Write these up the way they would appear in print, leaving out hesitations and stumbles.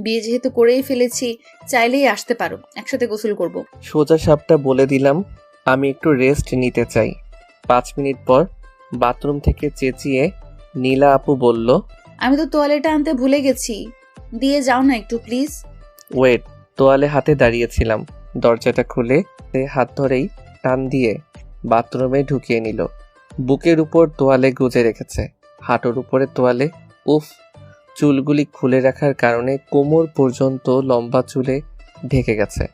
বিয়ে যেহেতু করেই ফেলেছি, চাইলেই আসতে পারো, একসাথে গোসল করব। সোজা সাপটা বলে দিলাম আমি একটু রেস্ট নিতে চাই। 5 মিনিট পর বাথরুম থেকে চেঁচিয়ে নীলা আপু বলল, আমি তো তোয়ালেটা আনতে ভুলে গেছি, দিয়ে যাও না একটু প্লিজ। ওয়েট। তোয়ালে হাতে দাঁড়িয়েছিলাম, দরজাটা খুলে হাত ধরেই টান দিয়ে বাথরুমে ঢুকিয়ে নিল। বুকের উপর তোয়ালে গুজে রেখেছে, হাঁটুর উপরে তোয়ালে। উফ, চুলগুলি খুলে রাখার কারণে কোমর পর্যন্ত লম্বা চুলে ঢেকে গেছে।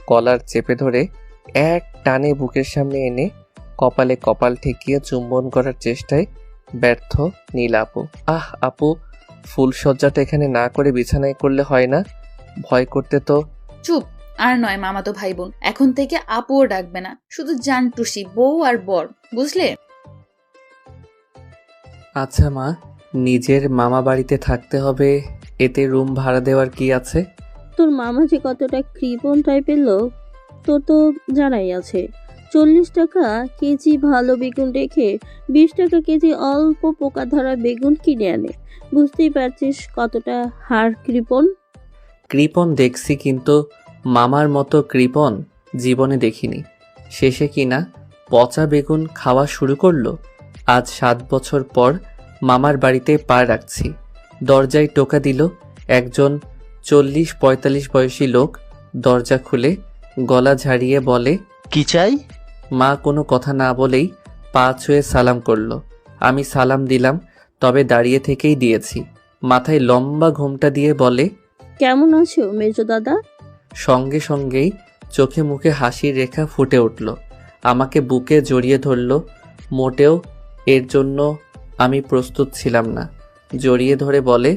কলার চেপে ধরে এক টানে বুকের সামনে এনে কপালে কপাল ঠেকিয়ে চুম্বন করার চেষ্টায় ব্যর্থ নীলা আপু। আহ আপু, ফুলসজ্জাটা এখানে না করে বিছানায় করলে হয় না? ভয় করতে তো। চুপ। আর নয় মামাতো ভাই বোন, এখন থেকে আপুও ডাকবে না, শুধু জান টুসি, বউ আর বর, বুঝলে? আচ্ছা মা, নিজের মামা বাড়িতে থাকতে হবে, এতে রুম ভাড়া দেওয়ার কি আছে? তোর মামা যে কতটা কৃপণ টাইপের লোক তোর তো জানাই আছে। 40 টাকা কেজি ভালো বেগুন রেখে 20 টাকা কেজি অল্প পোকা ধরা বেগুন কিনে আনে। বুঝতেই পারছিস কতটা হাড় কৃপণ। কৃপণ দেখছি, কিন্তু মামার মতো কৃপণ জীবনে দেখিনি। শেষে কিনা পচা বেগুন খাওয়া শুরু করলো। আজ 7 বছর পর মামার বাড়িতে পা রাখছি। দরজায় টোকা দিল একজন 40-45 বয়সী লোক। দরজা খুলে গলা ঝাড়িয়ে বলে, কি চাই? মা কোনো কথা না বলেই পা ছুঁয়ে সালাম করলো। আমি সালাম দিলাম, তবে দাঁড়িয়ে থেকেই দিয়েছি। মাথায় লম্বা ঘোমটা দিয়ে বলে, কেমন আছো মেজো দাদা? সঙ্গে সঙ্গেই চোখে মুখে হাসির রেখা ফুটে উঠল। আমাকে বুকে জড়িয়ে ধরল। মোটেও এর জন্য আমি প্রস্তুত ছিলাম না। জড়িয়ে ধরে বলে,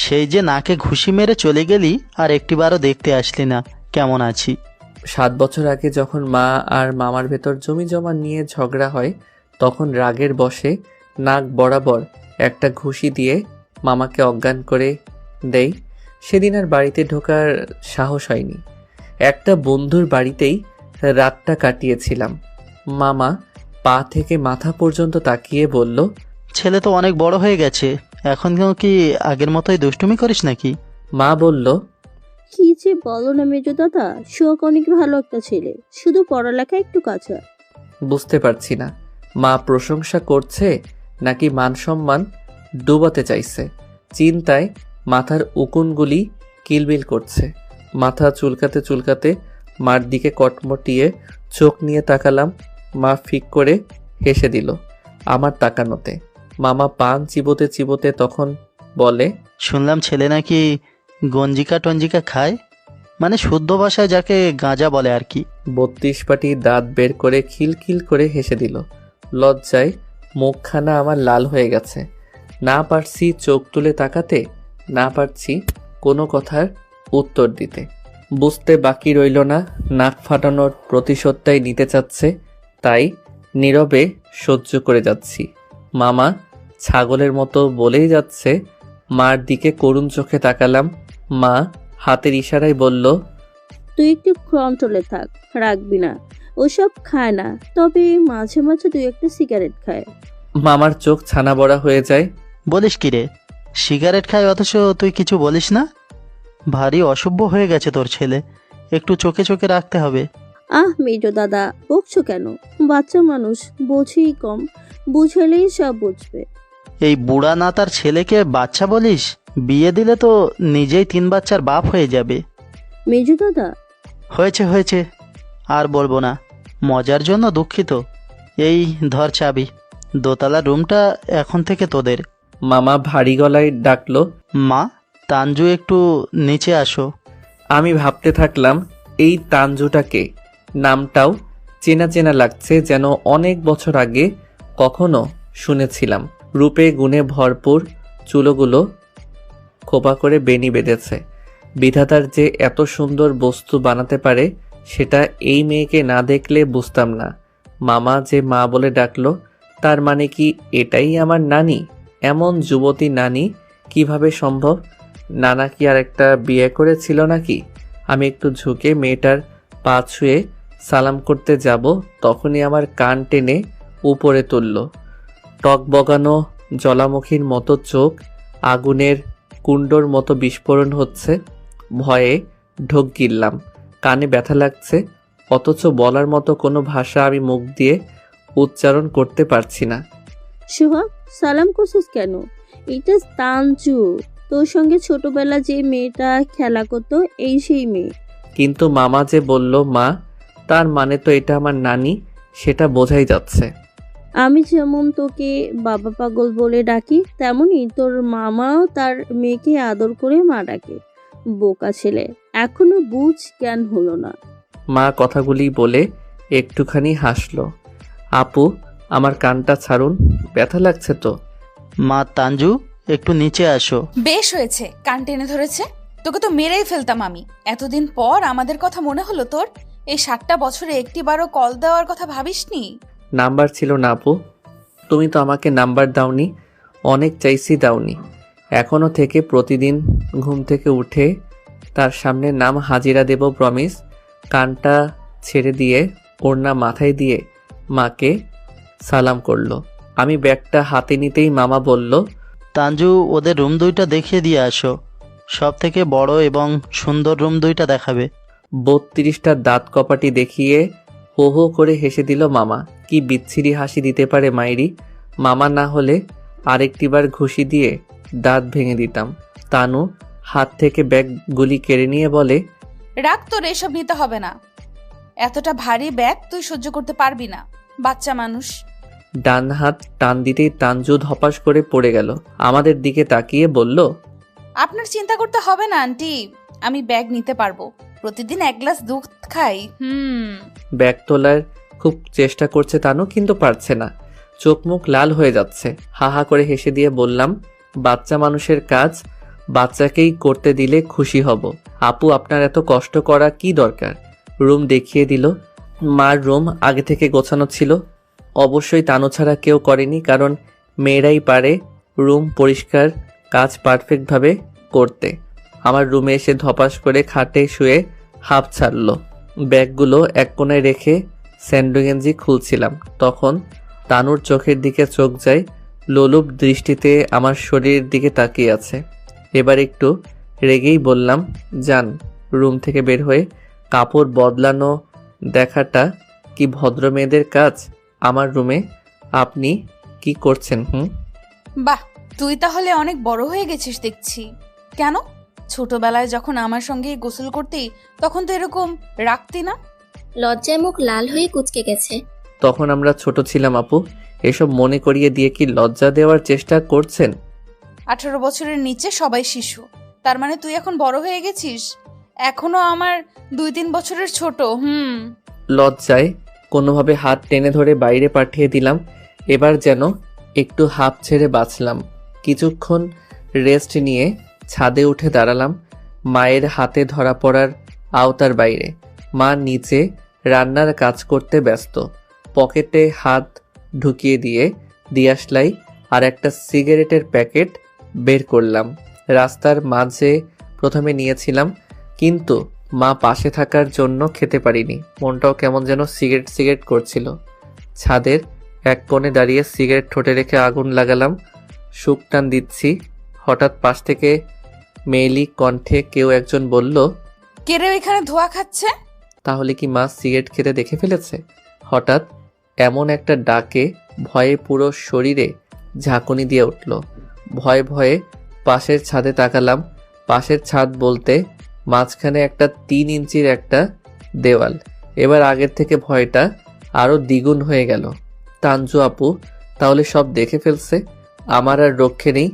সেই যে নাকে ঘুষি মেরে চলে গেলি আর একটিবারও দেখতে আসলি না, কেমন আছি? 7 বছর আগে যখন মা আর মামার ভেতর জমি জমা নিয়ে ঝগড়া হয়, তখন রাগের বশে নাক বরাবর একটা ঘুষি দিয়ে মামাকে অজ্ঞান করে দেই। সেদিন আর বাড়িতে ঢোকার সাহস হয়নি। একটা বন্ধুর বাড়িতেই রাতটা কাটিয়েছিলাম। মামা পা থেকে মাথা পর্যন্ত তাকিয়ে বলল, ছেলে তো অনেক বড় হয়ে গেছে, এখন কি আগের মতোই দুষ্টুমি করিস নাকি? মা বলল, কি যে বলো না মেজো দাদা, শোক অনেক ভালো একটা ছেলে, শুধু পড়ালেখা একটু কাঁচা। বুঝতে পারছি না মা প্রশংসা করছে নাকি মান সম্মান ডুবাতে চাইছে। চিন্তায় মাথার উকুনগুলি কিলবিল করছে। মাথা চুলকাতে চুলকাতে মার দিকে কটমটিয়ে চোখ নিয়ে তাকালাম। মা ফিক করে হেসে দিল আমার তাকানোতে। মামা পান চিবোতে চিবোতে তখন বলে, শুনলাম ছেলে নাকি গঞ্জিকা টঞ্জিকা খায়, মানে শুদ্ধ ভাষায় যাকে গাঁজা বলে আর কি। 32 পাটি দাঁত বের করে খিলখিল করে হেসে দিল। লজ্জায় মুখখানা আমার লাল হয়ে গেছে। না পারছি চোখ তুলে তাকাতে, না পারছি কোনো কথার উত্তর দিতে। বুঝতে বাকি রইল না নাক ফাটানোর প্রতিশোধটাই নিতে চাচ্ছে, তাই নীরবে সহ্য করে যাচ্ছি। মামা ছাগলের মতো বলেই যাচ্ছে। মার দিকে করুণ চোখে তাকালাম। মা হাতের ইশারায় বলল, তুই একটু কন্ট্রোলে থাক, রাখবি না। ওসব খায় না, তবে মাঝে মাঝে তুই একটা সিগারেট খায়। মামার চোখ ছানা বড়া হয়ে যায়। বলিস কি রে, সিগারেট খায় অথচ তুই কিছু বলিস না? ভারী অসভ্য হয়ে গেছে তোর ছেলে, একটু চোখে চোখে রাখতে হবে। আহ মেজো দাদা, বকছো কেন? বাচ্চা মানুষ, বোঝেই কম, বুঝালেই সব বুঝবে। এই বুড়া নাতার ছেলেকে বাচ্চা বলিস? বিয়ে দিলে তো নিজেই 3 বাচ্চার বাপ হয়ে যাবে। মেজো দাদা, হয়েছে হয়েছে, আর বলবো না, মজার জন্য দুঃখিত। এই ধর চাবি, দোতলা রুমটা এখন থেকে তোদের। মামা ভারী গলায় ডাকলো, মা, তানজু একটু নিচে আসো। আমি ভাবতে থাকলাম এই তানজুটাকে, নামটাও চেনা চেনা লাগছে, যেন অনেক বছর আগে কখনো শুনেছিলাম। রূপে গুণে ভরপুর, চুলোগুলো খোপা করে বেনি বেঁধেছে। বিধাতার যে এত সুন্দর বস্তু বানাতে পারে সেটা এই মেয়েকে না দেখলে বুঝতাম না। মামা যে মা বলে ডাকলো, তার মানে কি এটাই আমার নানি? এমন যুবতী নানি কিভাবে সম্ভব? নানা কি আর একটা বিয়ে করেছিল নাকি? আমি একটু ঝুঁকে মেয়েটার পা ছুঁয়ে সালাম করতে যাব, তখনই আমার কান টেনে উপরে তুলল। টক বগানো জলামুখীর মতো চোখ, আগুনের কুণ্ডর মতো বিস্ফোরণ হচ্ছে। ভয়ে ঢোক গিললাম। কানে ব্যথা লাগছে, অথচ বলার মতো কোনো ভাষা আমি মুখ দিয়ে উচ্চারণ করতে পারছি না। সোহাগ, সালাম করছিস কেন? এটা তানজু, তোর সঙ্গে ছোটবেলা যে মেয়েটা খেলা করতো, এই সেই মেয়ে। কিন্তু মামা যে বলল মা, তার মানে তো এটা আমার নানি, সেটা বোঝাই যাচ্ছে। আমি যেমন তোকে বাবা পাগল বলে ডাকি, তেমনি তোর মামাও তার মেয়েকে আদর করে মা ডাকে। বোকা ছেলে, এখনো বুঝ জ্ঞান হলো না। মা কথাগুলি বলে একটুখানি হাসলো। আপু, আমার কানটা ছাড়ুন, ব্যথা লাগছে তো। মা তাঞ্জু, একটু নিচে আসো। বেশ হয়েছে, কান টেনে ধরেছে। তোকে তো মেরেই ফেলতাম আমি। এতদিন পর আমাদের কথা মনে হলো তোর? এই 7টা বছরে একটিবারও কল দেওয়ার কথা ভাবিসনি? নাম্বার ছিল না আপু, তুমি তো আমাকে নাম্বার দাওনি, অনেক চাইছি দাওনি। এখনো থেকে প্রতিদিন ঘুম থেকে উঠে তার সামনে নাম হাজিরা দেব প্রমিস। কানটা ছেড়ে দিয়ে ওড়না মাথায় দিয়ে মাকে সালাম করলো। আমি ব্যাগটা হাতে নিতেই মামা বলল, তাঞ্জু, ওদের রুম দুইটা দেখিয়ে দিয়ে আসো। সব থেকে বড় এবং সুন্দর রুম দুইটা দেখাবে। 32টা দাঁত কপাটি দেখিয়ে হো হো করে হেসে দিল মামা। কি বিচ্ছিরি হাসি দিতে পারে মাইরি! মামা না হলে আরেকটিবার ঘুষি দিয়ে দাঁত ভেঙে দিতাম। তানু হাত থেকে ব্যাগগুলি কেড়ে নিয়ে বলে, রাখ, তোর এসব নিতে হবে না। এতটা ভারী ব্যাগ তুই সহ্য করতে পারবি না, বাচ্চা মানুষ। ডান হাত টান দিতেই তানজু ধপাস করে পড়ে গেল। আমাদের দিকে তাকিয়ে বলল, আপনার চিন্তা করতে হবে না আন্টি, আমি ব্যাগ নিতে পারবো। প্রতিদিন 1 গ্লাস দুধ খাই। ব্যাগ তোলার খুব চেষ্টা করছে তানু, কিন্তু পারছে না। চোখ মুখ লাল হয়ে যাচ্ছে। হা হা করে হেসে দিয়ে বললাম, বাচ্চা মানুষের কাজ বাচ্চাকেই করতে দিলে খুশি হব। আপু, আপনার এত কষ্ট করা কি দরকার? রুম দেখিয়ে দিল। মার রুম আগে থেকে গোছানো ছিল। অবশ্যই তানু ছাড়া কেউ করেনি, কারণ মেয়েরাই পারে রুম পরিষ্কার কাজ পারফেক্টভাবে করতে। আমার রুমে এসে ধপাস করে খাটে শুয়ে হাঁপ ছাড়ল। ব্যাগগুলো এক কোণায় রেখে স্যান্ডো গেঞ্জি খুলছিলাম, তখন তানুর চোখের দিকে চোখ যায়। লোলুপ দৃষ্টিতে আমার শরীরের দিকে তাকিয়ে আছে। এবার একটু রেগেই বললাম, যান। রুম থেকে বের হয়ে কাপড় বদলানো দেখাটা কি ভদ্র মেয়েদের কাজ? আমার রুমে আপনি কি করছেন? বাহ, তুই তাহলে অনেক বড় হয়ে গেছিস দেখছি। কেন, ছোটবেলায় যখন আমার সঙ্গে গোসল করতি তখন তো এরকম রাখতি না? লজ্জায় মুখ লাল হয়ে কুঁচকে গেছে। তখন আমরা ছোট ছিলাম আপু, এসব মনে করিয়ে দিয়ে কি লজ্জা দেওয়ার চেষ্টা করছেন? 18 বছরের নিচে সবাই শিশু, তার মানে তুই এখন বড় হয়ে গেছিস? এখনো আমার 2-3 বছরের ছোট। লজ্জায় কোনোভাবে হাত টেনে ধরে বাইরে পাঠিয়ে দিলাম। এবার যেন একটু হাঁপ ছেড়ে বাঁচলাম। কিছুক্ষণ রেস্ট নিয়ে ছাদে উঠে দাঁড়ালাম। মায়ের হাতে ধরা পড়ার আওতার বাইরে। মা নিচে রান্নার কাজ করতে ব্যস্ত। পকেটে হাত ঢুকিয়ে দিয়ে দিয়াশলাই আর একটা সিগারেটের প্যাকেট বের করলাম। রাস্তার মাঝে প্রথমে নিয়েছিলাম, কিন্তু মা পাশে থাকার জন্য খেতে পারিনি। মনটাও কেমন যেন সিগারেট সিগারেট করছিল। ছাদের এক কোণে দাঁড়িয়ে সিগারেট ঠোঁটে রেখে আগুন লাগালাম। শুক টান দিচ্ছি। হঠাৎ পাশ থেকে মেয়েলি কণ্ঠে কেউ একজন বলল, কে রে এখানে ধোয়া খাচ্ছে? তাহলে কি মা সিগারেট খেতে দেখে ফেলেছে? হঠাৎ এমন একটা ডাকে ভয়ে পুরো শরীরে ঝাঁকুনি দিয়ে উঠল। ভয়ে ভয়ে পাশের ছাদে তাকালাম। পাশের ছাদ বলতে মাঝখানে একটা 3 ইঞ্চির একটা দেওয়াল। এবার আগের থেকে ভয়টা আরো দ্বিগুণ হয়ে গেল। তাঞ্জু আপু তাহলে সব দেখে ফেলছে। আমার আর রক্ষে নেই।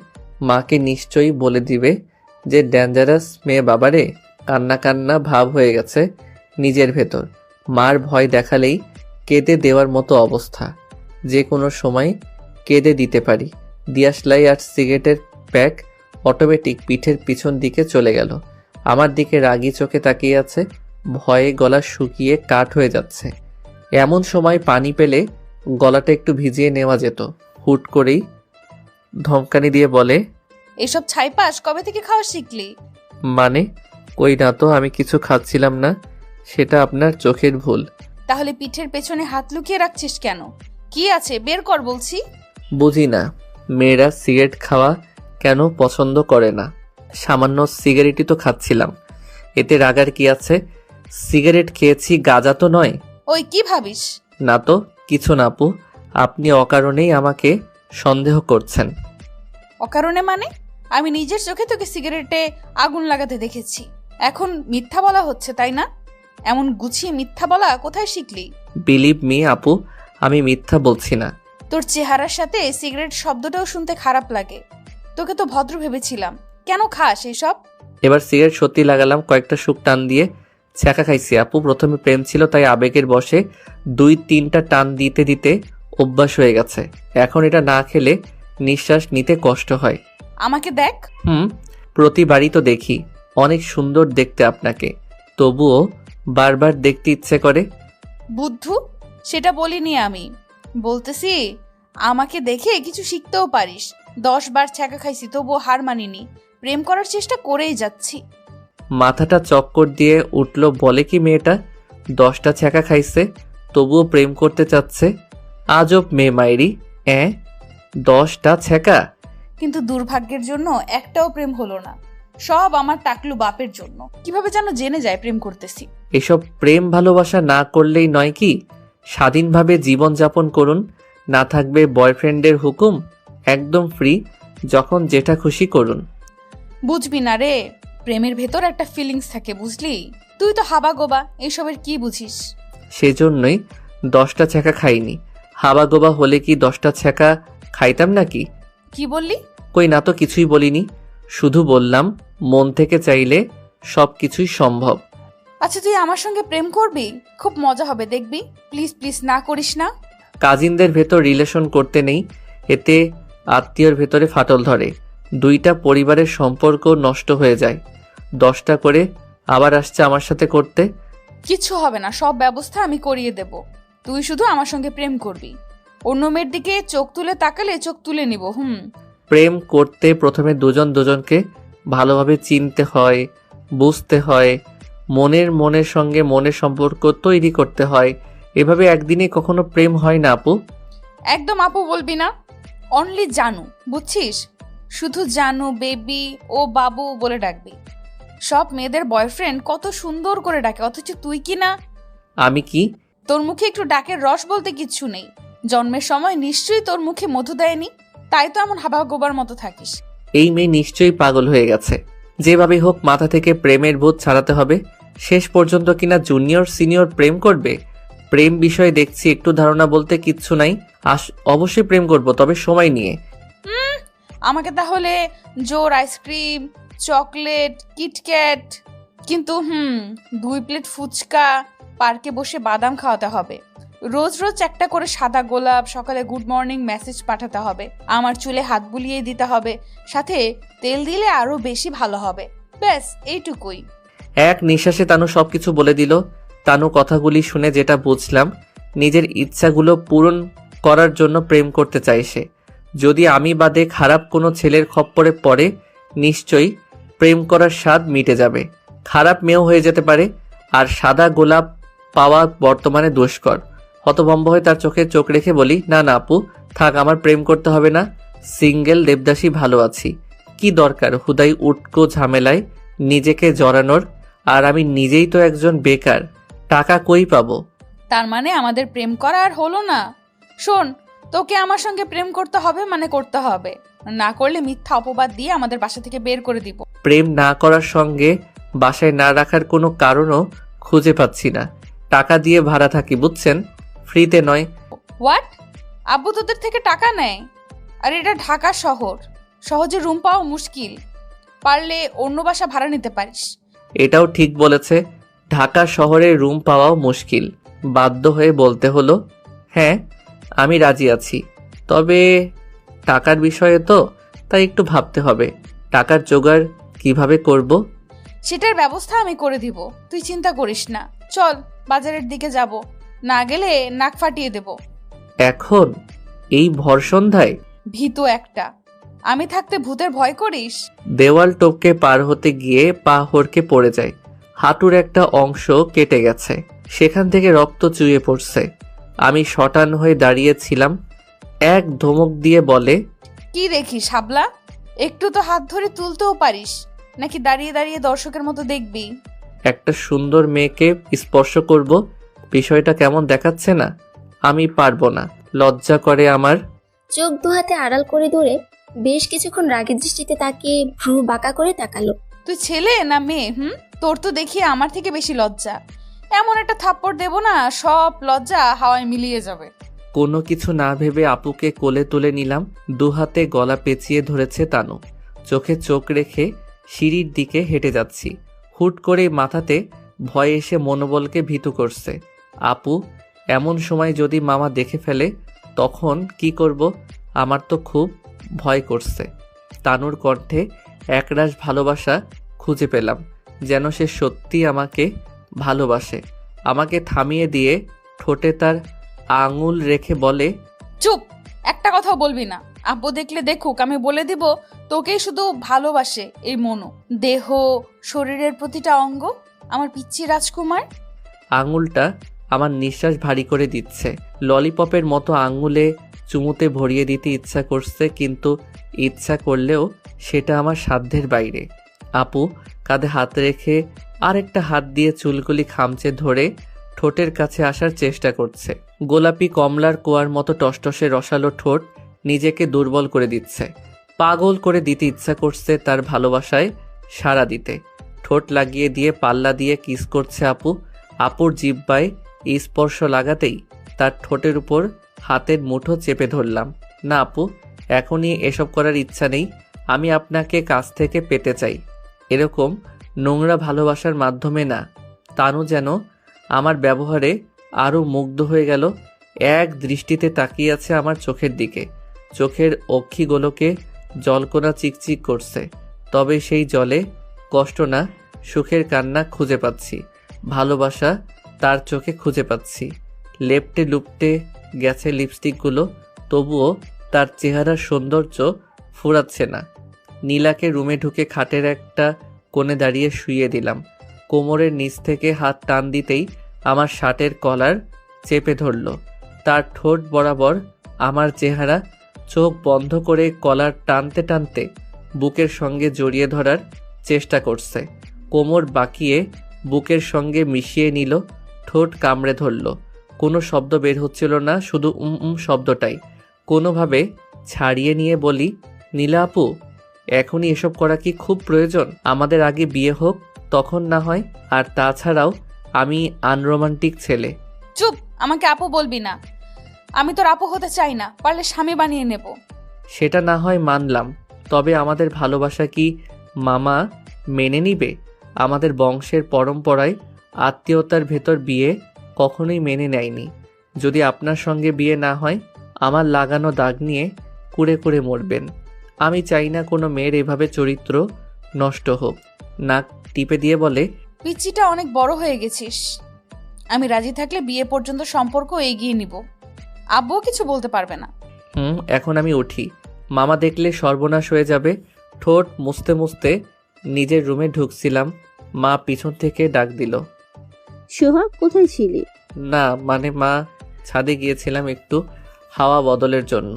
মাকে নিশ্চয়ই বলে দিবে যে ডেঞ্জারাস মেয়ে। বাবারে, কান্না কান্না ভাব হয়ে গেছে নিজের ভেতর। মার ভয় দেখালেই কেঁদে দেওয়ার মতো অবস্থা। যে কোনো সময় কেঁদে দিতে পারি। দিয়াশলাই আর সিগারেটের প্যাক অটোমেটিক পিঠের পিছন দিকে চলে গেল। আমার দিকে রাগি চোখে তাকিয়ে আছে। ভয়ে গলা শুকিয়ে কাঠ হয়ে যাচ্ছে। এমন সময় পানি পেলে গলাটা একটু ভিজিয়ে নেওয়া যেত। হুট করেই ধমকানি দিয়ে বলে, এসব ছাইপাস কবে থেকে খাওয়া শিখলি? মানে? কই না তো, আমি কিছু খাচ্ছিলাম না। সেটা আপনার চোখের ভুল। তাহলে পিঠের পেছনে হাত লুকিয়ে রাখছিস কেন? কি আছে বের কর বলছি। বুঝি না মেয়েরা সিগারেট খাওয়া কেন পছন্দ করে না। সামান্য সিগারেটই তো খাচ্ছিলাম। এতে রাগার কি আছে? সিগারেট খেয়েছি, গাঁজা তো নয়। ওই কি ভাবিস? না তো কিছু না আপু, আপনি অকারণেই আমাকে সন্দেহ করছেন। অকারণে মানে? আমি নিজের চোখে তোকে সিগারেটে আগুন লাগাতে দেখেছি, এখন মিথ্যা বলা হচ্ছে তাই না? এমন গুছিয়ে মিথ্যা বলা কোথায় শিখলি? বিলিভ মি আপু, আমি মিথ্যা বলছি না। তোর চেহারার সাথে সিগারেট শব্দটাও শুনতে খারাপ লাগে। তোকে তো ভদ্র ভেবেছিলাম, কেন খাস এসব? এবার সিগারেট সত্যি লাগালাম, কয়েকটা শুক টান দিয়ে ছ্যাঁকা খাইছি আপু। প্রথমে প্রেম ছিল তাই আবেগের বশে 2-3টা টান দিতে দিতে অভ্যাস হয়ে গেছে। এখন এটা না খেলে নিঃশ্বাস নিতে কষ্ট হয়। আমাকে দেখ। প্রতিবারই তো দেখি, অনেক সুন্দর দেখতে আপনাকে, তবুও বারবার দেখতে ইচ্ছে করে। বুদ্ধু, সেটা বলিনি আমি। বলতেছি আমাকে দেখে কিছু শিখতেও পারিস। 10 বার ছ্যাঁকা খাইছি তবুও হার মানিনি, প্রেম করার চেষ্টা করেই যাচ্ছি। মাথাটা চক্কর দিয়ে উঠল, বলে কি মেয়েটা 10টা ছ্যাঁকা খাইছে তবুও প্রেম করতে চাচ্ছে। আজব মেয়ে মাইরি। 10টা ছ্যাঁকা? কিন্তু দুর্ভাগ্যের জন্য একটাও প্রেম হলো না, সব আমার টাকলু বাপের জন্য। কিভাবে যেন জেনে যায় প্রেম করতেছি। এসব প্রেম ভালোবাসা না করলেই নয় কি? স্বাধীনভাবে জীবনযাপন করুন, না থাকবে বয়ফ্রেন্ডের হুকুম, একদম ফ্রি, যখন যেটা খুশি করুন। বুঝবি না রে, প্রেমের ভেতর একটা ফিলিংস থাকে, বুঝলি? তুই তো হাবা গোবা, এইসবের কি বুঝিস? সেজন্যই 10টা ছ্যাঁকা খাইনি। হাবা গোবা হলে কি 10টা ছ্যাঁকা খাইতাম নাকি? কি বললি? কই না তো, কিছুই বলিনি, শুধু বললাম মন থেকে চাইলে সব কিছুই সম্ভব। আচ্ছা তুই আমার সঙ্গে প্রেম করবি? খুব মজা হবে দেখবি। প্লিজ প্লিজ না করিস না। কাজিনদের ভেতর রিলেশন করতে নেই, এতে আত্মীয়র ভেতরে ফাটল ধরে, 2টা পরিবারের সম্পর্ক নষ্ট হয়ে যায়। 10টা করে আবার আসছে আমার সাথে করতে। কিচ্ছু হবে না, সব ব্যবস্থা আমি করিয়ে দেব। তুই শুধু আমার সঙ্গে প্রেম করবি। অন্য মেয়ের দিকে চোখ তুলে তাকালে চোখ তুলে নিব। প্রেম করতে প্রথমে দুজন দুজনকে ভালোভাবে চিনতে হয়, বুঝতে হয়, মনের সঙ্গে মনের সম্পর্ক তৈরি করতে হয়। এভাবে একদিনে কখনো প্রেম হয় না আপু। একদম আপু বলবি না, অনলি জানু, বুঝছিস? শুধু জানু, বেবি ও বাবু বলে ডাকবি। সব মেয়েদের বয়ফ্রেন্ড কত সুন্দর করে ডাকে, অথচ তুই কি না? আমি কি? তোর মুখে একটু ডাকের রস বলতে কিচ্ছু নেই। জন্মের সময় নিশ্চয়ই তোর মুখে মধু দেয়নি, তাই তো এমন হাবা গোবার মতো থাকিস। এই মেয়ে নিশ্চয়ই পাগল হয়ে গেছে। যেভাবে হোক মাথা থেকে প্রেমের বোধ ছাড়াতে হবে। শেষ পর্যন্ত কিনা জুনিয়র সিনিয়র প্রেম করবে? প্রেম বিষয়ে দেখছি একটু ধারণা বলতে কিচ্ছু নাই। অবশ্যই প্রেম করব, তবে সময় নিয়ে। আমাকে তাহলে জোর আইসক্রিম, চকলেট, কিটক্যাট, কিন্তু 2 প্লেট ফুচকা, পার্কে বসে বাদাম খাওয়াতে হবে। রোজ রোজ একটা করে সাদা গোলাপ, সকালে গুড মর্নিং মেসেজ পাঠাতে হবে। আমার চুলে হাত বুলিয়ে দিতে হবে, সাথে তেল দিলে আরো বেশি ভালো হবে। ব্যাস এইটুকুই। এক নিঃশ্বাসে তানু সবকিছু বলে দিল। তানু কথাগুলি শুনে যেটা বুঝলাম, নিজের ইচ্ছাগুলো পূরণ করার জন্য প্রেম করতে চাইছে। যদি আমি বাদে খারাপ কোনো ছেলের খপ্পরে পড়ে, নিশ্চয়ই প্রেম করার স্বাদ মিটে যাবে। খারাপ মেয়েও হয়ে যেতে পারে, আর সাদা গোলাপ পাওয়া বর্তমানে দুষ্কর। হতভম্ব হয়ে তার চোখে চোখ রেখে বলি, না না আপু, থাক, আমার প্রেম করতে হবে না। সিঙ্গেল দেবদাসী ভালো আছি। কি দরকার হুদাই উটকো ঝামেলায় নিজেকে জড়ানোর? আর আমি নিজেই তো একজন বেকার, টাকা কই পাবো? তার মানে আমাদের প্রেম করা আর হলো না? শোন, তোকে আমার সঙ্গে প্রেম করতে হবে মানে করতে হবে, না করলে মিথ্যা অপবাদ দিয়ে আমাদের বাসা থেকে বের করে দিব। প্রেম না করার সঙ্গে বাসায় না রাখার কোনো কারণও খুঁজে পাচ্ছি না। টাকা দিয়ে ভাড়া থাকি, বুঝছেন, ফ্রিতে নয়। হোয়াট? আব্বু তোদের থেকে টাকা নেয়? আর এটা ঢাকা শহর, সহজে রুম পাওয়া মুশকিল। পারলে অন্য বাসা ভাড়া নিতে পারিস। এটাও ঠিক বলেছে, ঢাকা শহরে রুম পাওয়াও মুশকিল। বাধ্য হয়ে বলতে হলো, হ্যাঁ আমি রাজি আছি, তবে টাকার বিষয়ে তো, তাই একটু ভাবতে হবে। টাকার জোগাড় কিভাবে করব? সেটার ব্যবস্থা আমি করে দিব, তুই চিন্তা করিস না। চল বাজারের দিকে যাব, না গেলে নাক ফাটিয়ে দেব। এখন এই ভর সন্ধ্যায়? ভীতু একটা, আমি থাকতে ভূতের ভয় করিস? দেওয়াল টপকে পার হতে গিয়ে পা হড়কে পড়ে যায়। হাঁটুর একটা অংশ কেটে গেছে, সেখান থেকে রক্ত চুইয়ে পড়ছে। আমি শটান হয়ে দাঁড়িয়েছিলাম। এক ধমক দিয়ে বলে, কি দেখিস হাবলা? একটু তো হাত ধরে তুলতেও পারিস নাকি? দাঁড়িয়ে দাঁড়িয়ে দর্শকের মতো দেখবি? একটা সুন্দর মেয়েকে স্পর্শ করব, বিষয়টা কেমন দেখাচ্ছে না? আমি পারবো না, লজ্জা করে আমার। চোখ দুহাতে আড়াল করে দূরে বেশ কিছুক্ষণ রাগের দৃষ্টিতে তাকিয়ে ভ্রু বাঁকা করে তাকালো। তুই ছেলে না মেয়ে? তোর তো দেখি আমার থেকে বেশি লজ্জা। এমন একটা থাপ্পড় দেবো না, সব লজ্জা হাওয়ায় মিলিয়ে যাবে। কোনো কিছু না ভেবে আপুকে কোলে তুলে নিলাম। দুহাতে গলা পেঁচিয়ে ধরেছে তানু। চোখে চোখ রেখে সিঁড়ির দিকে হেঁটে যাচ্ছি। হুট করে মাথাতে ভয় এসে মনোবলকে ভীতু করছে। আপু, এমন সময় যদি মামা দেখে ফেলে তখন কি করব? আমার তো খুব ভয় করছে। তানুর কণ্ঠে একরাশ ভালোবাসা খুঁজে পেলাম, যেন সে সত্যি আমাকে ভালোবাসে। আমাকে থামিয়ে দিয়ে ঠোঁটে তার আঙুল রেখে বলে, চুপ, একটা কথাও বলবি না। আব্বু দেখলে দেখুক, আমি বলে দিব তোকেই শুধু ভালোবাসে এই মনু। দেহ, শরীরের প্রতিটা অঙ্গ আমার পিচ্চি রাজকুমার। আঙুলটা আমার নিঃশ্বাস ভারী করে দিচ্ছে। ললিপপের মতো আঙুলে চুমুতে ভরিয়ে দিতে ইচ্ছা করছে, কিন্তু ইচ্ছা করলেও সেটা আমার সাধ্যের বাইরে। আপু কাঁধে হাত রেখে আরেকটা হাত দিয়ে চুলগুলি খামচে ধরে ঠোঁটের কাছে আসার চেষ্টা করছে। গোলাপি কমলার কোয়ার মতো টসটসে রসালো ঠোঁট নিজেকে দুর্বল করে দিচ্ছে। পাগল করে দিতে ইচ্ছা করছে তার ভালোবাসায় সাড়া দিতে। ঠোঁট লাগিয়ে দিয়ে পাল্লা দিয়ে কিস করছে আপু। আপুর জিহ্বায় স্পর্শ লাগাতেই তার ঠোঁটের উপর হাতের মুঠো চেপে ধরলাম। না আপু, এখনই এসব করার ইচ্ছা নেই। আমি আপনাকে কাছ থেকে পেতে চাই, এরকম নোংরা ভালোবাসার মাধ্যমে না। তানু যেন আমার ব্যবহারে আরও মুগ্ধ হয়ে গেল। এক দৃষ্টিতে তাকিয়ে আছে আমার চোখের দিকে। চোখের অক্ষিগুলোকে জলকণা চিকচিক করছে, তবে সেই জলে কষ্ট না, সুখের কান্না খুঁজে পাচ্ছি। ভালোবাসা তার চোখে খুঁজে পাচ্ছি। লেপ্টে লুপ্টে গেছে লিপস্টিকগুলো, তবুও তার চেহারার সৌন্দর্য ফুরাচ্ছে না। নীলাকে রুমে ঢুকে খাটের একটা কোণে দাঁড়িয়ে শুইয়ে দিলাম। কোমরের নিচ থেকে হাত টান দিতেই আমার শার্টের কলার চেপে ধরল। তার ঠোঁট বরাবর আমার চেহারা। চোখ বন্ধ করে কলার টানতে টানতে বুকের সঙ্গে জড়িয়ে ধরার চেষ্টা করছে। কোমর বাঁকিয়ে বুকের সঙ্গে মিশিয়ে নিল, ঠোঁট কামড়ে ধরল। কোনো শব্দ বের হচ্ছিল না, শুধু শব্দটাই। কোনোভাবে ছাড়িয়ে নিয়ে বলি, নীলা আপু, এখনই এসব করা কি খুব প্রয়োজন? আমাদের আগে বিয়ে হোক, তখন না হয়। আর তাছাড়াও আমি আনরোমান্টিক ছেলে। চুপ, আমাকে আপু বলবি না। আমি তোর আপু হতে চাই না, পারলে স্বামী বানিয়ে নেব। সেটা না হয় মানলাম, তবে আমাদের ভালোবাসা কি মামা মেনে নিবে? আমাদের বংশের পরম্পরায় আত্মীয়তার ভেতর বিয়ে কখনোই মেনে নেয়নি। যদি আপনার সঙ্গে বিয়ে না হয়, আমার লাগানো দাগ নিয়ে কুড়ে কুড়ে মরবেন। আমি চাই না কোনো মেয়ের এভাবে চরিত্র নষ্ট হোক। নাক টিপে দিয়ে বলে, পিচ্চিটা অনেক বড় হয়ে গেছিস। আমি রাজি থাকলে বিয়ে পর্যন্ত সম্পর্ক এগিয়ে নিব। আব্বুও কিছু বলতে পারবে না। এখন আমি উঠি, মামা দেখলে সর্বনাশ হয়ে যাবে। ঠোঁট মুছতে মুছতে নিজের রুমে ঢুকছিলাম, মা পিছন থেকে ডাক দিল। সোহাগ, কোথায় ছিলি? না মানে মা, ছাদে গিয়েছিলাম একটু হাওয়া বদলের জন্য।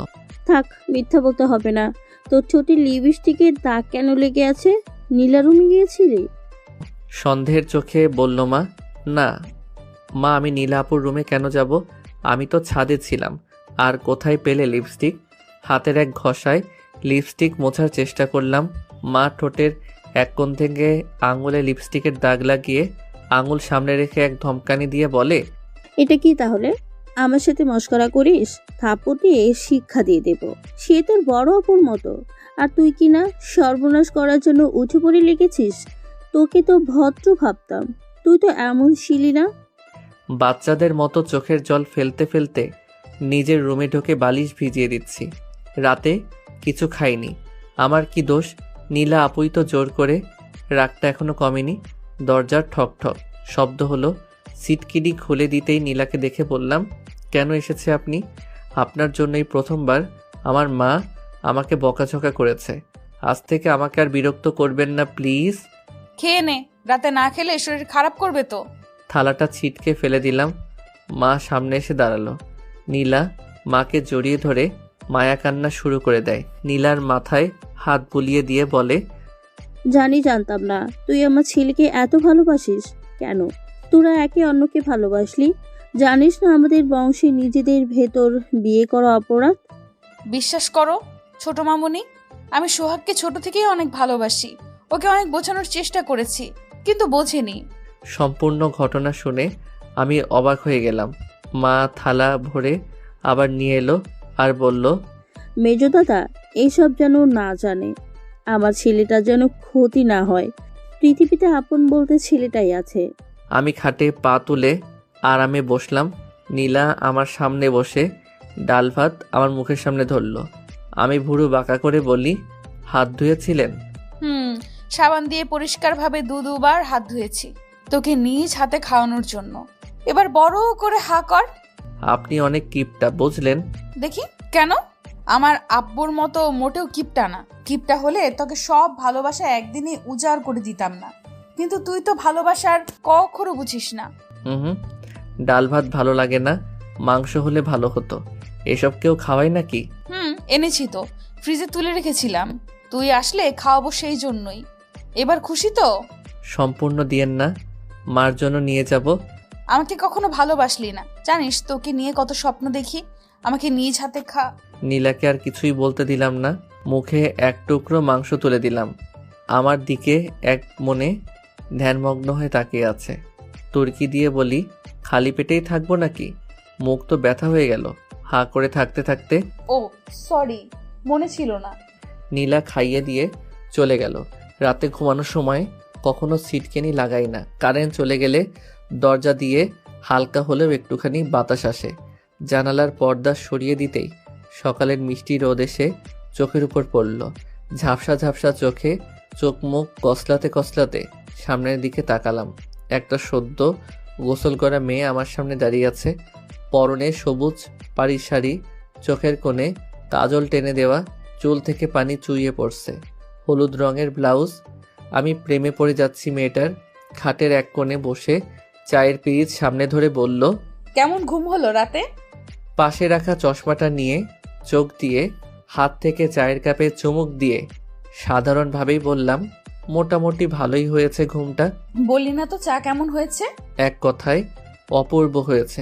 থাক, মিথ্যা বলতে হবে না। তোর ঠোঁটে লিপস্টিকের দাগ কেন লেগে আছে? নীলা রুমে গিয়েছিলি? সন্দেহের চোখে বলল মা। না মা, আমি নীলাপুর রুমে কেন যাব? আমি তো ছাদে ছিলাম। আর কোথায় পেলে লিপস্টিক? হাতের এক ঘষায় লিপস্টিক মোছার চেষ্টা করলাম। মা ঠোঁটের এক কোণ থেকে আঙুলে লিপস্টিকের দাগ লাগিয়ে আঙুল সামনে রেখে এক ধমকানি দিয়ে বলে, এটা কি তাহলে? আমার সাথে মস্করা করিস? থাপ্পড় দিয়ে শিক্ষা দিয়ে দেব। সে তোর বড় অপুর মতো, আর তুই কি না সর্বনাশ করার জন্য উঠে পড়ে লেগেছিস? তোকে তো ভদ্র ভাবতাম, তুই তো এমন ছিলি না। বাচ্চাদের মতো চোখের জল ফেলতে ফেলতে নিজের রুমে ঢুকে বালিশ ভিজিয়ে দিচ্ছি। রাতে কিছু খাইনি, আমার কি দোষ? নীলা আপুই তো জোর করে। রাগটা এখনো কমেনি। দরজার ঠক ঠক শব্দ হলো। সিটকিনি খুলে দিতেই নীলাকে দেখে বললাম, কেন এসেছে আপনি? আপনার জন্যই প্রথমবার আমার মা আমাকে বকাঝকা করেছে। আজ থেকে আমাকে আর বিরক্ত করবেন না প্লিজ। খেয়ে নে, রাতে না খেলে শরীর খারাপ করবে তো। থালাটা ছিটকে ফেলে দিলাম। মা সামনে এসে দাঁড়ালো। নীলা মাকে জড়িয়ে ধরে মায়া কান্না শুরু করে দেয়। নীলার মাথায় হাত বুলিয়ে দিয়ে বলে, জানতাম না তুই আমার ছেলেকে এত ভালোবাসিস। কেন? তোরা একে অন্যকে ভালোবাসলি? জানিস না আমাদের বংশে নিজেদের ভেতর বিয়ে করা অপরাধ? বিশ্বাস করো ছোট মামুনি, আমি সোহাগকে ছোট থেকেই অনেক ভালোবাসি। ওকে অনেক বোঝানোর চেষ্টা করেছি, কিন্তু বোঝেনি। সম্পূর্ণ ঘটনা শুনে আমি অবাক হয়ে গেলাম। মা থালা ভরে আবার নিয়ে এলো আর বলল, মেজ দাদা, এইসব যেন না জানে, আমার ছেলেটা যেন ক্ষতি না হয়। পৃথিবীতে আপন বলতে ছেলেটাই আছে। আমি খাটে পা তুলে আরামে বসলাম। নীলা আমার সামনে বসে ডাল ভাত আমার মুখের সামনে ধরলো। আমি ভুরু বাঁকা করে বলি, হাত ধুয়েছিলেন? সাবান দিয়ে পরিষ্কারভাবে দুবার হাত ধুয়েছি, তোকে নিজ হাতে খাওয়ানোর জন্য। এবার বড় করে হা কর। আপনি অনেক কিপটা, বুঝলেন? দেখি কেন? আমার আব্বুর মতো মোটেও কিপটা না। কিপটা হলে তোকে সব ভালোবাসা একদিনে উজাড় করে দিতাম না, কিন্তু তুই তো ভালোবাসার ক অক্ষরও বুঝিস না। হুম, ডাল ভাত ভালো লাগে না? মাংস হলে ভালো হতো। এসব কেউ খাওয়ায় নাকি? এনেছি তো, ফ্রিজে তুলে রেখেছিলাম, তুই আসলে খাওয়াবো সেই জন্যই। এবার খুশি তো? সম্পূর্ণ দিয়েন না, মার জন্য নিয়ে যাব। আমাকে কখনো ভালোবাসলি না, জানিস তোকে নিয়ে কত স্বপ্ন দেখি। আমাকে নিজ হাতে খা। নীলাকে আর কিছুই বলতে দিলাম না। মুখে এক টুকরো মাংস তুলে দিলাম। আমার দিকে এক মনে ধ্যানমগ্ন হয়ে তাকিয়ে আছে। তুর্কি দিয়ে বলি, খালি পেটেই থাকবো নাকি? মুখ তো ব্যথা হয়ে গেল হা করে থাকতে থাকতে। ও সরি, মনে ছিল না। নীলা খাইয়ে দিয়ে চলে গেল। রাতে ঘুমানোর সময় কখনো সিটকেনি লাগাই না। কারেন্ট চলে গেলে দরজা দিয়ে হালকা হলেও একটুখানি বাতাস আসে। জানালার পর্দা সরিয়ে দিতেই সকালের মিষ্টি রোদ এসে চোখের উপর পড়ল। ঝাপসা ঝাপসা চোখে চোখ মুখ কসলাতে কসলাতে সামনের দিকে তাকালাম। একটা সদ্য গোসল করা মেয়ে আমার সামনে দাঁড়িয়ে আছে। পরনে সবুজ পাড়ি শাড়ি, চোখের কোণে কাজল টেনে দেওয়া, চুল থেকে পানি চুইয়ে পড়ছে, হলুদ রঙের ব্লাউজ। আমি প্রেমে পড়ে যাচ্ছি মেয়েটার। খাটের এক কোণে বসে চায়ের পিরিচ সামনে ধরে বলল, কেমন ঘুম হলো রাতে? পাশে রাখা চশমাটা নিয়ে চোখ দিয়ে হাত থেকে চায়ের কাপে চুমুক দিয়ে সাধারণভাবেই বললাম, মোটামুটি ভালোই হয়েছে ঘুমটা। বললি না তো চা কেমন হয়েছে? এক কথায় অপূর্ব হয়েছে।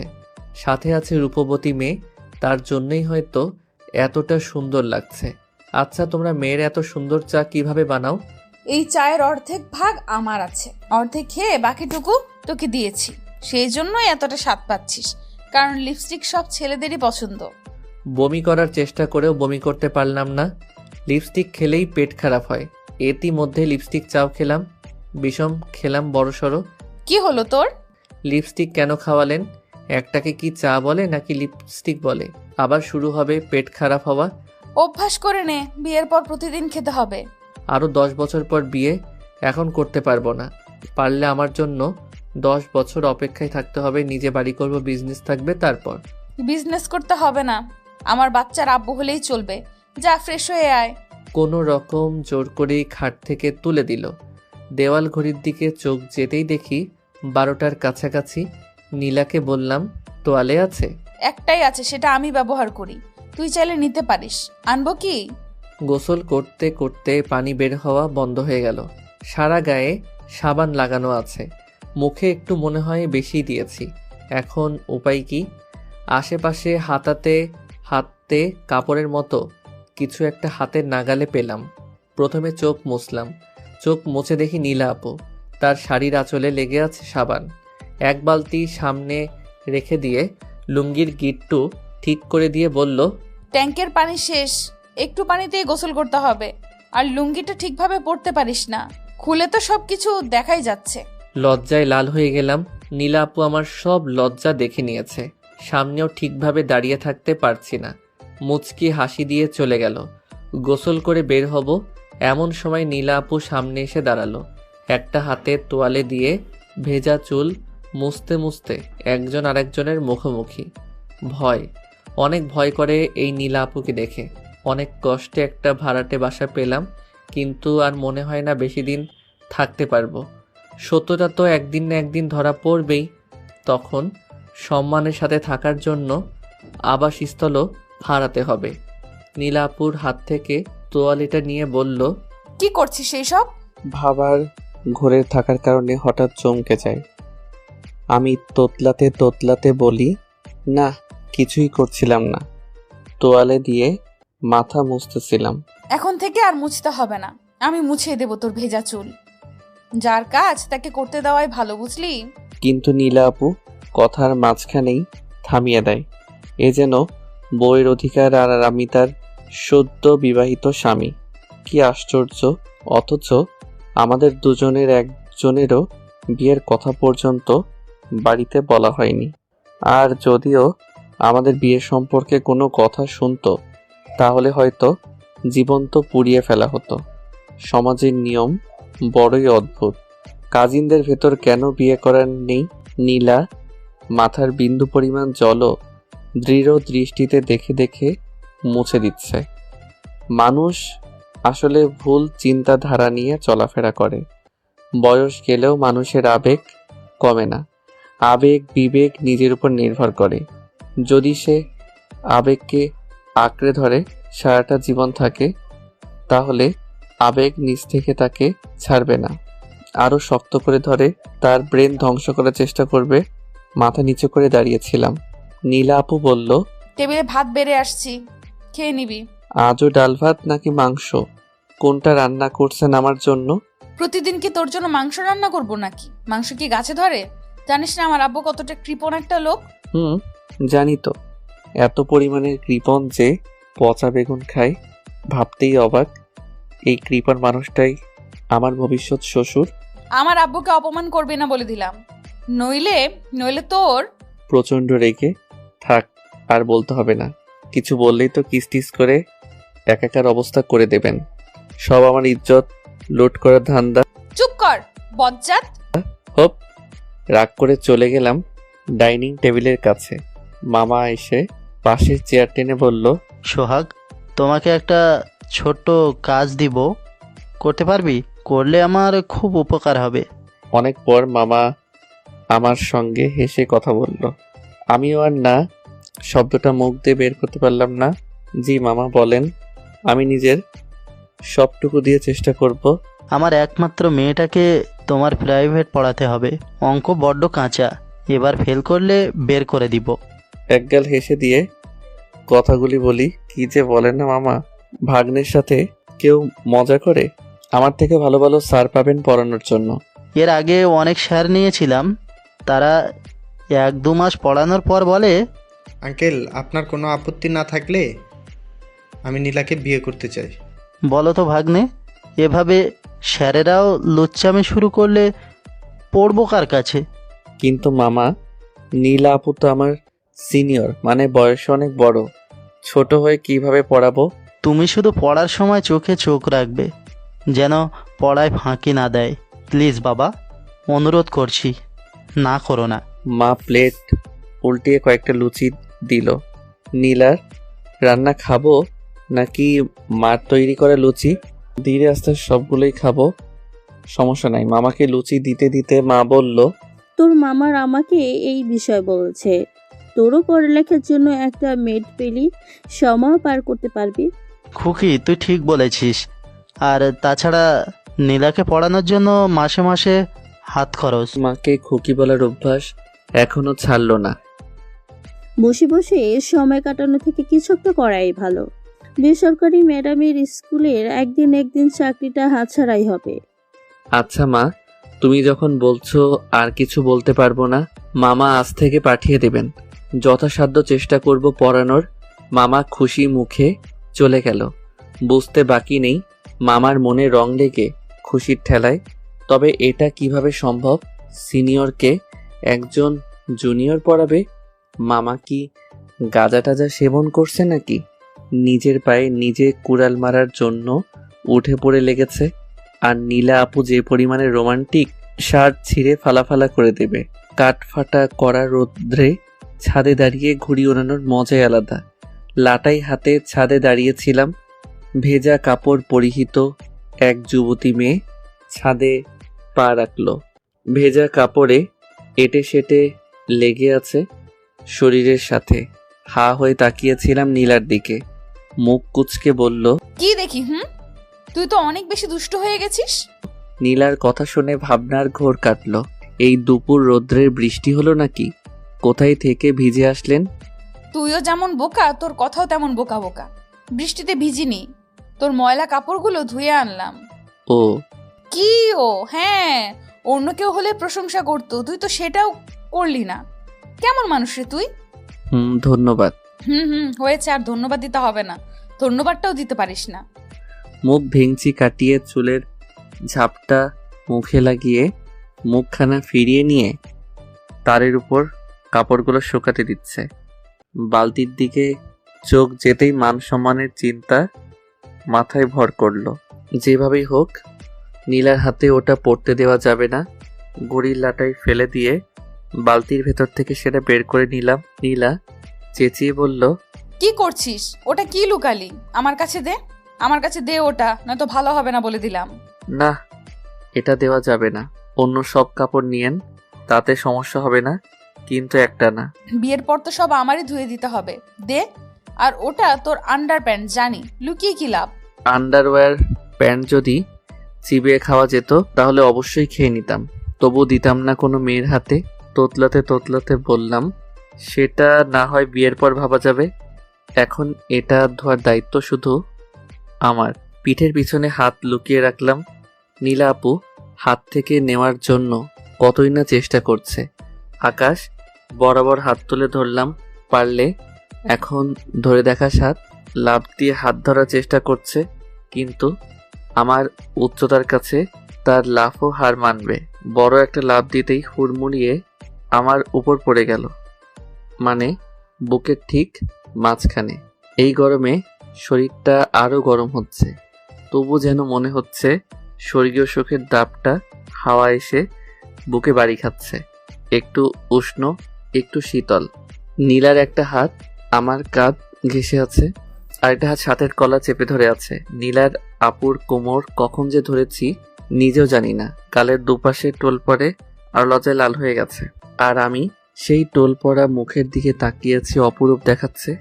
সাথে আছে রূপবতী মেয়ে, তার জন্যই হয়তো এতটা সুন্দর লাগছে। আচ্ছা, তোমরা মেয়ের এত সুন্দর চা কিভাবে বানাও? এই চায়ের অর্ধেক ভাগ আমার আছে, অর্ধেক খেয়ে বাকিটুকু তোকে দিয়েছি। সেই জন্যই এতটা স্বাদ পাচ্ছিস, কারণ লিপস্টিক সব ছেলেদেরই পছন্দ। বমি করার চেষ্টা করেও বমি করতে পারলাম না। লিপস্টিক খেলেই পেট খারাপ হয়। ইতিমধ্যে লিপস্টিক চাও খেলাম, বিষম খেলাম বড়সড়। কি হলো তোর? লিপস্টিক কেন খাওয়ালেন? একটাকে কি চা বলে নাকি লিপস্টিক বলে? আবার শুরু হবে পেট খারাপ হওয়া। অভ্যাস করে নে, বিয়ের পর প্রতিদিন খেতে হবে। আরও 10 বছর পর বিয়ে, এখন করতে পারবো না। পারলে আমার জন্য 10 বছর অপেক্ষায় থাকতে হবে। নিজে বাড়ি করব, বিজনেস থাকবে, তারপর। বিজনেস করতে হবে না, আমার বাচ্চার আব্বু হলেই চলবে। যা ফ্রেশ হয়ে আয়। কোনো রকম জোর করেই খাট থেকে তুলে দিল। দেওয়াল ঘড়ির দিকে চোখ যেতেই দেখি 12টার কাছাকাছি। নীলাকে বললাম, তোয়ালে আছে? একটাই আছে, সেটা আমি ব্যবহার করি, তুই চাইলে নিতে পারিস। আনবো কি? গোসল করতে করতে পানি বের হওয়া বন্ধ হয়ে গেল। সারা গায়ে সাবান লাগানো আছে। মুখে একটু মনে হয় বেশি দিয়েছি। এখন উপায় কি? আশেপাশে হাতে কাপড়ের মতো কিছু একটা হাতের নাগালে পেলাম। প্রথমে চোখ মুছলাম। চোখ মুছে দেখি নীলা আপু, তার শাড়ির আঁচলে লেগে আছে সাবান। এক বালতি সামনে রেখে দিয়ে লুঙ্গির গিট্টু ঠিক করে দিয়ে বলল, ট্যাঙ্কের পানি শেষ, একটু পানিতেই গোসল করতে হবে। আর লুঙ্গিটা ঠিকভাবে পরতে পারিস না, খুলে তো সবকিছু দেখাই যাচ্ছে। লজ্জায় লাল হয়ে গেলাম। নীলা আপু আমার সব লজ্জা দেখে নিয়েছে। সামনেও ঠিকভাবে দাঁড়িয়ে থাকতে পারছি না। মুচকি হাসি দিয়ে চলে গেল। গোসল করে বের হব এমন সময় নীলা আপু সামনে এসে দাঁড়ালো। একটা হাতে তোয়ালে দিয়ে ভেজা চুল মুছতে মুছতে একজন আরেকজনের মুখোমুখি। অনেক ভয় করে এই নীলা আপুকে দেখে। অনেক কষ্টে একটা ভাড়াটে বাসা পেলাম, কিন্তু আর মনে হয় না বেশি দিন থাকতে পারবো। সত্যটা তো একদিন না একদিন ধরা পড়বেই। তখন সম্মানের সাথে থাকার জন্য আবাসস্থলও হারাতে হবে। নীলা আপুর হাত থেকে তোয়ালিটা নিয়ে বলল, কি করছিস সেই সব? ভাবার ঘোরে থাকার কারণে হঠাৎ চমকে যায়। আমি তোতলাতে তোতলাতে বলি, না কিছুই করছিলাম না, তোয়ালে দিয়ে মাথা মুছতেছিলাম। এখন থেকে আর মুছতে হবে না, আমি মুছিয়ে দেব তোর ভেজা চুল। যার কাজ তাকে করতে দেওয়াই ভালো, বুঝলি? কিন্তু নীলা আপু কথার মাঝখানেই থামিয়ে দেয়। এ যেন বইয়ের অধিকার আর আমি তার সদ্য বিবাহিত স্বামী। কি আশ্চর্য! অথচ আমাদের দুজনের একজনেরও বিয়ের কথা পর্যন্ত বাড়িতে বলা হয়নি। আর যদিও আমাদের বিয়ে সম্পর্কে কোনো কথা শুনতো তাহলে হয়তো জীবন্ত পুড়িয়ে ফেলা হতো। সমাজের নিয়ম বড়ই অদ্ভুত। কাজিনদের ভেতর কেন বিয়ে করার নেই? নীলা মাথার বিন্দু পরিমাণ জলও দৃঢ় দৃষ্টিতে দেখে দেখে মুছে দিচ্ছে। মানুষ আসলে ভুল চিন্তাধারা নিয়ে চলাফেরা করে। বয়স গেলেও মানুষের আবেগ কমে না। আবেগ বিবেক নিজের উপর নির্ভর করে। যদি সে আবেগকে আঁকড়ে ধরে সারাটা জীবন থাকে, তাহলে আবেগ নিজ থেকে তাকে ছাড়বে না, আরো শক্ত করে ধরে তার ব্রেন ধ্বংস করার চেষ্টা করবে। মাথা নিচু করে দাঁড়িয়েছিলাম। নীলা আপু বলল, টেবিলে ভাত বেড়ে আসছি, খেয়ে নিবি। আজও ডাল ভাত নাকি মাংস? কোনটা রান্না করছেন আমার জন্য? প্রতিদিন কি তোর জন্য মাংস রান্না করব নাকি? মাংস কি গাছে ধরে? জানিস না আমার আব্বু কতটা কৃপণ একটা লোক? জানি তো। এত পরিমাণের কৃপণ যে পচা বেগুন খায়, ভাবতেই অবাক। এই কৃপণ মানুষটাই আমার ভবিষ্যৎ শ্বশুর। আমার আব্বুকে অপমান করবি না বলে দিলাম, নইলে নইলে তোর। প্রচণ্ড রেগে থাক, আর বলতে হবে না। কিছু বললেই তো কিসটিস করে একাকার অবস্থা করে দেবেন। সব আমার ইজ্জত লুট করার ধান্দা। চুপ কর বজ্জাত। হোপ। রাগ করে চলে গেলাম ডাইনিং টেবিলের কাছে। মামা এসে পাশের চেয়ার টেনে বলল, সোহাগ, তোমাকে একটা ছোট্ট কাজ দিব, করতে পারবি? করলে আমার খুব উপকার হবে। অনেক পর মামা আমার সঙ্গে হেসে কথা বলল। আমিও আর না শব্দটা মুখ দিয়ে বের করতে পারলাম না। জি মামা বলেন। আমি নিজের সবটুকু দিয়ে চেষ্টা করব। আমার একমাত্র মেয়েটাকে তোমার প্রাইভেট পড়াতে হবে। অঙ্ক বড্ড কাঁচা, এবার ফেল করলে বের করে দিব। একগাল হেসে দিয়ে কথাগুলি বলি, কি যে বলেন না মামা, ভাগ্নের সাথে কেউ মজা করে? আমার থেকে ভালো ভালো স্যার পাবেন পড়ানোর জন্য। এর আগে অনেক স্যার নিয়েছিলাম, তারা 1-2 মাস পড়ানোর পর বলে, আঙ্কেল, আপনার কোনো আপত্তি না থাকলে আমি নীলাকে বিয়ে করতে চাই। বলো তো ভাগ্নে, এভাবে স্যারেরাও লুচ্চামি শুরু করলে পড়বো কার কাছে? কিন্তু মামা, নীলা আপু তো আমার সিনিয়র, মানে বয়সে অনেক বড়। ছোট হয়ে কিভাবে পড়াবো? তুমি শুধু পড়ার সময় চোখে চোখ রাখবে, যেন পড়ায় ফাঁকি না দেয়। প্লিজ বাবা, অনুরোধ করছি, না করো না। মা প্লেট উল্টিয়ে কয়েকটা লুচি দিল। নীলার রান্না খাবো নাকি মার তৈরি করা লুচি? ধীরে আস্তে সবগুলোই খাবো, সমস্যা নাই। মামাকে লুচি দিতে দিতে মা বলল, তোর মামার আমাকে এই বিষয় বলেছে, তোরও পড়ালেখার জন্য একটা মেড পেলি, সময় পার করতে পারবি। খুকি, তুই ঠিক বলেছিস। আর তাছাড়া নীলাকে পড়ানোর জন্য মাসে মাসে হাত খরচ। মাকে খুকি বলার অভ্যাস এখনো ছাড়লো না। বসে বসে সময় কাটানো থেকে কিছু একটা করাই ভালো। বেসরকারি ম্যাডামের স্কুলের একদিন একদিন চাকরিটা হাতছাড়াই হবে। আচ্ছা মা, তুমি যখন বলছো আর কিছু বলতে পারবো না, মামা আজ থেকে পাঠিয়ে দেবেন। যথাসাধ্য চেষ্টা করব পড়ানোর। মামা খুশি মুখে চলে গেল। বুঝতে বাকি নেই মামার মনে রং লেগে খুশির ঠেলায়। তবে এটা কিভাবে সম্ভব? সিনিয়রকে একজন জুনিয়র পড়াবে? মামা কি গাঁজা টাজা সেবন করছে নাকি? নিজের পায়ে নিজে কুড়াল মারার জন্য উঠে পড়ে লেগেছে। আর নীলা আপু যে পরিমাণে রোমান্টিক, শার্ট ছিঁড়ে ফালাফালা করে দেবে। কাঠফাটা করা রৌদ্রে ছাদে দাঁড়িয়ে ঘুড়ি ওড়ানোর মজাই আলাদা। লাটাই হাতে ছাদে দাঁড়িয়েছিলাম। ভেজা কাপড় পরিহিত এক যুবতী মেয়ে ছাদে পা রাখল। ভেজা কাপড়ে এটে সেটে লেগে আছে শরীরের সাথে। হা হয়ে তাকিয়েছিলাম নীলার দিকে। মুখ কুঁচকে বলল, কি দেখি? তুই তো অনেক বেশি দুষ্ট হয়ে গেছিস। নীলার কথা শুনে ভাবনার ঘোর কাটল। এই দুপুর রৌদ্রের বৃষ্টি হলো নাকি? কোথায় থেকে ভিজে আসলেন? তুইও যেমন বোকা, তোর কথাও তেমন বোকা বোকা। বৃষ্টিতে ভিজিনি, তোর ময়লা কাপড়গুলো ধুয়ে আনলাম। ও, কি ও? হ্যাঁ, অন্য কেউ হলে প্রশংসা করতো, তুই তো সেটাও করলি না। কেমন মানুষ রে তুই? ধন্যবাদ। হয়েছে, আর ধন্যবাদ দিতে হবে না, ধন্যবাদটাও দিতে পারিস না। মুখ ভেঙচি কাটিয়ে চুলের ঝাপটা মুখে লাগিয়ে মুখখানা ফিরিয়ে নিয়ে তারের উপর কাপড়গুলো শুকাতে দিচ্ছে। বালতির দিকে চোখ যেতেই মান সম্মানের চিন্তা মাথায় ভর করলো। যেভাবেই হোক নীলার হাতে ওটা পড়তে দেওয়া যাবে না। গড়ির লাটাই ফেলে দিয়ে বালতির ভেতর থেকে সেটা বের করে নিলাম। নীলা চেঁচিয়ে বলল, কি করছিস? ওটা কি লুকালি? আমার কাছে দে, আমার কাছে দে ওটা, নয়তো ভালো হবে না বলে দিলাম। না, এটা দেওয়া যাবে না। অন্য সব কাপড় নিয়েন, তাতে সমস্যা হবে না, কিন্তু একটা না। বিয়ের পর তো সব আমারই ধুয়ে দিতে হবে, দে। আর ওটা তোর আন্ডার প্যান্ট, জানি, লুকিয়ে কি লাভ? আন্ডারওয়্যার প্যান্ট যদি চিবিয়ে খাওয়া যেত তাহলে অবশ্যই খেয়ে নিতাম, তবু দিতাম না কোনো মেয়ের হাতে। তোতলাতে তোতলাতে বললাম, সেটা না হয় বিয়ের পর ভাবা যাবে, এখন এটা ধোয়ার দায়িত্ব শুধু আমার। পিঠের পিছনে হাত লুকিয়ে রাখলাম। নীলা আপু হাত থেকে নেওয়ার জন্য কতই না চেষ্টা করছে। আকাশ বরাবর হাত তুলে ধরলাম, পারলে এখন ধরে দেখা সাথ। লাফ দিয়ে হাত ধরার চেষ্টা করছে, কিন্তু আমার উচ্চতার কাছে তার লাফও হার মানবে। বড় একটা লাফ দিতেই হুড়মুড়িয়ে আমার উপর পড়ে গেল, মানে বুকের ঠিক মাঝখানে। এই গরমে শরীরটা আরো গরম হচ্ছে, তবু যেন মনে হচ্ছে স্বর্গীয় সুখের দাপটা হাওয়া এসে বুকে বাড়ি খাচ্ছে। একটু উষ্ণ, একটু শীতল। নীলার একটা হাত আমার কাঁধ ঘেঁষে আছে, আর একটা হাত ছাতের কলা চেপে ধরে আছে। নীলার আপুর কোমর কখন যে ধরেছি নিজেও জানি না। গালের দুপাশে টোল পড়ে আর লজ্জায় লাল হয়ে গেছে, আর আমি সেই টোল পড়া মুখের দিকে তাকিয়েছি। অপরূপ দেখাচ্ছে।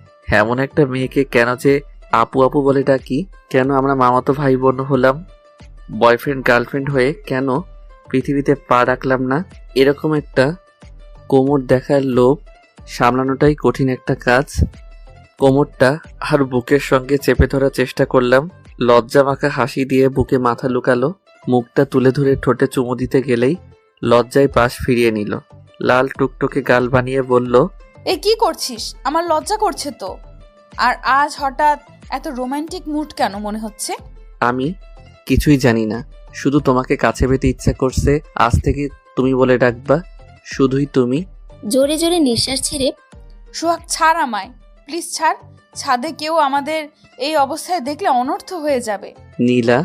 এমন একটা মেয়েকে কেন যে আপু আপু বলে ডাকি? কেন আমরা মামাতো ভাই বোন হলাম? বয়ফ্রেন্ড গার্লফ্রেন্ড হয়ে কেন পৃথিবীতে পা রাখলাম না? এরকম একটা কোমর দেখার লোভ সামলানোটাই কঠিন একটা কাজ। কোমরটা আর বুকের সঙ্গে চেপে ধরার চেষ্টা করলাম। লজ্জা মাখা হাসি দিয়ে বুকে মাথা লুকালো। মুখটা তুলে ধরে ঠোঁটে চুমু দিতে গেলেই লজ্জায় পাশ ফিরিয়ে নিল। লাল টুকটুকে গাল বানিয়ে বলল, এ কি করছিস? আমার লজ্জা করছে তো। আর আজ হঠাৎ এত রোমান্টিক মুড কেন মনে হচ্ছে? আমি কিছুই জানি না, শুধু তোমাকে কাছে পেতে ইচ্ছা করছে। আজ থেকে তুমি বলে ডাকবা, শুধুই তুমি। জোরে জোরে নিঃশ্বাস ছেড়ে সোহাগ, ছাড় আমায়, প্লিজ ছাড়। ছাদে কেউ আমাদের এই অবস্থায় দেখলে অনর্থ হয়ে যাবে। নীলা,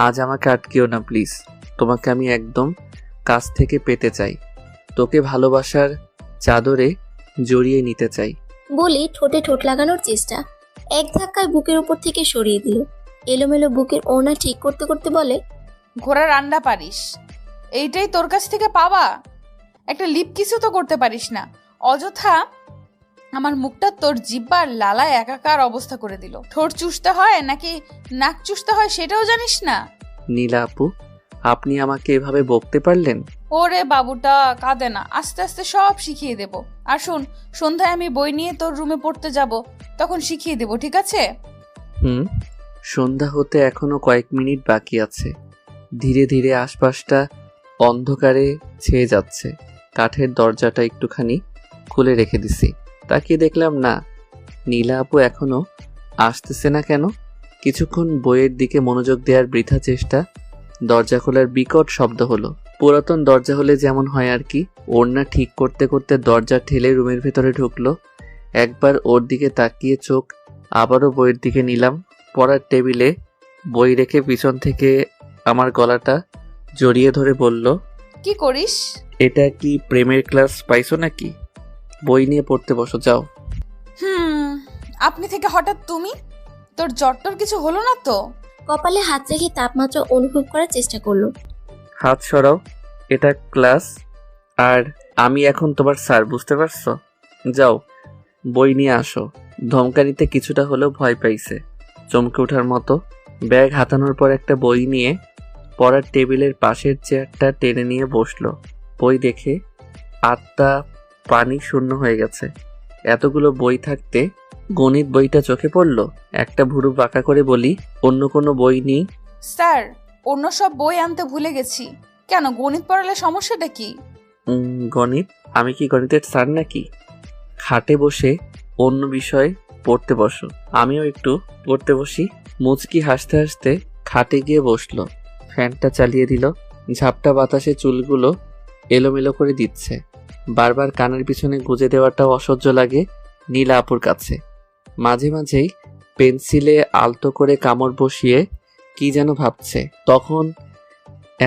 আজ আমাকে আটকেও না প্লিজ। তোমাকে আমি একদম কাছ থেকে পেতে চাই, তোকে ভালোবাসার চাদরে জড়িয়ে নিতে চাই। বলে ঠোঁটে ঠোঁট লাগানোর চেষ্টা। এক ধাক্কায় বুকের উপর থেকে সরিয়ে দিল। এলোমেলো বুকের ওড়না ঠিক করতে করতে বলে, ঘোড়ার আন্ডা পারিস, এইটাই তোর কাছ থেকে পাবা? একটা লিপ কিসও তো করতে পারিস না। অযথা আমার মুখটা তোর জিব্বার লালায় একাকার অবস্থা করে দিল। ঠোঁট চুষতে হয় নাকি নাক চুষতে হয় সেটাও জানিস না। নীলা আপু, আপনি আমাকে এভাবে বকতে পারলেন? ওরে বাবুটা কাঁদে না, আস্তে আস্তে সব শিখিয়ে দেব। আর শোন, সন্ধ্যায় আমি বই নিয়ে তোর রুমে পড়তে যাব, তখন শিখিয়ে দেব, ঠিক আছে? সন্ধ্যা হতে এখনো কয়েক মিনিট বাকি আছে। ধীরে ধীরে আশপাশটা অন্ধকারে ছেয়ে যাচ্ছে। কাঠের দরজাটা একটুখানি খুলে রেখে দিছি। তাকিয়ে দেখলাম না, নীলা আপু এখনো আসতেছে না কেন? কিছুক্ষণ বইয়ের দিকে মনোযোগ দেওয়ার বৃথা চেষ্টা। দরজা খোলার বিকট শব্দ হলো। পুরাতন দরজা হলে যেমন হয় আর কি। ওড়না ঠিক করতে করতে দরজা ঠেলে রুমের ভেতরে ঢুকলো। একবার ওর দিকে তাকিয়ে চোখ আবারও বইয়ের দিকে নিলাম। পড়ার টেবিলে বই রেখে পিছন থেকে আমার গলাটা জড়িয়ে ধরে বলল, কি করিস? এটা কি প্রেমের ক্লাস পাইছো নাকি? বই নিয়ে পড়তে বসো, যাও। আপনি থেকে হঠাৎ তুমি? তোর জ্বরটর কিছু হলো না তো? কপালে হাত রেখে তাপমাত্রা অনুভব করার চেষ্টা করলো। হাত সরাও, এটা ক্লাস, আর আমি এখন তোমার স্যার, বুঝতে পারছো? যাও বই নিয়ে আসো। ধমকানিতে কিছুটা হলেও ভয় পাইছে, চমকে ওঠার মতো। ব্যাগ হাতানোর পর একটা বই নিয়ে পড়ার টেবিলের পাশের চেয়ারটা টেনে নিয়ে বসলো। বই দেখে আত্মা পানি শূন্য হয়ে গেছে। এতগুলো বই থাকতে গণিত বইটা চোখে পড়ল। একটা ভুরু বাঁকা করে বলি, অন্য কোনো বই নেই? স্যার, অন্য সব বই আনতে ভুলে গেছি। কেন, গণিত পড়ালে সমস্যাটা কি? গণিত? আমি কি গণিতের স্যার নাকি? খাটে বসে অন্য বিষয় পড়তে বসো। আমিও একটু পড়তে বসি। মুচকি হাসতে হাসতে খাটে গিয়ে বসলো। ফ্যানটা চালিয়ে দিল। ঝাপটা বাতাসে চুলগুলো এলোমেলো করে দিচ্ছে। বারবার কানের পিছনে গুজে দেওয়াটাও অসহ্য লাগে নীলা আপুর কাছে। মাঝে মাঝেই পেন্সিলে আলতো করে কামড় বসিয়ে কি যেন ভাবছে। তখন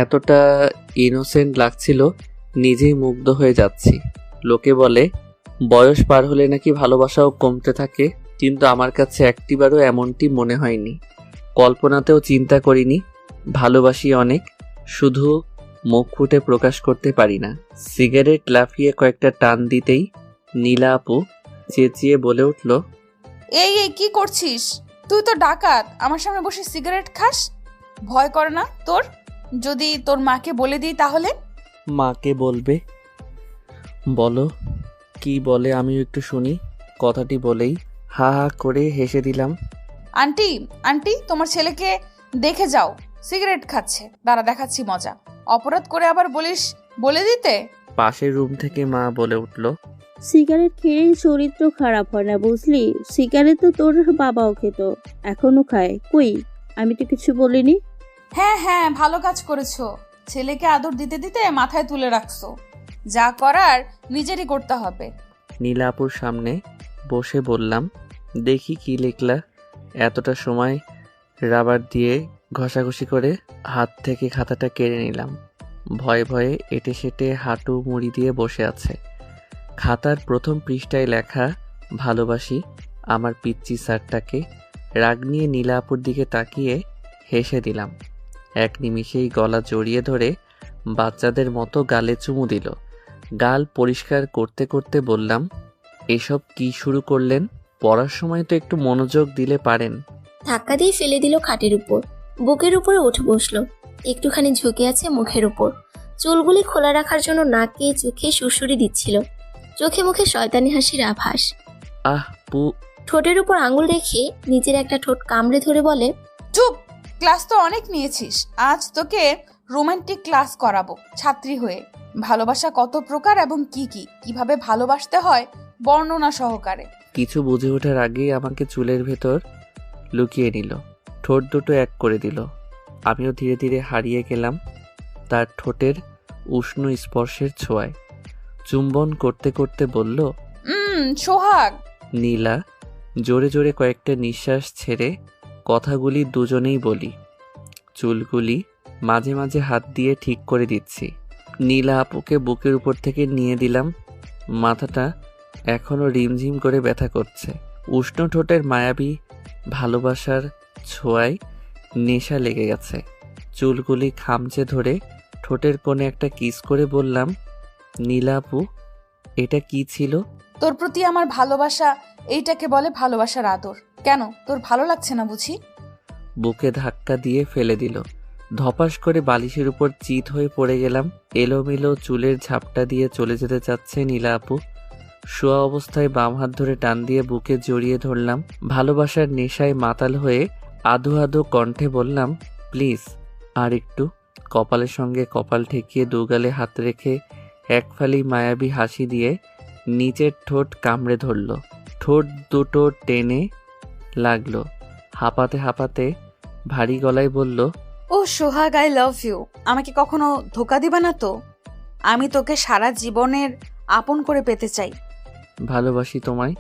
এতটা ইনোসেন্ট লাগছিল, নিজেই মুগ্ধ হয়ে যাচ্ছি। লোকে বলে বয়স পার হলে নাকি ভালোবাসাও কমতে থাকে, কিন্তু আমার কাছে একটিবারও এমনটি মনে হয়নি। কল্পনাতেও চিন্তা করিনি। ভালোবাসি অনেক, শুধু মুখ ফুটে প্রকাশ করতে পারি না। সিগারেট লাফিয়ে কয়েকটা টান দিতেই নীলা আপু চেঁচিয়ে বলে উঠল, এই এই কি করছিস? তুই তো ডাকাত, আমার সামনে বসে সিগারেট খাস? ভয় করে না তোর? যদি তোর মাকে বলে দিই তাহলে? মাকে বলবে? বলো, কি বলে আমিও একটু শুনি। কথাটি বলেই হা হা করে হেসে দিলাম। আন্টি, আন্টি, তোমার ছেলেকে দেখে যাও, সিগারেট খাচ্ছে, দাঁড়া দেখাচ্ছি মজা। অপরাধ করে আবার বলিস বলে দিতে? পাশের রুম থেকে মা বলে উঠল, সিগারেট খেলেই চরিত্র খারাপ হয় না, বুঝলি? সিগারেট তো তোর বাবাও খেত, এখনো খায়। কই, আমি তো কিছু বলিনি। হ্যাঁ হ্যাঁ, ভালো কাজ করেছো। ছেলেকে আদর দিতে দিতে মাথায় তুলে রাখছো। যা করার নিজেরই করতে হবে। নীলা আপুর সামনে বসে বললাম, দেখি কি লিখলা। এতটা সময় রাবার দিয়ে ঘষাঘষি করে হাত থেকে খাতাটা কেড়ে নিলাম। ভয়ে ভয়ে এটে সেটে হাঁটু মুড়ি দিয়ে বসে আছে। খাতার প্রথম পৃষ্ঠায় লেখা, ভালোবাসি আমার পিচ্চি স্যারটাকে। রাগ নিয়ে নীলা আপুর দিকে তাকিয়ে হেসে দিলাম। এক নিমিষেই গলা জড়িয়ে ধরে বাচ্চাদের মতো গালে চুমু দিল। গাল পরিষ্কার করতে করতে বললাম, এসব কি শুরু করলেন? পড়ার সময় তো একটু মনোযোগ দিলে পারেন। ধাক্কা দিয়ে ফেলে দিল খাটের উপর। বুকের উপরে উঠে বসলো। একটুখানি ঝুঁকে আছে মুখের উপর। চুলগুলি খোলা রাখার জন্য নাকে চোখে সুড়সুড়ি দিচ্ছিল। চোখে মুখে শয়তানি হাসির আভাস। আহ পু। ঠোঁটের উপর আঙুল রেখে নিজের একটা ঠোঁট কামড়ে ধরে বলে, চুপ! ক্লাস তো অনেক নিয়েছিস, আজ তোকে রোমান্টিক ক্লাস করাবো ছাত্রী হয়ে। ভালোবাসা কত প্রকার এবং কি কি কিভাবে ভালোবাসতে হয় বর্ণনা সহকারে। কিছু বুঝে ওঠার আগেই আমাকে চুলের ভেতর লুকিয়ে নিল, ঠোঁট দুটো এক করে দিল। আমিও ধীরে ধীরে হারিয়ে গেলাম তার ঠোঁটের উষ্ণ স্পর্শের ছোঁয়ায়। চুম্বন করতে করতে বলল, সোহাগ। নীলা জোরে জোরে কয়েকটা নিঃশ্বাস ছেড়ে কথাগুলি দুজনেই বলি। চুলগুলি মাঝে মাঝে হাত দিয়ে ঠিক করে দিচ্ছি। নীলা আপুকে বুকের উপর থেকে নিয়ে দিলাম। মাথাটা এখনো রিমঝিম করে ব্যথা করছে। উষ্ণ ঠোঁটের মায়াবী ভালোবাসার ছোঁয়ায় নেশা লেগে গেছে। চুলগুলি খামচে ধরে ঠোঁটের কোণে একটা কিস করে বললাম, নীলা আপু, এটা কি ছিল? তোর প্রতি আমার ভালোবাসা, এইটাকে বলে ভালোবাসার আদর। কেন, তোর ভালো লাগছে না বুঝি? বুকে ধাক্কা দিয়ে ফেলে দিল। ধপাস করে বালিশের উপর চিত হয়ে পড়ে গেলাম। এলোমেলো চুলের ঝাপটা দিয়ে চলে যেতে চাচ্ছে নীলা আপু। শোয়া অবস্থায় বাম হাত ধরে টান দিয়ে বুকে জড়িয়ে ধরলাম। ভালোবাসার নেশায় মাতাল হয়ে আধো আধো কণ্ঠে বললাম, প্লিজ আর একটু। কপালের সঙ্গে কপাল ঠেকিয়ে দুগালে হাত রেখে এক ফালি মায়াবী হাসি দিয়ে নিচের ঠোঁট কামড়ে ধরল। ঠোঁট দুটো টেনে লাগলো। হাঁপাতে হাঁপাতে ভারী গলায় বলল, ও সোহাগ, আই লাভ ইউ। আমাকে কখনো ধোকা দিবা না তো? আমি তোকে সারা জীবনের আপন করে পেতে চাই। ভালোবাসি তোমায়,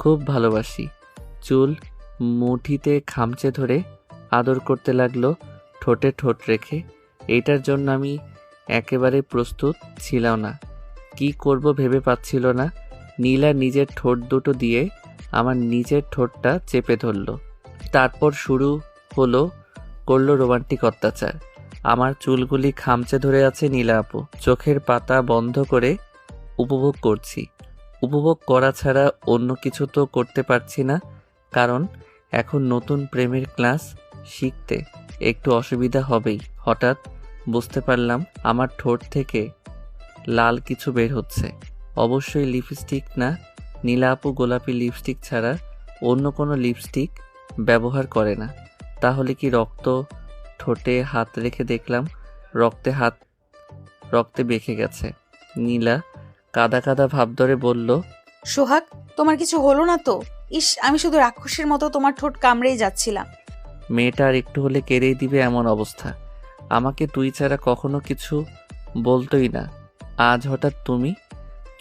খুব ভালোবাসি। চুল মুঠিতে খামচে ধরে আদর করতে লাগলো, ঠোঁটে ঠোঁট রেখে। এইটার জন্য আমি একেবারে প্রস্তুত ছিলাম না। কি করব ভেবে পাচ্ছিল না। নীলা নিজের ঠোঁট দুটো দিয়ে আমার নিজের ঠোঁটটা চেপে ধরল। তারপর শুরু করলো রোমান্টিক অত্যাচার। আমার চুলগুলি খামচে ধরে আছে নীলা আপু। চোখের পাতা বন্ধ করে উপভোগ করছি। উপভোগ করা ছাড়া অন্য কিছু তো করতে পারছি না, কারণ এখন নতুন প্রেমের ক্লাস শিখতে একটু অসুবিধা হবেই। হঠাৎ বুঝতে পারলাম আমার ঠোঁট থেকে লাল কিছু বের হচ্ছে। অবশ্যই লিপস্টিক না। নীলা আপু গোলাপি লিপস্টিক ছাড়া অন্য কোনো লিপস্টিক ব্যবহার করে না। তাহলে কি রক্ত? ঠোঁটে হাত রেখে দেখলাম রক্তে বেঁকে গেছে। নীলা কাদা কাদা ভাব ধরে বলল, সোহাগ, তোমার কিছু হলো না তো? ইস, আমি শুধু রাক্ষসের মতো তোমার ঠোঁট কামড়েই যাচ্ছিলাম। মেয়েটা আর একটু হলে কেড়েই দিবে এমন অবস্থা। আমাকে তুই ছাড়া কখনো কিছু বলতোই না। আজ হঠাৎ তুমি।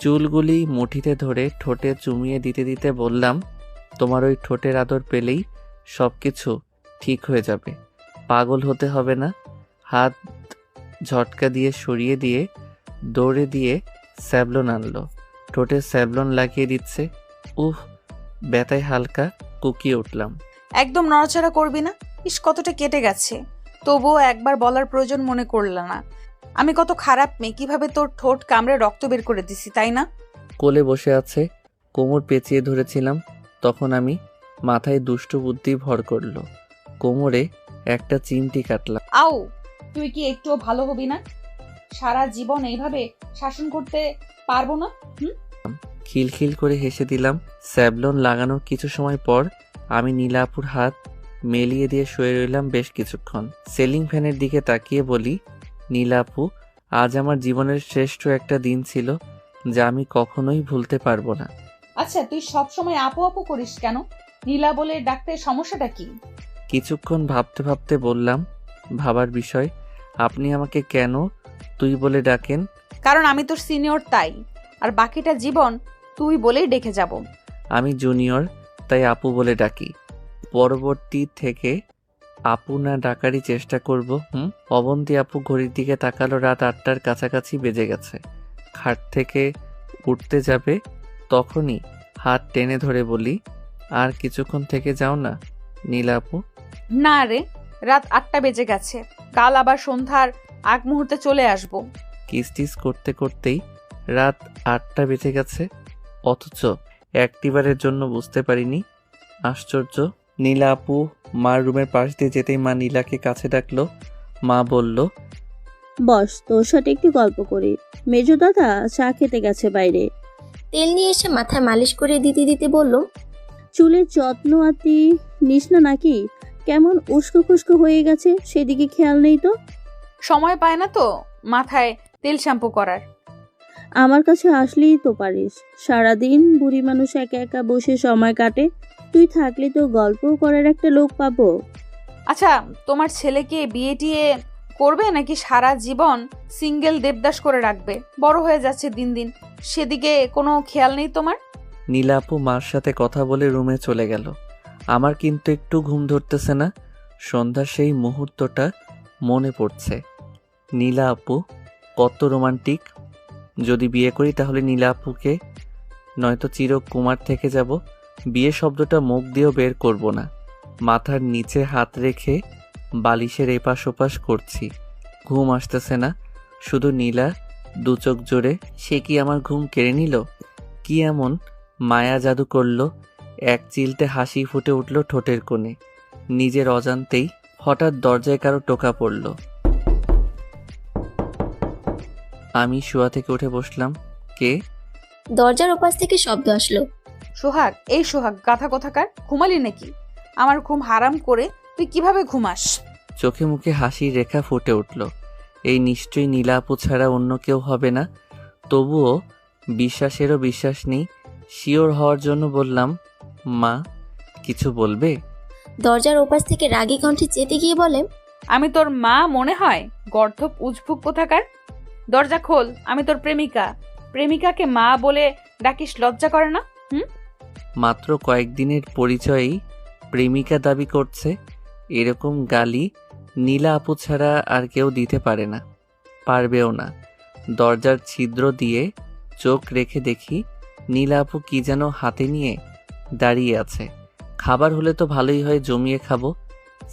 চুলগুলি মুঠিতে ধরে ঠোঁটে চুমিয়ে দিতে দিতে বললাম, তোমার ওই ঠোঁটের আদর পেলেই সব কিছু ঠিক হয়ে যাবে। পাগল হতে হবে না। হাত ঝটকা দিয়ে সরিয়ে দিয়ে দৌড়ে দিয়ে স্যাভলন আনলো। ঠোঁটে স্যাভলন লাগিয়ে দিচ্ছে। উহ, ব্যথায় হালকা কুকিয়ে উঠলাম। একদম নড়াচড়া করবি না। ইস, কতটা কেটে গেছে। তবুও একবার বলার প্রয়োজন মনে করল না। আমি কত খারাপ মেয়ে, কিভাবে তোর ঠোঁট কামড়ে রক্ত বের করে দিছি, তাই না? কোলে বসে আছে, কোমর পেঁচিয়ে ধরেছিলাম। তখন আমি মাথায় দুষ্টু বুদ্ধি ভর করলো। কোমরে একটা চিমটি কাটলাম। আউ, তুই কি একটুও ভালো হবি না? সারা জীবন এইভাবে শাসন করতে পারবো না। খিলখিল করে হেসে দিলাম। স্যাভলন লাগানোর কিছু সময় পর আমি নীলা আপুর হাত মেলিয়ে দিয়ে শুয়ে রইলাম বেশ কিছুক্ষণ। সিলিং ফ্যানের দিকে তাকিয়ে বলি, নীলা আপু, আজ আমার জীবনের শ্রেষ্ঠ একটা দিন ছিল, যা আমি কখনোই ভুলতে পারবো না। আচ্ছা, তুই সব সময় আপু আপু করিস কেন? নীলা বলে ডাকতে সমস্যাটা কি? কিছুক্ষণ ভাবতে ভাবতে বললাম, ভাবার বিষয়। আপনি আমাকে কেন তুই বলে ডাকেন? কারণ আমি তোর সিনিয়র, তাই। আর বাকিটা জীবন তুই বলেই ডেকে যাব। আমি জুনিয়র, তাই আপু বলে ডাকি। পরবর্তী থেকে আপু না ডাকারই চেষ্টা করব। অবন্তী আপু ঘড়ির দিকে তাকালো। রাত 8টার কাছাকাছি বেজে গেছে। খাট থেকে উঠতে যাবে, তখনই হাত টেনে ধরে বলি, আর কিছুক্ষণ থেকে যাও না নীলা আপু। না রে, রাত 8টা বেজে গেছে। কাল আবার সন্ধ্যার আগ মুহূর্তে চলে আসব। কিস করতে করতেই রাত 8টা বেজে গেছে, অথচ একটিবারের জন্য বুঝতে পারিনি। আশ্চর্য। নীলা আপু মার রুমের পাশ দিয়ে যেতেই মা নীলাকে কাছে ডাকলো। মা বলল, বস, তোর সাথে একটু গল্প করি। মেজো দাদা চা খেতে গেছে বাইরে। তেল নিয়ে এসে মাথায় মালিশ করে দিতে দিতে বলল, চুলের যত্ন আতি নিস না নাকি? কেমন উস্কো খুস্কো হয়ে গেছে, সেদিকে খেয়াল নেই তো? সময় পায় না তো মাথায় তেল শ্যাম্পু করার। আমার কাছে আসলেই তো পারিস। সারাদিন বুড়ি মানুষ একা একা বসে সময় কাটে। তুই থাকলে তো গল্পও করার একটা লোক পাবো। আচ্ছা, তোমার ছেলেকে বিয়ে টিয়ে করবে নাকি সারা জীবন সিঙ্গেল দেবদাস করে রাখবে? বড় হয়ে যাচ্ছে দিন দিন, সেদিকে কোনো খেয়াল নেই তোমার? নীলা আপু মার সাথে কথা বলে রুমে চলে গেল। আমার কিন্তু একটু ঘুম ধরতেছে না। সন্ধ্যার সেই মুহূর্তটা মনে পড়ছে। নীলা আপু কত রোমান্টিক। যদি বিয়ে করি তাহলে নীলা আপুকে, নয়তো চিরকুমার থেকে যাব। বিয়ে শব্দটা মুখ দিয়েও বের করব না। মাথার নিচে হাত রেখে বালিশের এপাশ ওপাশ করছি। ঘুম আসতেছে না। শুধু নীলা দু চোখ জোরে। সে কি আমার ঘুম কেড়ে নিল? কি এমন মায়া জাদু করলো? এক চিলতে হাসি ফুটে উঠল ঠোঁটের কোণে। নিজের অজান্তেই হঠাৎ দরজায় কারো টোকা পড়ল। আমি শোয়া থেকে উঠে বসলাম। কে? দরজার ওপাশ থেকে শব্দ আসলো। সোহাগ, এই সোহাগ গাধা কোথাকার, ঘুমালি নাকি? আমার ঘুম হারাম করে তুই কিভাবে ঘুমাস? চোখে মুখে হাসির রেখা ফুটে উঠল। এই নিশ্চয়ই নীলা আপু ছাড়া অন্য কেউ হবে না। তবুও বিশ্বাসেরও বিশ্বাস নেই। শিওর হওয়ার জন্য বললাম, মা কিছু বলবে? দরজার ওপাশ থেকে রাগী কণ্ঠে চেতে গিয়ে বলে, আমি তোর মা মনে হয়? গর্ধব উজভুক কোথাকার। দরজা খোল, আমি তোর প্রেমিকা। প্রেমিকাকে মা বলে ডাকিস, লজ্জা করে না? মাত্র কয়েকদিনের পরিচয়েই প্রেমিকা দাবি করছে। এরকম গালি নীলা আপু ছাড়া আর কেউ দিতে পারে না, পারবেও না। দরজার ছিদ্র দিয়ে চোখ রেখে দেখি নীলা আপু কি যেন হাতে নিয়ে দাঁড়িয়ে আছে। খাবার হলে তো ভালোই হয়, জমিয়ে খাবো।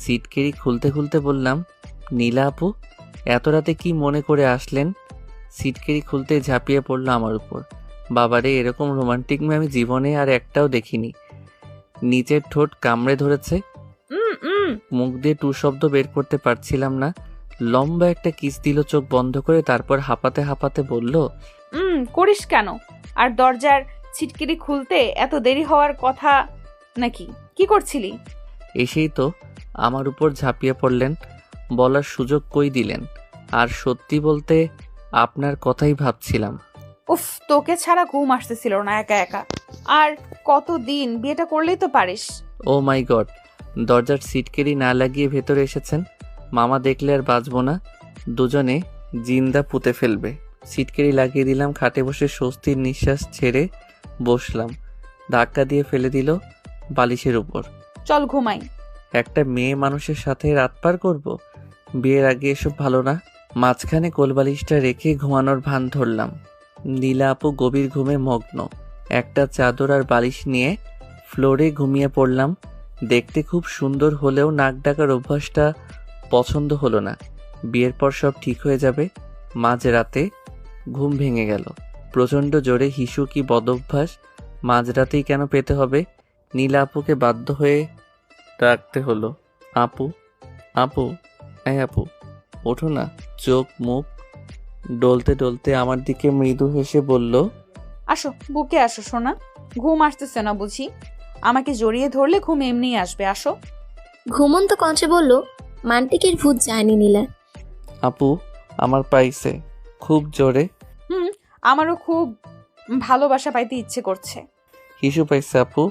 সিটকেরি খুলতে খুলতে বললাম, নীলা আপু এত রাতে কি মনে করে আসলেন? সিটকেরি খুলতে ঝাঁপিয়ে পড়লো আমার উপর। বাবারে, এরকম রোমান্টিক মেয়ে আমি জীবনে আর একটাও দেখিনি। নিচের ঠোঁট কামড়ে ধরেছে। মুখ দিয়ে টু শব্দ বের করতে পারছিলাম না। লম্বা একটা কিস দিল চোখ বন্ধ করে, তারপর হাঁপাতে হাঁপাতে বলল, করিস কেন? আর দরজার ছিটকিরি খুলতে এত দেরি হওয়ার কথা নাকি? কি করছিলি? এসেই তো আমার উপর ঝাঁপিয়ে পড়লেন, বলার সুযোগ কই দিলেন? আর সত্যি বলতে আপনার কথাই ভাবছিলাম। উফ, তোকে ছাড়া ঘুম আসতেছিল না একা একা। আর কতদিন? বিয়েটা করলেই তো পারিস। ও মাই গড, দরজার সিটকেরি না লাগিয়ে ভেতরে এসেছেন। মামা দেখলে আর বাঁচবো না, দুজনে জিন্দা পুঁতে ফেলবে। সিটকেরি লাগিয়ে দিলাম, খাটে বসে স্বস্তির নিঃশ্বাস ছেড়ে বসলাম। ধাক্কা দিয়ে ফেলে দিল বালিশের উপর। চল ঘুমাই। একটা মেয়ে মানুষের সাথে রাত পার করব? বিয়ের আগে এসব ভালো না। মাঝখানে কোলবালিশটা রেখে ঘুমানোর ভান ধরলাম। নীলা আপু গভীর ঘুমে মগ্ন। একটা চাদর আর বালিশ নিয়ে ফ্লোরে ঘুমিয়ে পড়লাম। দেখতে খুব সুন্দর হলেও নাক ডাকার অভ্যাসটা পছন্দ হলো না। বিয়ের পর সব ঠিক হয়ে যাবে। মাঝরাতে ঘুম ভেঙে গেল। প্রচণ্ড জোরে হিসু কি বদভ্যাস, মাঝরাতেই কেন পেতে হবে? নীলা আপুকে বাধ্য হয়ে ডাকতে হলো, আপু আপু, এই আপু ওঠো না। চোখ মুখ ডলতে ডলতে আমার দিকে মৃদু হেসে বলল, আসো, বুকে আসো সোনা। ঘুম আসতেছে না বুঝি? আমাকে জড়িয়ে ধরলে ঘুম এমনিই আসবে। আসো। ঘুমন্ত কণ্ঠে বলল, মান্টিকের ভূত যায়নি নীলা। আপু আমার পাইছে খুব জোরে। আমারও খুব ভালোবাসা পাইতে ইচ্ছে করছে। হিসু পাইছে আপু,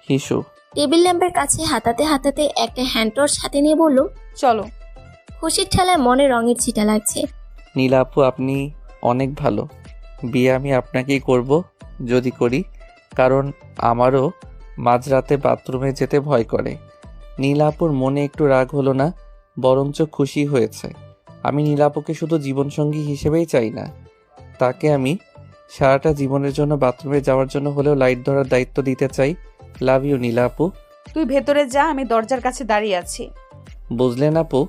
হিসু। টেবিল ল্যাম্পের কাছে হাতাতে হাতাতে একটা হ্যান্ড টর্চ হাতে নিয়ে বলল, চলো। খুশির ঠেলায় মনে রঙের ছিটা লাগছে। নীলা আপু আপনি অনেক ভালো। বিয়ে আমি আপনাকেই করব যদি করি, কারণ আমারও মাঝরাতে বাথরুমে যেতে ভয় করে। নীলা আপুর মনে একটু রাগ হলো না, বরঞ্চ খুশি হয়েছে। আমি নীলা আপুকে শুধু জীবনসঙ্গী হিসেবেই চাই না, তাকে আমি সারাটা জীবনের জন্য বাথরুমে যাওয়ার জন্য হলেও লাইট ধরার দায়িত্ব দিতে চাই। লাভ ইউ নীলা আপু। তুই ভেতরে যা, আমি দরজার কাছে দাঁড়িয়ে আছি। বুঝলেন আপু,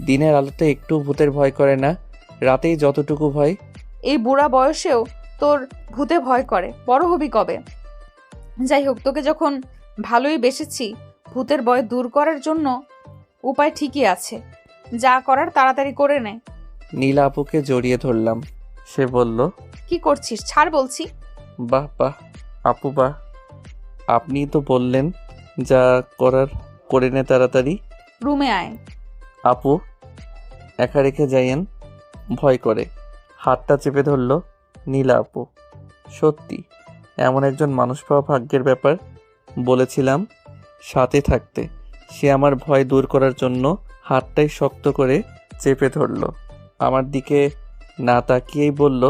দিনের আলোতে একটু ভূতের ভয় করে না, রাতেই যতটুকু ভয়। এই বুড়া বয়সেও তোর ভূতে ভয় করে? বড় হবি কবে? যাই হোক, তোকে যখন ভালোই বেসেছি, ভূতের ভয় দূর করার জন্য উপায় ঠিকই আছে। যা করার তাড়াতাড়ি করে নে। নীলা আপুকে জড়িয়ে ধরলাম। সে বলল, কি করছিস? ছাড় বলছি। বাহ বাহ আপু বাহ, আপনিই তো বললেন যা করার করে নে তাড়াতাড়ি। রুমে আয়। আপু একা রেখে যাইয়েন, ভয় করে। হাতটা চেপে ধরল নীলা আপু। সত্যি এমন একজন মানুষ পাওয়া ভাগ্যের ব্যাপার। বলেছিলাম সাথে থাকতে। সে আমার ভয় দূর করার জন্য হাতটাই শক্ত করে চেপে ধরল। আমার দিকে না তাকিয়েই বলল,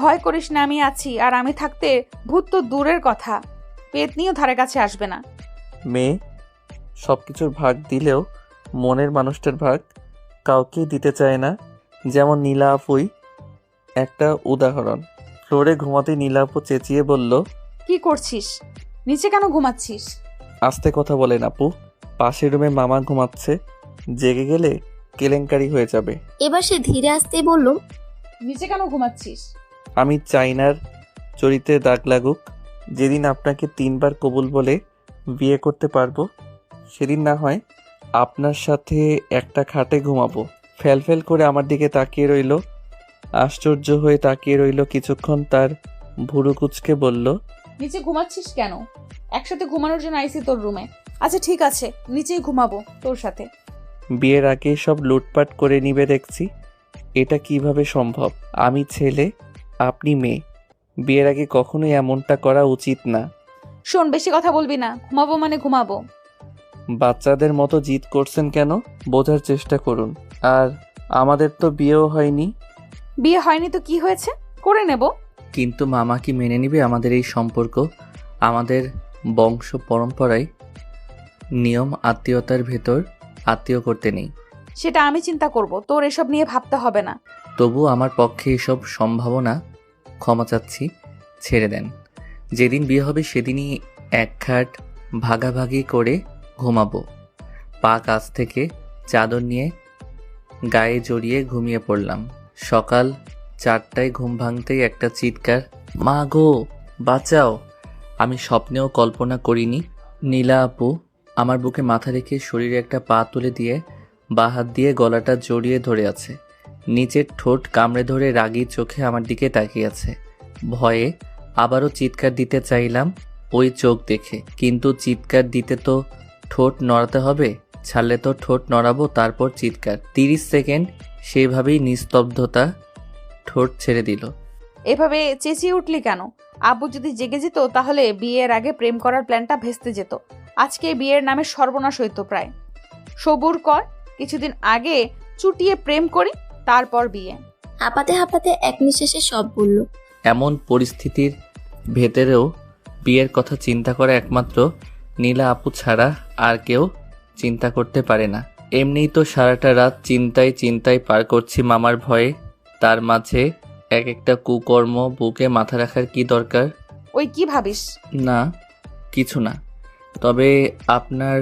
ভয় করিস না, আমি আছি। আর আমি থাকতে ভূত তো দূরের কথা, পেতনিও ধারে কাছে আসবে না। মেয়ে সব কিছুর ভাগ দিলেও মনের মানুষটার ভাগ কাউকেই দিতে চায় না। যেমন নীলা আপুই একটা উদাহরণ। ফ্লোরে ঘুমাতে নীলা আপু চেঁচিয়ে বলল, কি করছিস? নিচে কেন ঘুমাচ্ছিস? আস্তে কথা বলেন আপু, পাশের রুমে মামা ঘুমাচ্ছে, জেগে গেলে কেলেঙ্কারি হয়ে যাবে। এবার সে ধীরে আসতেই বলল, নিচে কেন ঘুমাচ্ছিস? আমি চাইনার চরিত্রে দাগ লাগুক। যেদিন আপনাকে 3 বার কবুল বলে বিয়ে করতে পারবো, সেদিন না হয় আপনার সাথে একটা খাটে ঘুমাবো। ফ্যাল ফ্যাল করে আমার দিকে তাকিয়ে রইল। আশ্চর্য হয়ে তাকিয়ে রইল কিছুক্ষণ, তার ভুরু কুচকে বলল, নিচে ঘুমাচ্ছিস কেন? একসাথে ঘুমানোর জন্য আইসি তোর রুমে। আচ্ছা ঠিক আছে, নিচেই ঘুমাবো তোর সাথে। বিয়ের আগে সব লুটপাট করে নিবে দেখছি। এটা কিভাবে সম্ভব? আমি ছেলে, আপনি মেয়ে। বিয়ের আগে কখনোই এমনটা করা উচিত না। শোন, বেশি কথা বলবি না। ঘুমাবো মানে ঘুমাবো। বাচ্চাদের মতো জিদ করছেন কেন? বোঝার চেষ্টা করুন। আর আমাদের তো বিয়েও হয়নি। বিয়ে হয়নি তো কি হয়েছে? করে নেব। কিন্তু মামা কি মেনে নিবে আমাদের এই সম্পর্ক? আমাদের বংশ পরম্পরায় নিয়ম আত্মীয়তার ভেতর আত্মীয় করতে নেই। সেটা আমি চিন্তা করব, তোর এসব নিয়ে ভাবতে হবে না। তবু আমার পক্ষে এসব সম্ভাবনা। ক্ষমা চাচ্ছি, ছেড়ে দেন। যেদিন বিয়ে হবে সেদিনই এক খাট ভাগাভাগি করে ঘুমাবো। পা কাছ থেকে চাদর নিয়ে গায়ে জড়িয়ে ঘুমিয়ে পড়লাম। সকাল 4টায় ঘুম ভাঙতেই একটা চিৎকার, মা গো বাঁচাও! আমি স্বপ্নেও কল্পনা করিনি। নীলা আপু আমার বুকে মাথা রেখে শরীরে একটা পা তুলে দিয়ে বাঁ হাত দিয়ে গলাটা জড়িয়ে ধরে আছে। নিচের ঠোঁট কামড়ে ধরে রাগী চোখে আমার দিকে তাকিয়ে আছে। ভয়ে আবারও চিৎকার দিতে চাইলাম ওই চোখ দেখে, কিন্তু চিৎকার দিতে তো ঠোঁট নড়াতে হবে। ছাড়লে তো ঠোঁট নড়াবো, তারপর চিৎকার। 30 সেকেন্ড সেইভাবেই নিস্তব্ধতা। ঠোঁট ছেড়ে দিল। এভাবে চেঁচিয়ে উঠলি কেন? আব্বু যদি জেগে যেত তাহলে বিয়ের আগে প্রেম করার প্ল্যানটা ভেস্তে যেত। আজকে বিয়ের নামে সর্বনাশ হইতো প্রায়। সবুর কর, কিছুদিন আগে চুটিয়ে প্রেম করি, তারপর বিয়ে। হাঁপাতে হাঁপাতে এক নিঃশ্বাসে সব বলল। এমন পরিস্থিতির ভেতরেও বিয়ের কথা চিন্তা করা একমাত্র নীলা আপু ছাড়া আর কেউ চিন্তা করতে পারে না। এমনিই তো সারাটা রাত চিন্তায় চিন্তায় পার করছি মামার ভয়ে, তার মাঝে এক একটা কুকর্ম বুকে মাথা রাখার কি দরকার? ওই কি ভাবিস? না, কিছু না। তবে আপনার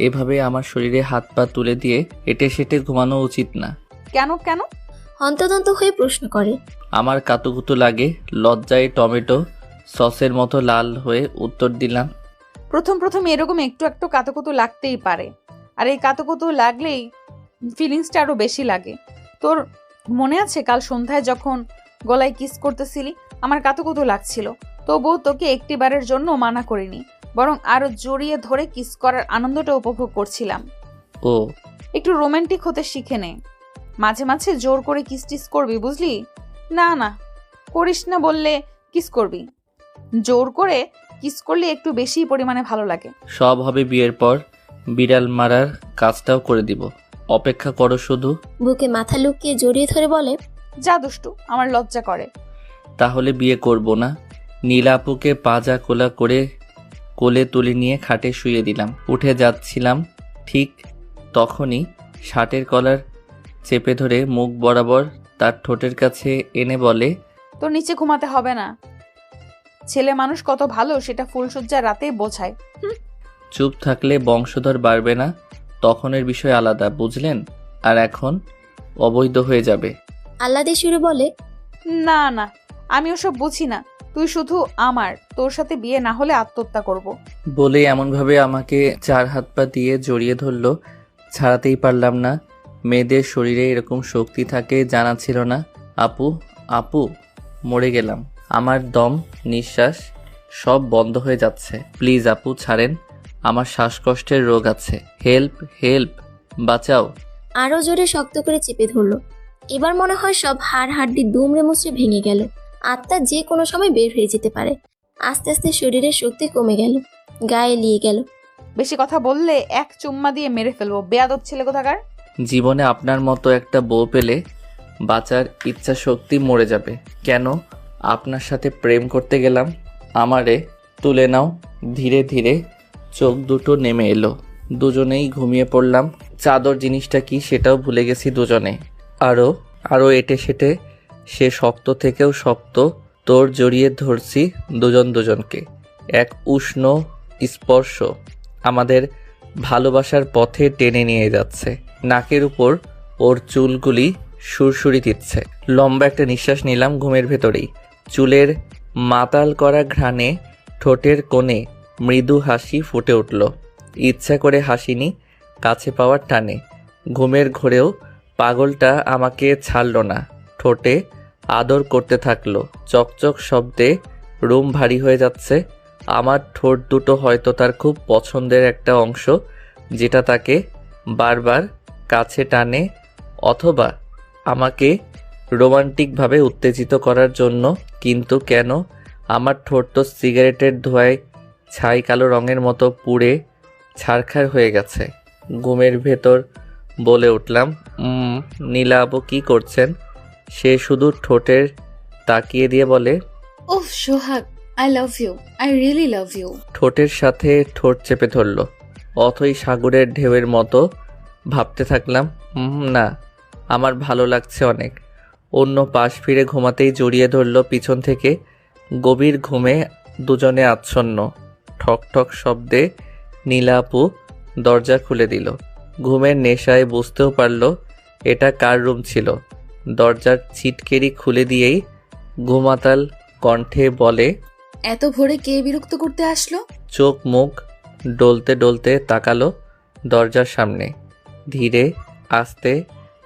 এভাবে আমার শরীরে হাত পা তুলে দিয়ে এটে সেটে ঘুমানো উচিত না। কেন কেন? হন্তদন্ত হয়ে প্রশ্ন করে। আমার কাতুকুতু লাগে, লজ্জায় টমেটো সসের মতো লাল হয়ে উত্তর দিলাম। প্রথম প্রথম এরকম একটু একটু কাতুকুতু লাগতেই পারে, আর এই কাতুকুতু লাগলেই ফিলিংসটা আরো বেশি লাগে। তোর মনে আছে কাল সন্ধ্যায় যখন গলায় কিস করতেছিলি? আমার কাতুকুতু লাগছিল, তবুও তোকে একটিবারের জন্য মানা করিনি, বরং আরো জড়িয়ে ধরে কিস করার আনন্দটা উপভোগ করছিলাম। ও, একটু রোমান্টিক হতে শিখে নে। মাঝে মাঝে জোর করে কিস টিস করবি, বুঝলি? না না, করিস না বললে কিস করবি। জোর করে কিস করলে একটু বেশি পরিমাণে ভালো লাগে। সব হবে বিয়ের পর। বিড়াল মারার কাজটাও করে দিব, অপেক্ষা করো শুধু। বুকে মাথা লুকিয়ে জড়িয়ে ধরে বলে। যা দুষ্টু, আমার লজ্জা করে। তাহলে বিয়ে করব না। নীলা আপুকে পাজা কোলা করে কোলে তুলে নিয়ে খাটে শুয়ে দিলাম। উঠে যাচ্ছিলাম, ঠিক তখনই শার্টের কলার চেপে ধরে মুখ বরাবর তার ঠোঁটের কাছে এনে বলে, তোর নিচে ঘুমাতে হবে না। ছেলে মানুষ কত ভালো সেটা ফুলসজ্জার রাতে বোঝায়। চুপ থাকলে বংশধর বাড়বে না, তখনের বিষয় আলাদা, বুঝলেন? আর এখন অবৈধ হয়ে যাবে। আহ্লাদে সুরে বলে। না না, আমি ওসব বুঝি না। তুই শুধু আমার, তোর সাথে বিয়ে না হলে আত্মহত্যা করব। বলে এমনভাবে আমাকে 4 হাত পা দিয়ে জড়িয়ে ধরলো, ছাড়াতেই পারলাম না। মেয়েদের শরীরে এরকম শক্তি থাকে জানা ছিল না। আপু আপু, মরে গেলাম। আমার দম নিঃশ্বাস সব বন্ধ হয়ে যাচ্ছে। প্লিজ আপু ছাড়েন, আমার শ্বাসকষ্টের রোগ আছে। হেল্প হেল্প, বাঁচাও। আরো জোরে শক্ত করে চেপে ধরলো। এবার মনে হয় সব হাড় হাড্ডি দুমড়ে মুচড়ে ভেঙে গেল। আত্মা যে কোনো সময় বের হয়ে যেতে পারে। আস্তে আস্তে শরীরের শক্তি কমে গেল, গায়ে লিয়ে গেল। বেশি কথা বললে এক চুম্মা দিয়ে মেরে ফেলবো, বেয়াদব ছেলে কোথাকার। জীবনে আপনার মতো একটা বউ পেলে বাঁচার ইচ্ছা শক্তি মরে যাবে। কেন আপনার সাথে প্রেম করতে গেলাম। আমারে তুলে নাও। ধীরে ধীরে চোখ দুটো নেমে এলো, দুজনেই ঘুমিয়ে পড়লাম। চাদর জিনিসটা কি সেটাও ভুলে গেছি দুজনে। আরো এটে সেটে, সে শক্ত থেকেও শক্ত, তোর জড়িয়ে ধরছি দুজন দুজনকে। এক উষ্ণ স্পর্শ আমাদের ভালোবাসার পথে টেনে নিয়ে যাচ্ছে। নাকের উপর ওর চুলগুলি সুরসুরি দিচ্ছে। লম্বা একটা নিঃশ্বাস নিলাম ঘুমের ভেতরেই। চুলের মাতাল করা ঘ্রাণে ঠোঁটের কোণে মৃদু হাসি ফুটে উঠল। ইচ্ছা করে হাসিনি, কাছে পাওয়ার টানে। ঘুমের ঘোরেও পাগলটা আমাকে ছাড়ল না, ঠোঁটে আদর করতে থাকলো। চকচক শব্দে রুম ভারী হয়ে যাচ্ছে। আমার ঠোঁট দুটো হয়তো তার খুব পছন্দের একটা অংশ, যেটা তাকে বারবার কাছে টানে, অথবা আমাকে রোমান্টিকভাবে উত্তেজিত করার জন্য। কিন্তু কেন? আমার ঠোঁট তো সিগারেটের ধোঁয়ায় ছাই কালো রঙের মতো পুড়ে ছারখার হয়ে গেছে। ঘুমের ভেতর বলে উঠলাম, নীলা আপু কি করছেন? সে শুধু ঠোঁটের তাকিয়ে দিয়ে বলে, oh Sohag, I love you, I really love you. ঠোঁটের সাথে ঠোঁট চেপে ধরল। অথই সাগরের ঢেউয়ের মতো ভাবতে থাকলাম, না, আমার ভালো লাগছে অনেক। অন্য পাশ ফিরে ঘুমাতেই জড়িয়ে ধরল পিছন থেকে। গভীর ঘুমে দুজনে আচ্ছন্ন। ঠক ঠক শব্দে নীলা আপু দরজা খুলে দিল। ঘুমের নেশায় বুঝতেও পারল এটা কার রুম ছিল। দরজার ছিটকেরি খুলে দিয়েই ঘুমাতাল কণ্ঠে বলে, এত ভোরে কে বিরক্ত করতে আসলো? চোখ মুখ ডলতে ডলতে তাকালো দরজার সামনে। ধীরে আস্তে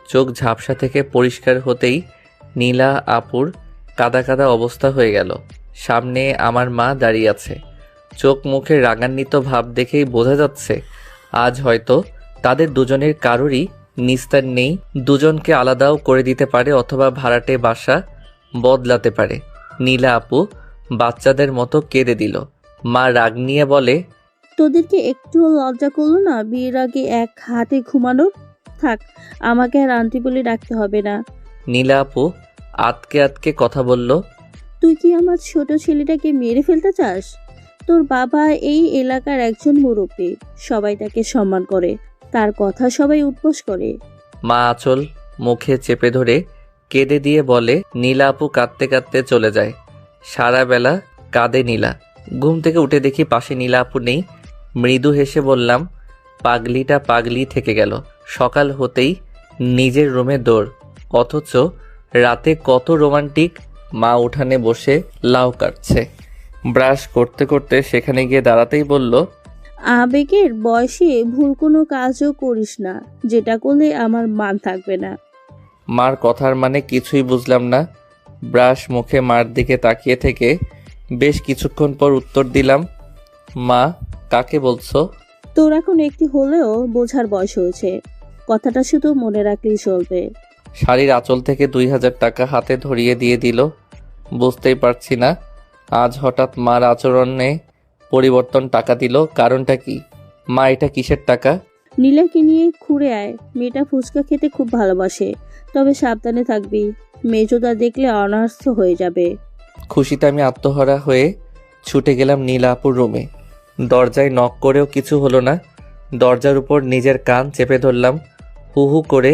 চোখ ঝাপসা থেকে পরিষ্কার হতেই নীলা আপুর কাদা কাদা অবস্থা হয়ে গেল। সামনে আমার মা দাঁড়িয়ে আছে। চোখ মুখে রাগান্বিত ভাব দেখেই বোঝা যাচ্ছে আজ হয়তো তাদের দুজনের কারোরই নিস্তার নেই। দুজনকে আলাদাও করে দিতে পারে অথবা ভাড়াটে বাসা বদলাতে পারে। নীলা আপু বাচ্চাদের মতো কেঁদে দিল। মা রাগ নিয়ে বলে, তোদেরকে একটুও লজ্জা করলো না বিয়ের আগে এক হাতে ঘুমানোর? থাক, আমাকে আর আন্টি বলে ডাকতে হবে না। নীলা আপু আতকে আতকে কথা বলল, তুই কি আমার ছোট ছেলেটাকে মেরে ফেলতে চাস? তোর বাবা এই এলাকার একজন মুরব্বী, সবাই তাকে সম্মান করে, তার কথা সবাই উঠবোস করে। মা আঁচল মুখে চেপে ধরে কেঁদে দিয়ে বলে। নীলা আপু কাঁদতে কাঁদতে চলে যায়। সারা বেলা কাঁদে নীলা। ঘুম থেকে উঠে দেখি পাশে নীলা আপু নেই। মৃদু হেসে বললাম, পাগলিটা পাগলি থেকে গেল। সকাল হতেই নিজের রুমে দৌড়, অথচ রাতে কত রোমান্টিক। মা উঠানে বসে লাউ কাটছে। ব্রাশ করতে করতে সেখানে গিয়ে দাঁড়াতেই বলল, আবেগের বয়সে ভুল কোনো কাজও করিস না, যেটা করলে আমার মান থাকবে না। মার কথার মানে কিছুই বুঝলাম না। ব্রাশ মুখে মার দিকে তাকিয়ে থেকে বেশ কিছুক্ষণ পর উত্তর দিলাম, মা কাকে বলছো? তোর এখন একটি হলেও বোঝার বয়স হয়েছে, কথাটা শুধু মনে রাখলেই চলবে। শাড়ির আঁচল থেকে 2000 টাকা হাতে ধরিয়ে দিয়ে দিল। বুঝতেই পারছি না আজ হঠাৎ মার আচরণে পরিবর্তন। টাকা দিল, কারণটা কি? মা এটা কিসের টাকা? নীলাকে নিয়ে ঘুরে আয়, মেয়েটা ফুচকা খেতে খুব ভালোবাসে, তবে সাবধানে থাকবি, মেজোদা দেখলে অনার্থ হয়ে যাবে। খুশিতে আমি আত্মহারা হয়ে ছুটে গেলাম নীলা আপুর রুমে। দরজায় নক করেও কিছু হলো না। দরজার উপর নিজের কান চেপে ধরলাম। হু হু করে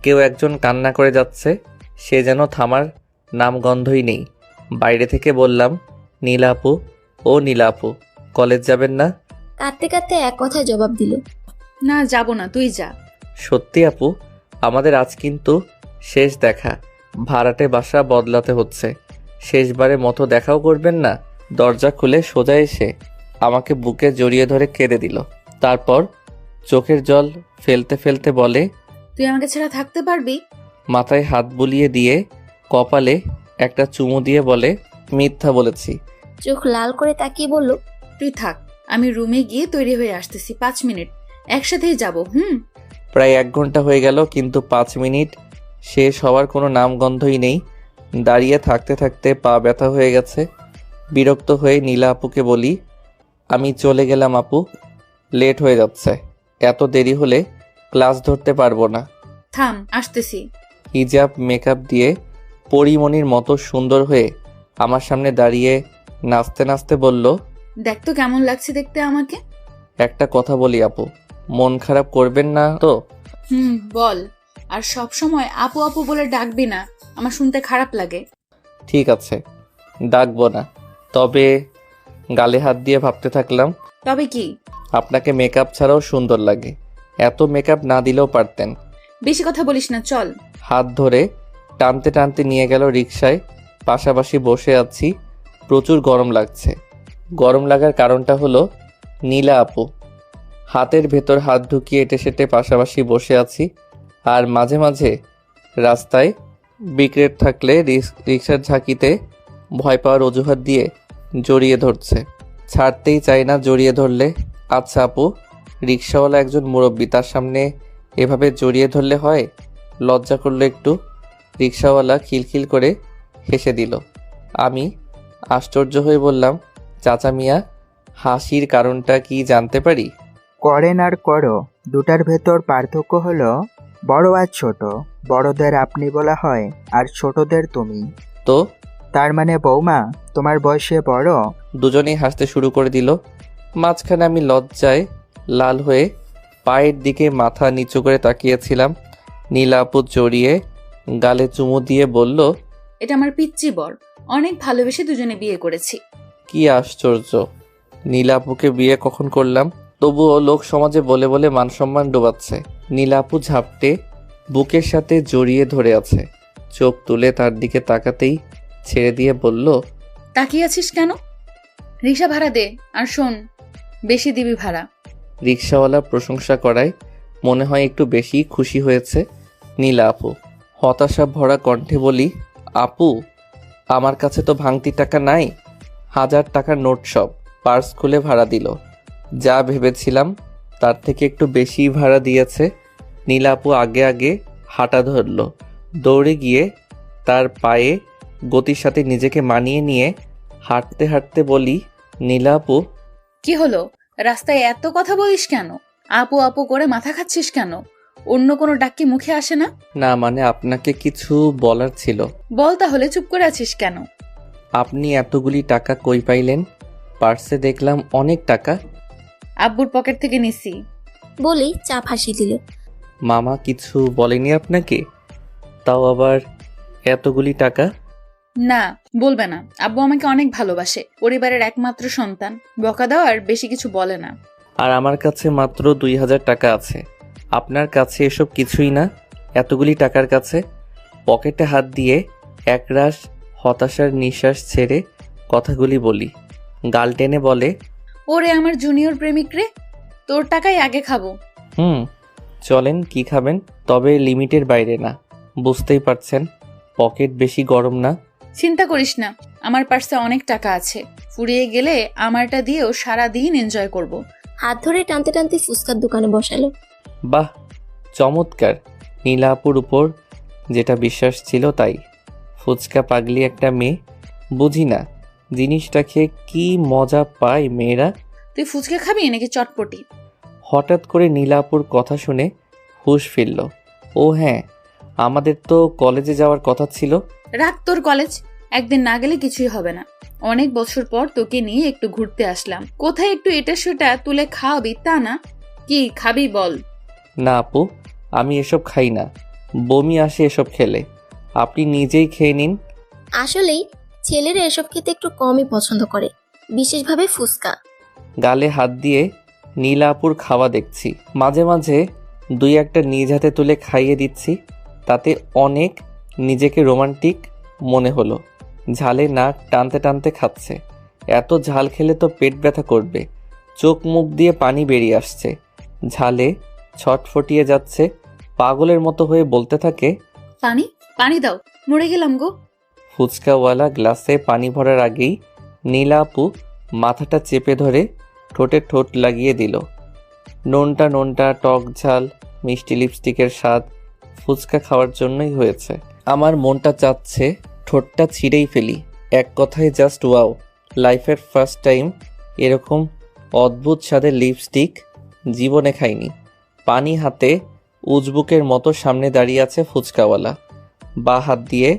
কেউ একজন কান্না করে যাচ্ছে, সে যেন থামার নামগন্ধই নেই। বাইরে থেকে বললাম, নীলা আপু, ও নীলা আপু, কলেজ যাবেন না? কাঁদতে কাঁদতে এক কথায় জবাব দিল, না যাব না, তুই যা। সত্যি আপু, আমাদের আজ কিন্তু শেষ দেখা। ভাড়াটে বাসা বদলাতে হচ্ছে। শেষবারের মতো দেখাও করবেন না? দরজা খুলে সোজা এসে আমাকে বুকে জড়িয়ে ধরে কেঁদে দিল। তারপর চোখের জল ফেলতে ফেলতে বলে, তুই আমাকে ছাড়া থাকতে পারবি? মাথায় হাত বুলিয়ে দিয়ে কপালে একটা চুমু দিয়ে বলে, মিথ্যা বলেছি। চোখ লাল করে তাকিয়ে বলল, তুই থাক, আমি রুমে গিয়ে তৈরি হয়ে আসতেছি, 5 মিনিট, একসাথেই যাব। প্রায় 1 ঘন্টা হয়ে গেল, কিন্তু 5 মিনিট শেষ হওয়ার কোনো নামগন্ধই নেই। দাঁড়িয়ে থাকতে থাকতে পা ব্যথা হয়ে গেছে। বিরক্ত হয়ে নীলা আপুকে বলি, আমি চলে গেলাম আপু, লেট হয়ে যাচ্ছে। এত দেরি হলে ক্লাস ধরতে পারবো না। থাম, আসতেছি। হিজাব মেকআপ দিয়ে পরিমণির মতো সুন্দর হয়ে আমার সামনে দাঁড়িয়ে নাচতে নাচতে বলল, দেখ তো কেমন লাগছে দেখতে আমাকে। একটা কথা বলি আপু, মন খারাপ করবেন না তো? বল। আর সব সময় আপু আপু বলে ডাকবি না, আমার শুনতে খারাপ লাগে। ঠিক আছে, ডাকবো না। তবে গালে হাত দিয়ে ভাবতে থাকলাম, তবে কি? আপনাকে মেকআপ ছাড়াও সুন্দর লাগে। এত মেকআপ না দিলেও পারতেন। বেশি কথা বলিস না, চল। হাত ধরে টানতে টানতে নিয়ে গেল রিকশায়। পাশাপাশি বসে আছি। প্রচুর গরম লাগছে। গরম লাগার কারণটা হলো নীলা আপু। হাতের ভেতর হাত ঢুকিয়ে এঁটে সেটে পাশাপাশি বসে আছি। আর মাঝে মাঝে রাস্তায় বিক্রেট থাকলে রিকশার ঝাঁকিতে ভয় পাওয়ার অজুহাত দিয়ে জড়িয়ে ধরছে। ছাড়তেই চাই না জড়িয়ে ধরলে। আচ্ছা আপু, রিকশাওয়ালা একজন মুরব্বী, তার সামনে এভাবে জড়িয়ে ধরলে হয়? লজ্জা করলো একটু। রিকশাওয়ালা খিলখিল করে হেসে দিল। আমি আশ্চর্য হয়ে বললাম, চাচা মিয়া, হাসির কারণটা কি জানতে পারি? করেন আর করো, দুটার ভেতর পার্থক্য হলো বড় আর ছোট। বড়দের আপনি বলা হয় আর ছোটদের তুমি। তো তার মানে বৌমা তোমার বয়সে বড়? দুজনেই হাসতে শুরু করে দিল। মাঝখানে আমি লজ্জায় লাল হয়ে পায়ের দিকে মাথা নিচু করে তাকিয়েছিলাম। নীলা আপু জড়িয়ে গালে চুমু দিয়ে বলল, এটা আমার পিচ্চি বর, অনেক ভালোবেসে দুজনে বিয়ে করেছি। কি আশ্চর্য! নীলা আপুকে বিয়ে কখন করলাম? তবুও লোক সমাজে বলে বলে মান সম্মান ডোবাচ্ছে। নীলা আপু ঝাপটে বুকের সাথে জড়িয়ে ধরে আছে। চোখ তুলে তার দিকে তাকাতেই ছেড়ে দিয়ে বলল, তাকিয়ে আছিস কেন? রিক্সা ভাড়া দে, আর শোন, বেশি দিবি ভাড়া। রিকশাওয়ালা প্রশংসা করায় মনে হয় একটু বেশি খুশি হয়েছে নীলা আপু। হতাশা ভরা কণ্ঠে বলি, আপু আমার কাছে তো ভাঙতি টাকা নাই, 1000 টাকার নোট সব। পার্স খুলে ভাড়া দিল। যা ভেবেছিলাম তার থেকে একটু বেশি ভাড়া দিয়েছে। নীলা আপু আগে আগে হাঁটা ধরলো। দৌড়ে গিয়ে তার পায়ে গতির সাথে নিজেকে মানিয়ে নিয়ে হাঁটতে হাঁটতে বলি, নীলা আপু। কি হলো, রাস্তায় এত কথা বলিস কেন? আপু আপু করে মাথা খাচ্ছিস কেন? অন্য কোনো ডাক কি মুখে আসে না? না মানে আপনাকে কিছু বলার ছিল। বল তাহলে, চুপ করে আছিস কেন? আপনি এতগুলি টাকা কই পাইলেন? পার্সে দেখলাম অনেক টাকা। আব্বুর পকেট থেকে নিছি। বলেই চাপ হাসি দিল। মামা কিছু বলেনি আপনাকে? তাও আবার এতগুলি টাকা? না, বলবে না। আব্বু আমাকে অনেক ভালোবাসে, পরিবারের একমাত্র সন্তান। বকা দাও আর বেশি কিছু বলে না। আর আমার কাছে মাত্র 2000 টাকা আছে। আপনার কাছে এসব কিছুই না। এতগুলি টাকার কাছে পকেটে হাত দিয়ে একরাশ হতাশার নিঃশ্বাস ছেড়ে কথাগুলি বলি। গাল টেনে বলে, ওরে আমার জুনিয়র প্রেমিক রে, তোর টাকাই আগে খাবো। চলেন, কি খাবেন? তবে লিমিটের বাইরে না। বুঝতেই পারছেন পকেট বেশি গরম না। চিন্তা করিস না, আমার পার্সে অনেক টাকা আছে। ফুরিয়ে গেলে আমারটা দিয়েও সারাদিন এনজয় করব। হাত ধরে টানতে টানতে ফুচকার দোকানে বসালো। বাহ, চমৎকার। নীলা আপুর উপর যেটা বিশ্বাস ছিল তাই। ফুচকা পাগলি একটা মেয়ে। বুঝি না জিনিসটা খেয়ে কি মজা পায় মেয়েরা। তুই ফুচকা খাবি নাকি চটপটি? হঠাৎ করে নীলা আপুর কথা শুনে হুঁশ ফিরল। ও হ্যাঁ, আমাদের তো কলেজে যাওয়ার কথা ছিল। রাখ তোর কলেজ, একদিন না গেলে কিছুই হবে না। অনেক বছর পর তোকে নিয়ে একটু ঘুরতে আসলাম। কোথায় একটু এটা সেটা তুলে খাওয়াবি তা না। কি খাবি বল? না আপু, আমি এসব খাই না। বমি আসে এসব খেলে। আপনি নিজেই খেয়ে নিন। আসলেই ছেলেরা এসব খেতে একটু কমই পছন্দ করে, বিশেষভাবে ফুচকা। গালে হাত দিয়ে নীলা আপুর খাওয়া দেখছি। মাঝে মাঝে 2-1টা নিজ হাতে তুলে খাইয়ে দিচ্ছি। তাতে অনেক নিজেকে রোমান্টিক মনে হলো। ঝালে নাক টানতে টানতে খাচ্ছে। এত ঝাল খেলে তো পেট ব্যথা করবে। চোখ মুখ দিয়ে পানি বেরিয়ে আসছে। ঝালে ছটফটিয়ে যাচ্ছে। পাগলের মতো হয়ে বলতে থাকে, পানি পানি দাও, মরে গেলাম গো। ফুচকাওয়ালা গ্লাসে পানি ভরার আগেই নীলা আপু মাথাটা চেপে ধরে ঠোঁটে ঠোঁট লাগিয়ে দিল। নোনটা নোনটা টক ঝাল মিষ্টি লিপস্টিকের স্বাদ ফুচকা খাওয়ার জন্যই হয়েছে। আমার মনটা চাচ্ছে ঠোঁটটা ছিঁড়েই ফেলি। এক কথায় জাস্ট ওয়াও। লাইফের ফার্স্ট টাইম এরকম অদ্ভুত স্বাদের লিপস্টিক জীবনে খাইনি। পানি হাতে উজবুকের মতো সামনে দাঁড়িয়ে আছে ফুচকাওয়ালা। বা হাত দিয়ে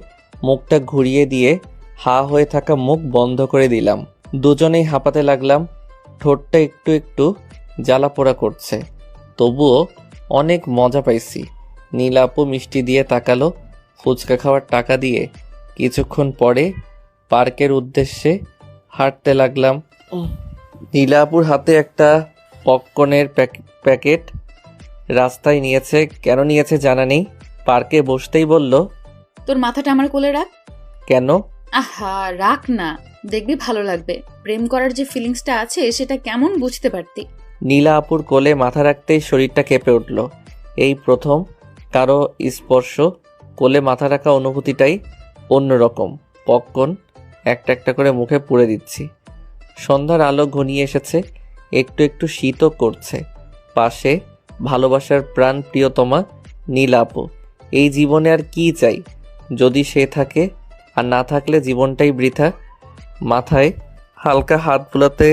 মুখটা ঘুরিয়ে দিয়ে হা হয়ে থাকা মুখ বন্ধ করে দিলাম। দুজনেই হাঁপাতে লাগলাম। ঠোঁটটা একটু একটু জ্বালা পোড়া করছে, তবুও অনেক মজা পাইছি। নীলা আপু মিষ্টি দিয়ে তাকালো। ফুচকা খাওয়ার টাকা দিয়ে কিছুক্ষণ পরে পার্কের উদ্দেশ্যে হাঁটতে লাগলাম। নীলা আপুর হাতে একটা পপকর্নের প্যাকেট রাস্তায় নিয়েছে। কেন নিয়েছে জানা নেই। পার্কে বসতেই বলল, তোর মাথাটা আমার কোলে রাখ। কেন? আহা রাখ না, দেখবি ভালো লাগবে। প্রেম করার যে ফিলিংসটা আছে সেটা কেমন বুঝতে পারতি। নীলা আপুর কোলে মাথা রাখতেই শরীরটা কেঁপে উঠল। এই প্রথম কারো স্পর্শ কোলে মাথা রাখা অনুভূতিটাই অন্যরকম। পপকর্ন একটা একটা করে মুখে পুরে দিচ্ছি। সন্ধ্যার আলো ঘনিয়ে এসেছে। একটু একটু শীতও করছে। পাশে ভালোবাসার প্রাণ প্রিয়তমা নীলা আপু। এই জীবনে আর কি চাই? যদি সে থাকে, আর না থাকলে জীবনটাই বৃথা। মাথায় হালকা হাত বুলাতে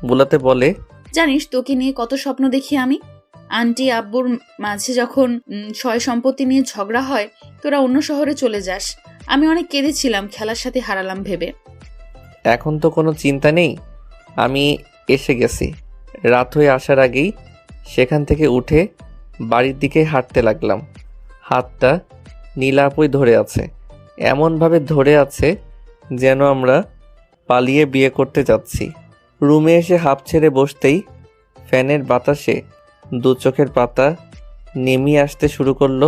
বুলাতে বলে, জানিস তোকে নিয়ে কত স্বপ্ন দেখি আমি। আন্টি আব্বুর মাঝে যখন সয় সম্পত্তি নিয়ে ঝগড়া হয়, তোরা অন্য শহরে চলে যাস। আমি অনেক কেঁদেছিলাম খেলার সাথে হারালাম ভেবে। এখন তো কোনো চিন্তা নেই, আমি এসে গেছি। রাত হয়ে আসার আগেই সেখান থেকে উঠে বাড়ির দিকে হাঁটতে লাগলাম। হাতটা নীলা আপুই ধরে আছে। এমনভাবে ধরে আছে যেন আমরা পালিয়ে বিয়ে করতে যাচ্ছি। রুমে এসে হাঁপ ছেড়ে বসতেই ফ্যানের বাতাসে দু চোখের পাতা নেমে আসতে শুরু করলো।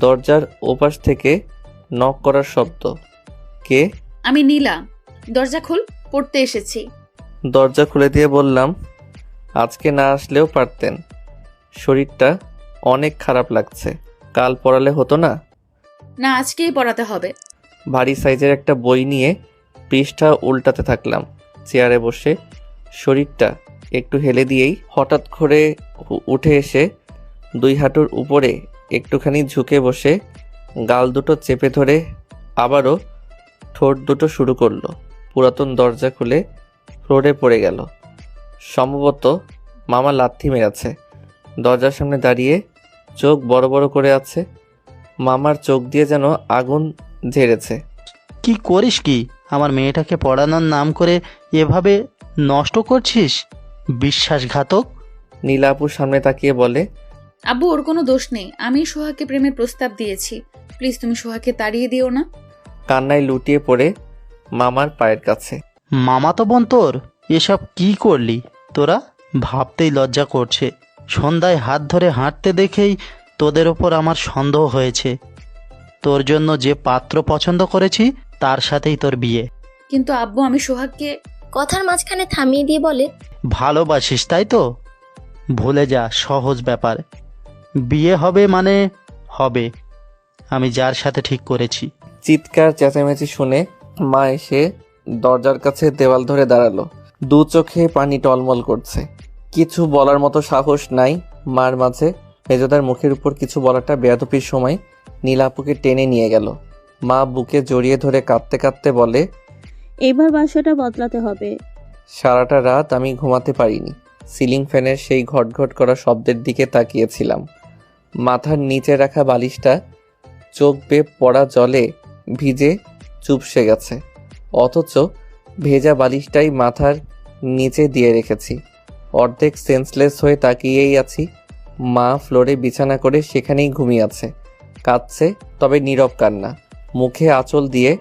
দরজার ওপাশ থেকে নক করার শব্দ। কে? আমি নীলা, দরজা খোল, পড়তে এসেছি। দরজা খুলে দিয়ে বললাম, আজকে না আসলেও পারতেন। শরীরটা অনেক খারাপ লাগছে। কাল পড়ালে হতো না? না, আজকেই পড়াতে হবে। ভারী সাইজের একটা বই নিয়ে পৃষ্ঠা উল্টাতে থাকলাম। চেয়ারে বসে শরীরটা একটু হেলে দিয়েই হঠাৎ করে উঠে এসে 2 হাঁটুর উপরে একটুখানি ঝুঁকে বসে গাল দুটো চেপে ধরে আবারও ঠোঁট দুটো শুরু করলো। পুরাতন দরজা খুলে ফ্লোরে পড়ে গেল। সম্ভবত মামা লাথি মেরেছে। দরজার সামনে দাঁড়িয়ে চোখ বড় বড় করে আছে। মামার চোখ দিয়ে যেন আগুন ঝেড়েছে। কি করিস কি? আমার মেয়েটাকে পড়ানোর নাম করে এভাবে নষ্ট করছিস? বিশ্বাসঘাতক। নীলা আপুর সামনে তাকিয়ে বলে, আব্বু, ওর কোনো দোষ নেই। আমি সোহাকে প্রেমের প্রস্তাব দিয়েছি। প্লিজ তুমি সোহাকে তাড়িয়ে দিও না। কান্নায় লুটিয়ে পড়ে মামার পায়ের কাছে। মামাতো বোন তোর এসব কি করলি তোরা? ভাবতেই লজ্জা করছে। সন্ধ্যায় হাত ধরে হাঁটতে দেখেই তোদের ওপর আমার সন্দেহ হয়েছে। তোর জন্য যে পাত্র পছন্দ করেছি তার সাথেই তোর বিয়ে। কিন্তু আব্বু, আমি সোহাগকে... কথার মাঝখানে থামিয়ে দিয়ে বলে, ভালোবাসিস তাই তো? ভুলে যা সহজ ব্যাপার। বিয়ে হবে মানে হবে। আমি যার সাথে ঠিক করেছি। চিৎকার চেঁচামেচি শুনে মা এসে দরজার কাছে দেওয়াল ধরে দাঁড়ালো। 2 চোখে পানি টলমল করছে। কিছু বলার মতো সাহস নাই মার মাঝে। মেজদার মুখের উপর কিছু বলাটা বেয়াদপির সময় নীলা আপুকে টেনে নিয়ে গেল। মা বুকে জড়িয়ে ধরে কাঁদতে কাঁদতে বলে, এবার বাসাটা বদলাতে হবে। সারাটা রাত আমি ঘুমাতে পারিনি। সিলিং ফ্যানের সেই ঘটঘট করা শব্দের দিকে তাকিয়েছিলাম। মাথার নিচে রাখা বালিশটা চোখ বেয়ে পড়া জলে ভিজে চুপসে গেছে, অথচ ভেজা বালিশটাই মাথার নিচে দিয়ে রেখেছি। অর্ধেক সেন্সলেস হয়ে তাকিয়েই আছি। মা ফ্লোরে বিছানা করে সেখানেই ঘুমিয়ে আছে। কাঁদছে, তবে নীরব কান্না। মুখে আঁচল দিয়ে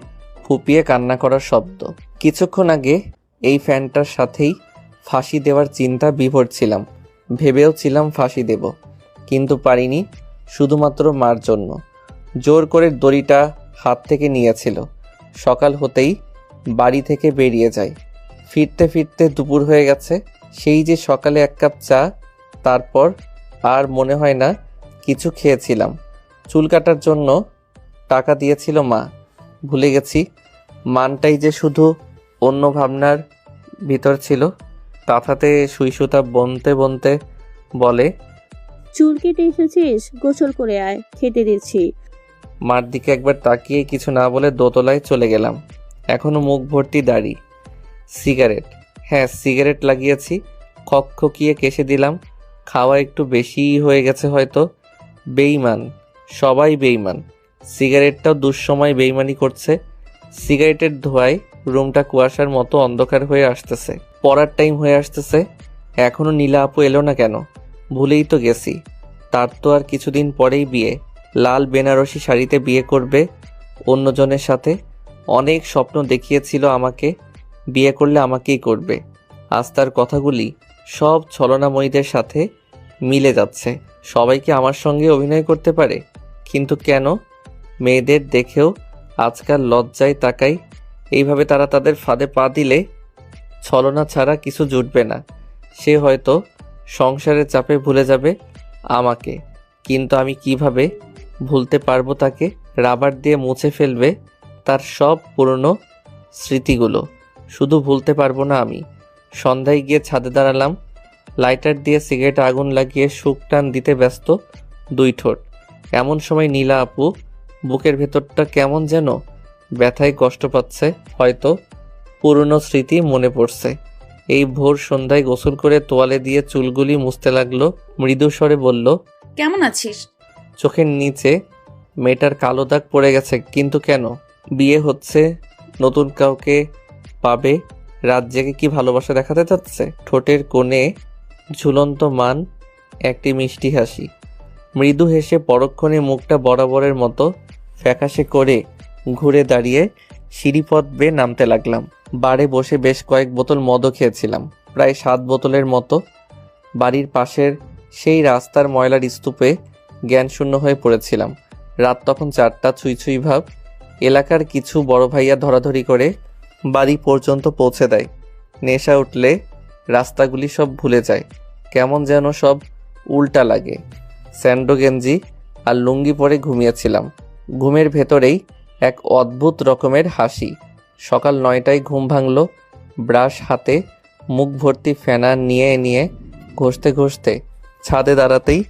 ফুপিয়ে কান্না করার শব্দ। কিছুক্ষণ আগে এই ফ্যানটার সাথেই ফাঁসি দেওয়ার চিন্তা বিভোর ছিলাম। ভেবেও ছিলাম ফাঁসি দেব, কিন্তু পারিনি, শুধুমাত্র মার জন্য। জোর করে দড়িটা হাত থেকে নিয়েছিল। সকাল হতেই বাড়ি থেকে বেরিয়ে যায়। ফিরতে ফিরতে দুপুর হয়ে গেছে। সেই যে সকালে 1 কাপ চা, তারপর আর মনে হয় না কিছু খেয়েছিলাম। চুল কাটার জন্য টাকা দিয়েছিল মা, ভুলে গেছি। মানটাই যে শুধু অন্য ভাবনার ভিতর ছিল। কাঁথাতে সুই সুতা বনতে বনতে বলে, চুল কেটে এসেছিস? গোসল করে আয়, খেতে দিচ্ছি। মার দিকে একবার তাকিয়ে কিছু না বলে দোতলায় চলে গেলাম। এখনো মুখ ভর্তি দাড়ি। সিগারেট, হ্যাঁ সিগারেট লাগিয়েছি। খকখকিয়ে কেশে দিলাম। খাওয়া একটু বেশিই হয়ে গেছে হয়তো। বেইমান, সবাই বেইমান। সিগারেটটাও দুঃসময় বেইমানি করছে। সিগারেটের ধোঁয়ায় রুমটা কুয়াশার মতো অন্ধকার হয়ে আসতেছে। পড়ার টাইম হয়ে আসতেছে। এখনো নীলা আপু এলো না কেন? ভুলেই তো গেছি। তার তো আর কিছুদিন পরেই বিয়ে। লাল বেনারসি শাড়িতে বিয়ে করবে অন্যজনের সাথে। অনেক স্বপ্ন দেখিয়েছিল আমাকে, বিয়ে করলে আমাকেই করবে। আজ তার কথাগুলি সব ছলনাময়ীদের সাথে মিলে যাচ্ছে। সবাই কি আমার সঙ্গে অভিনয় করতে পারে? কিন্তু কেন? মেয়েদের দেখেও আজকাল লজ্জায় তাকাই। এইভাবে তারা তাদের ফাঁদে পা দিলে ছলনা ছাড়া কিছু জুটবে না। সে হয়তো সংসারের চাপে ভুলে যাবে আমাকে, কিন্তু আমি কিভাবে ভুলতে পারবো তাকে? রাবার দিয়ে মুছে ফেলবে তার সব পুরনো স্মৃতিগুলো, শুধু ভুলতে পারবো না আমি। সন্ধ্যায় গিয়ে ছাদে দাঁড়ালাম। লাইটার দিয়ে সিগারেটে আগুন লাগিয়ে সুখ টান দিতে ব্যস্ত 2 ঠোঁট। এমন সময় নীলা আপু বুকের ভেতরটা কেমন যেন ব্যথায় কষ্ট পাচ্ছে। হয়তো পুরনো স্মৃতি মনে পড়ছে। এই ভোর সন্ধ্যায় গোসল করে তোয়ালে দিয়ে চুলগুলি মুছতে লাগলো। মৃদু স্বরে বলল, কেমন আছিস? চোখের নিচে মেয়েটার কালো দাগ পড়ে গেছে। কিন্তু কেন? বিয়ে হচ্ছে, নতুন কাউকে পাবে, রাত জেগে কি ভালোবাসা দেখাতে চাচ্ছে? ঠোঁটের কোণে ঝুলন্ত মান, একটি মিষ্টি হাসি। মৃদু হেসে পরক্ষণে মুখটা বরাবরের মতো ফ্যাকাশে করে ঘুরে দাঁড়িয়ে সিঁড়িপথ বেয়ে নামতে লাগলাম। বারে বসে বেশ কয়েক বোতল মদও খেয়েছিলাম, প্রায় 7 বোতলের মতো। বাড়ির পাশের সেই রাস্তার ময়লার স্তূপে জ্ঞানশূন্য হয়ে পড়েছিলাম। রাত তখন 4টা ছুঁই ছুঁই ভাব। এলাকার কিছু বড় ভাইয়া ধরাধরি করে বাড়ি পর্যন্ত পৌঁছে দেয়। নেশা উঠলে রাস্তাগুলি সব ভুলে যায়, কেমন যেন সব উল্টা লাগে। স্যান্ডো গেঞ্জি আর লুঙ্গি পরে ঘুমিয়েছিলাম। ঘুমের ভেতরেই এক অদ্ভুত রকমের হাসি। সকাল 9টায় ঘুম ভাঙল। ব্রাশ হাতে, মুখ ভর্তি ফেনা নিয়ে নিয়ে ঘষতে ঘষতে ছাদে দাঁড়াতেই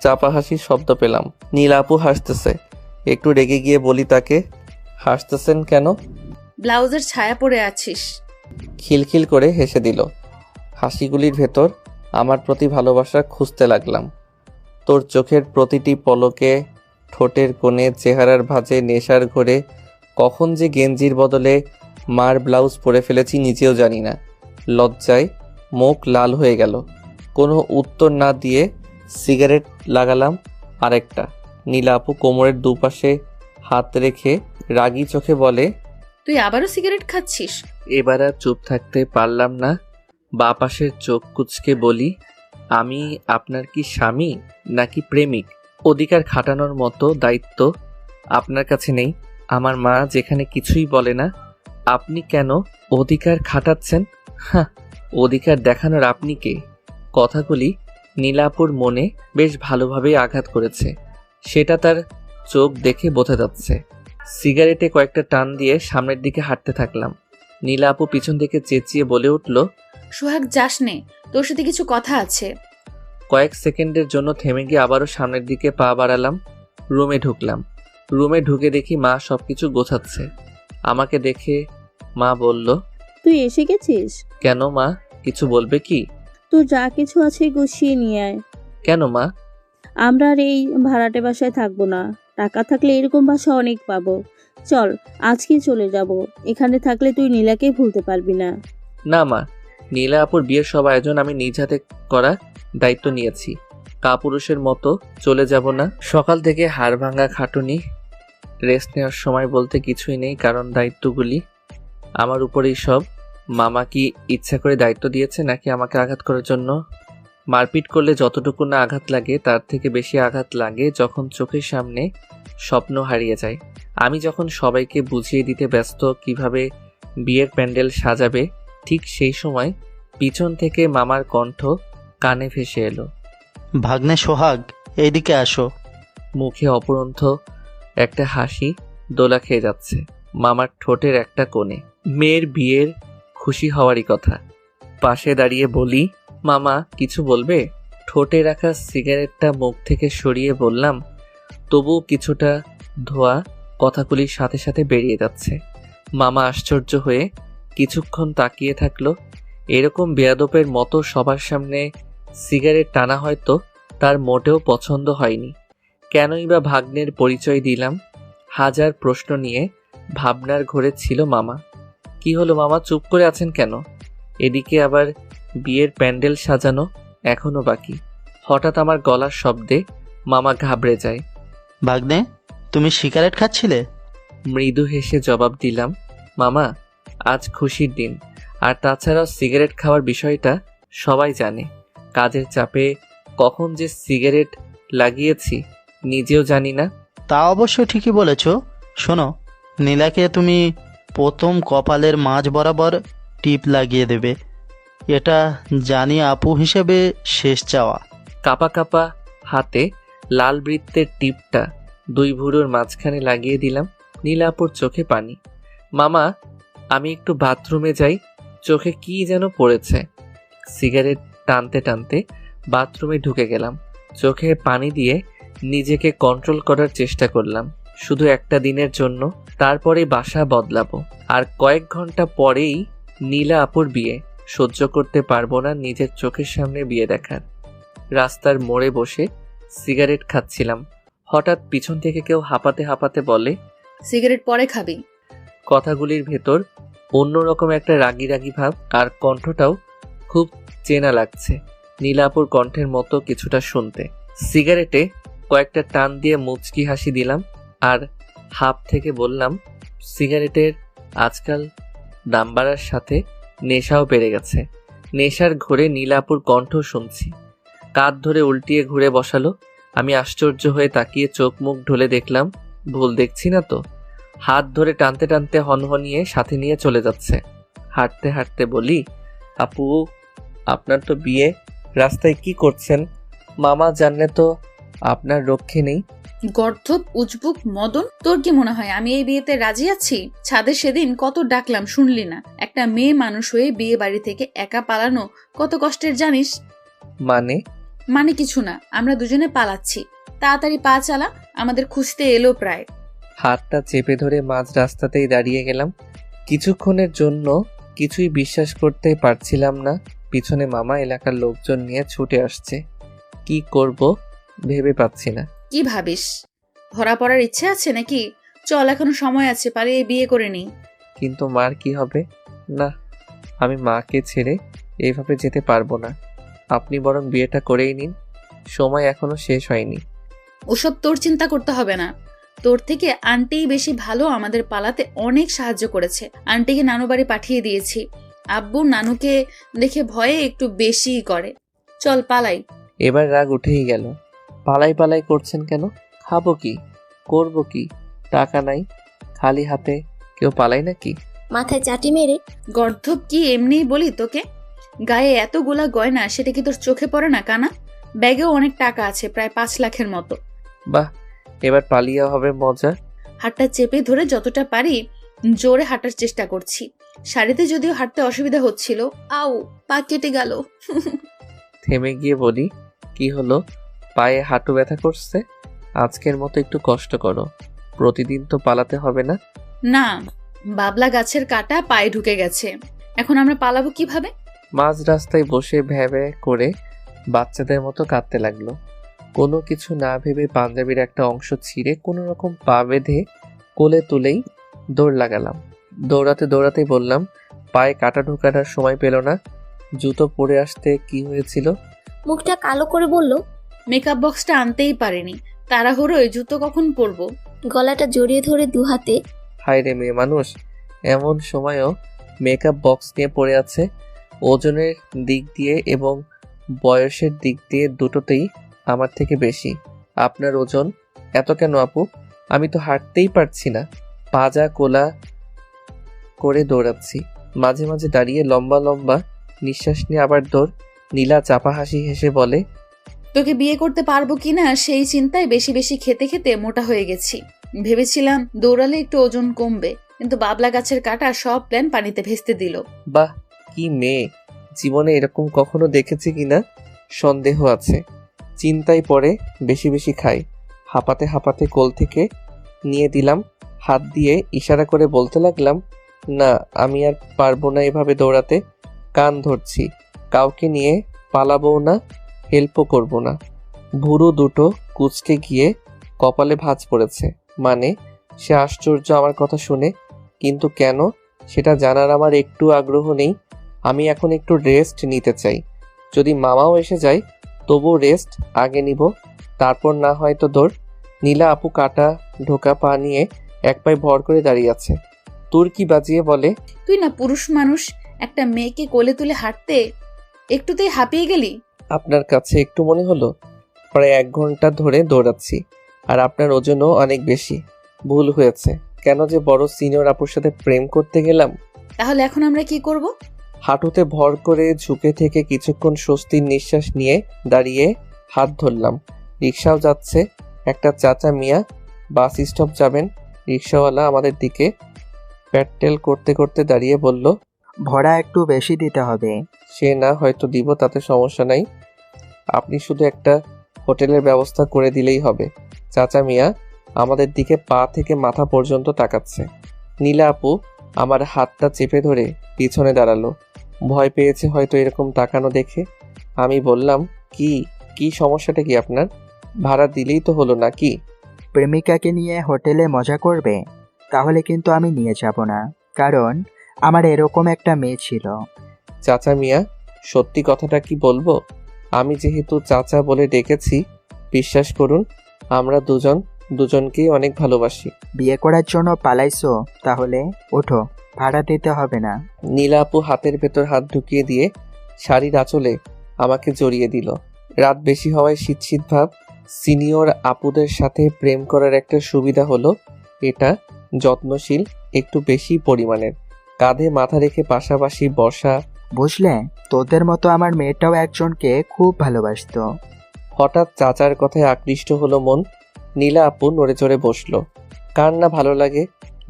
চাপা হাসির শব্দ পেলাম। নীলা আপু হাসতেছে। একটু রেগে গিয়ে বলি তাকে, হাসতেছেন কেন? ব্লাউজের ছায়া পরে আছিস। খিলখিল করে হেসে দিল। হাসিগুলির ভেতর আমার প্রতি ভালোবাসা খুঁজতে লাগলাম। তোর চোখের প্রতিটি পলকে, ঠোঁটের কোণে, চেহারার ভাঁজে, নেশার ঘোরে কখন যে গেঞ্জির বদলে মার ব্লাউজ পরে ফেলেছি নিজেও জানি না। লজ্জায় মুখ লাল হয়ে গেল। কোনো উত্তর না দিয়ে সিগারেট লাগালাম আরেকটা। নীলা আপু কোমরের দুপাশে হাত রেখে রাগী চোখে বলে, তুই আবারও সিগারেট খাচ্ছিস? এবার আর চুপ থাকতে পারলাম না। বাঁ পাশের চোখ কুঁচকে বলি, আমি আপনার কি স্বামী নাকি প্রেমিক? অধিকার খাটানোর মতো দায়িত্ব আপনার কাছে নেই? আমার মা যেখানে কিছুই বলে না, আপনি কেন অধিকার খাটাচ্ছেন? হ্যাঁ, অধিকার দেখানোর আপনি কে? কথাগুলি নীলাপুর মনে বেশ ভালোভাবেই আঘাত করেছে, সেটা তার চোখ দেখে বোঝা যাচ্ছে। সিগারেটে কয়েকটা টান দিয়ে সামনের দিকে হাঁটতে থাকলাম। নীলা আপু পিছন থেকে চেঁচিয়ে বলে উঠল, সোহাগ যাস নে, তোর সাথে কিছু কথা আছে। কয়েক সেকেন্ডের জন্য থেমে গিয়ে আবারও সামনের দিকে পা বাড়ালাম। রুমে ঢুকলাম। রুমে ঢুকে দেখি মা সবকিছু গোছাচ্ছে। আমাকে দেখে মা বলল, তুই এসে গেছিস? কেন মা, কিছু বলবে কি? তোর যা কিছু আছে গুছিয়ে নিয়ে আয়। কেন মা? আমরা আর এই ভাড়াটে বাসায় থাকবো না। টাকা থাকলে এরকম বাসা অনেক পাবো। চল, আজকেই চলে যাব। এখানে থাকলে তুই নীলাকে ভুলতে পারবি না। না মা, নীলা আপুর বিয়ের সব আয়োজন আমি নিজ হাতে করা দায়িত্ব নিয়েছি। কাপুরুষের মতো চলে যাব না। সকাল থেকে হাড় ভাঙা খাটুনি, রেস্ট নেওয়ার সময় বলতে কিছুই নেই, কারণ দায়িত্বগুলি আমার উপরেই সব। মামা কি ইচ্ছা করে দায়িত্ব দিয়েছে নাকি আমাকে আঘাত করার জন্য? মারপিট করলে যতটুকু না আঘাত লাগে তার থেকে বেশি আঘাত লাগে যখন চোখের সামনে স্বপ্ন হারিয়ে যায়। আমি যখন সবাইকে বুঝিয়ে দিতে ব্যস্ত কিভাবে বিয়ের প্যান্ডেল সাজাবে, ঠিক সেই সময় পিছন থেকে মামার কণ্ঠ কানে ভেসে এলো, ভাগ্নে সোহাগ, এইদিকে আসো। মুখে অপরন্ত একটা হাসি দোলা খেয়ে যাচ্ছে মামার ঠোঁটের একটা কোণে। মেয়ের বিয়ের খুশি হওয়ারই কথা। পাশে দাঁড়িয়ে বলি, মামা কিছু বলবে? ঠোঁটে রাখা সিগারেটটা মুখ থেকে সরিয়ে বললাম, তবুও কিছুটা ধোয়া কথাগুলির সাথে সাথে বেরিয়ে যাচ্ছে। মামা আশ্চর্য হয়ে কিছুক্ষণ তাকিয়ে থাকলো। এরকম বেয়াদবের মতো সবার সামনে সিগারেট টানা হয়তো তার মোটেও পছন্দ হয়নি। কেনই বা ভাগ্নের পরিচয় দিলাম? হাজার প্রশ্ন নিয়ে ভাবনার ঘোরে ছিল মামা। কি হলো মামা, চুপ করে আছেন কেন? এদিকে আবার বিয়ের প্যান্ডেল সাজানো এখনো বাকি। হঠাৎ আমার গলার শব্দে মামা ঘাবড়ে যায়। ভাগ্নে, তুমি সিগারেট খাচ্ছিলে? মৃদু হেসে জবাব দিলাম, মামা আজ খুশির দিন, আর তাছাড়াও সিগারেট খাওয়ার বিষয়টা সবাই জানে। কাজের চাপে কখন যে সিগারেট লাগিয়েছি নিজেও জানি না। তা অবশ্য ঠিকই বলেছ। শোনো, নীলাকে তুমি প্রথম কপালের মাঝ বরাবর টিপ লাগিয়ে দেবে। এটা জানি আপু হিসেবে শেষ চাওয়া। কাপা কাপা হাতে লাল বৃত্তের টিপটা দুই ভুরুর মাঝখানে লাগিয়ে দিলাম। নীলাপুর চোখে পানি। মামা আমি একটু বাথরুমে যাই, চোখে কি যেন পড়েছে। সিগারেট টানতে টানতে বাথরুমে ঢুকে গেলাম। চোখে পানি দিয়ে নিজেকে কন্ট্রোল করার চেষ্টা করলাম। শুধু একটা দিনের জন্য, তারপরে বাসা বদলাবো। আর কয়েক ঘন্টা পরেই নীলা আপুর বিয়ে। সহ্য করতে পারবো না নিজের চোখের সামনে বিয়ে দেখার। রাস্তার মোড়ে বসে সিগারেট খাচ্ছিলাম। হঠাৎ পিছন থেকে কেউ হাঁপাতে হাঁপাতে বলে, সিগারেট পরে খাবি। কথাগুলির ভেতর অন্যরকম একটা রাগী রাগী ভাব, আর কণ্ঠটাও খুব চেনা লাগছে, নীলাপুর কণ্ঠের মতো কিছুটা শুনতে। সিগারেটে কয়েকটা টান দিয়ে মুচকি হাসি দিলাম আর হাফ থেকে বললাম, সিগারেটের আজকাল দাম বাড়ার সাথে নেশাও বেড়ে গেছে। নেশার ঘোরে নীলাপুর কণ্ঠ শুনছি। কাঁধ ধরে উল্টিয়ে ঘুরে বসালো। আমি আশ্চর্য হয়ে তাকিয়ে চোখ মুখ ঢুলে দেখলাম ভুল দেখছি না তো। হাত ধরে টানতে টানতে হনহনিয়ে সাথে নিয়ে চলে যাচ্ছে। হাঁটতে হাঁটতে বলি, আপু আপনার তো বিয়ে, রাস্তায় কি করছেন? মামা জানলে তো আপনার রক্ষে নেই। গর্ধব উজবুক মদন, তোর কি মনে হয় আমি এই বিয়েতে রাজি আছি? ছাদে সেদিন কত ডাকলাম, শুনলি না? একটা মেয়ে মানুষ হয়ে বিয়ে বাড়ি থেকে একা পালানো কত কষ্টের জানিস? মানে কিছু না, আমরা দুজনে পালাচ্ছি। তাড়াতাড়ি পা চালা, আমাদের খুঁজতে এলো প্রায়। হাতটা চেপে ধরে মাঝ রাস্তাতেই দাঁড়িয়ে গেলাম। কিছুক্ষণের জন্য কিছুই বিশ্বাস করতে পারছিলাম না। পিছনে মামা এলাকার লোকজন নিয়ে ছুটে আসছে। কি করব ভেবে পাচ্ছি না। কি ভাবিস? ধরা পড়ার ইচ্ছে আছে নাকি? চল, এখনো সময় আছে, পালিয়ে বিয়ে করে নি। কিন্তু মার কি হবে? না, আমি মাকে ছেড়ে এইভাবে যেতে পারবো না। আপনি বরং বিয়েটা করেই নিন, সময় এখনো শেষ হয়নি। ওসব তোর চিন্তা করতে হবে না। তোর থেকে আন্টিই বেশি ভালো, আমাদের পালাতে অনেক সাহায্য করেছে। আন্টিকে নানু বাড়ি পাঠিয়ে দিয়েছি। আব্বু নানুকে দেখে ভয়ে একটু বেশিই করে। চল পালাই। এবার রাগ উঠেই গেল। পালাই পালাই করছেন কেন? খাবো কি, করব কি? টাকা নাই, খালি হাতে কেউ পালাই নাকি? মাথায় চাটি মেরে, গর্ধব কি এমনিই বলি তোকে? গায়ে এতগুলা গয়না, সেটা কি তোর চোখে পড়ে না কানা? ব্যাগেও অনেক টাকা আছে, প্রায় 5 লাখের মতো। বাহ, এবার পালিয়ে হবে মজা। হাতটা চেপে ধরে যতটা পারি জোরে হাঁটার চেষ্টা করছি। শাড়িতে যদিও হাঁটতে অসুবিধা হচ্ছিল। আউ, পা কেটে গেল। থেমে গিয়ে বলি, কি হলো? পায়ে হাঁটু ব্যথা করছে? আজকের মতো একটু কষ্ট করো, প্রতিদিন তো পালাতে হবে না। না, বাবলা গাছের কাঁটা পায়ে ঢুকে গেছে। এখন আমরা পালাবো কিভাবে? মাঝ রাস্তায় বসে ভ্যাবে করে বাচ্চাদের মতো কাঁদতে লাগলো। কোনো কিছু না ভেবে পাঞ্জাবির একটা অংশ ছিঁড়ে কোনো রকম পা বেঁধে কোলে তুলেই দৌড় লাগালাম। দৌড়াতে দৌড়াতেই বললাম, পায়ে কাঁটা ঢোকানোর সময় পেল না। জুতো পরে আসতে কি হয়েছিল? মুখটা কালো করে বলল, মেকআপ বক্সটা আনতেই পারিনি, তাড়াহুড়োয় জুতো কখন পরবো। গলাটা জড়িয়ে ধরে দুহাতে। হায় রে মেয়ে মানুষ, এমন সময়ও মেকআপ বক্স নিয়ে পড়ে আছে। ওজনের দিক দিয়ে এবং বয়সের দিক দিয়ে দুটোতেই আমার থেকে বেশি। আপনার ওজন এত কেন আপু? আমি তো হাঁটতেই পারছি না, পাজা কোলা করে দৌড়াচ্ছি। মাঝে মাঝে দাঁড়িয়ে লম্বা লম্বা নিঃশ্বাস নিয়ে আবার দৌড়। নীলা চাপা হাসি হেসে বলে, তোকে বিয়ে করতে পারবো কিনা সেই চিন্তায় বেশি বেশি খেতে খেতে মোটা হয়ে গেছি। ভেবেছিলাম দৌড়ালে একটু ওজন কমবে, কিন্তু বাবলা গাছের কাঁটা সব প্ল্যান পানিতে ভেস্তে দিল। বাহ, কি মেয়ে! জীবনে এরকম কখনো দেখেছি কিনা সন্দেহ আছে। চিন্তায় পড়ে বেশি বেশি খাই। হাঁপাতে হাঁপাতে কোল থেকে নিয়ে দিলাম। হাত দিয়ে ইশারা করে বলতে লাগলাম, না আমি আর পারবো না এভাবে দৌড়াতে। কান ধরছি, কাউকে নিয়ে পালাবো না, হেল্পও করবো না। ভুরু দুটো কুঁচকে গিয়ে কপালে ভাঁজ পড়েছে। মানে সে আশ্চর্য আমার কথা শুনে, কিন্তু কেন সেটা জানার আমার একটু আগ্রহ নেই। আমি এখন একটু রেস্ট নিতে চাই। যদি মামাও এসে যায় তবুও রেস্ট আগে নিব, তারপর না হয়তো দৌড়। নীলা আপু কাটা ঢোকা পা নিয়ে এক পায়ে ভর করে দাঁড়িয়ে আছে। তুর্কি বাজিয়ে বলে, তুই না পুরুষ মানুষ, একটা মেয়েকে কোলে তুলে হাঁটতে একটুতেই হাঁপিয়ে গেলি? আপনার কাছে একটু মনে হলো? প্রায় 1 ঘন্টা ধরে দৌড়াচ্ছি, আর আপনার ওজনও অনেক বেশি। ভুল হয়েছে, কেন যে বড় সিনিয়র আপুর সাথে প্রেম করতে গেলাম। তাহলে এখন আমরা কি করব? হাঁটুতে ভর করে ঝুঁকে থেকে কিছুক্ষণ স্বস্তির নিঃশ্বাস নিয়ে দাঁড়িয়ে হাত ধরলাম। রিক্সাও যাচ্ছে। একটা চাচা মিয়া বাস স্টপ যাবেন। রিক্সাওয়ালা আমাদের দিকে প্যাটেল করতে করতে দাঁড়িয়ে বলল, ভাড়া একটু বেশি দিতে হবে। সে না হয়তো দিব, তাতে সমস্যা নাই। আপনি শুধু একটা হোটেলের ব্যবস্থা করে দিলেই হবে। চাচা মিয়া আমাদের দিকে পা থেকে মাথা পর্যন্ত তাকাচ্ছে। নীলা আপু আমার হাতটা চেপে ধরে পিছনে দাঁড়ালো। ভয় পেয়েছে হয়তো এরকম তাকানো দেখে। আমি বললাম, কি সমস্যাটা কি আপনার? ভাড়া দিলেই তো হলো নাকি? প্রেমিকাকে নিয়ে হোটেলে মজা করবে? তাহলে কিন্তু আমি নিয়ে যাব না, কারণ আমার এরকম একটা মেয়ে ছিল। চাচা মিয়া সত্যি কথাটা কি বলবো? আমি যেহেতু চাচা বলে ডেকেছি, বিশ্বাস করুন আমরা দুজনকেই অনেক ভালোবাসি। বিয়ে করার জন্য পালাইছো? তাহলে ওঠো, ভাড়া দিতে হবে না। নীলা আপু হাতের ভেতর হাত ঢুকিয়ে দিয়ে শাড়ির আঁচলে আমাকে জড়িয়ে দিল। রাত বেশি হওয়ায় শীত শীত ভাব। সিনিয়র আপুদের সাথে প্রেম করার একটা সুবিধা হলো এটা যত্নশীল, একটু বেশি পরিমাণের। কাঁধে মাথা রেখে পাশাপাশি বসা। বুঝলে, তোদের মতো আমার মেয়েটাও একজনকে খুব ভালোবাসতো। হঠাৎ চাচার কথায় আকৃষ্ট হলো মন। নীলা আপু নড়ে চড়ে বসলো। কার না ভালো লাগে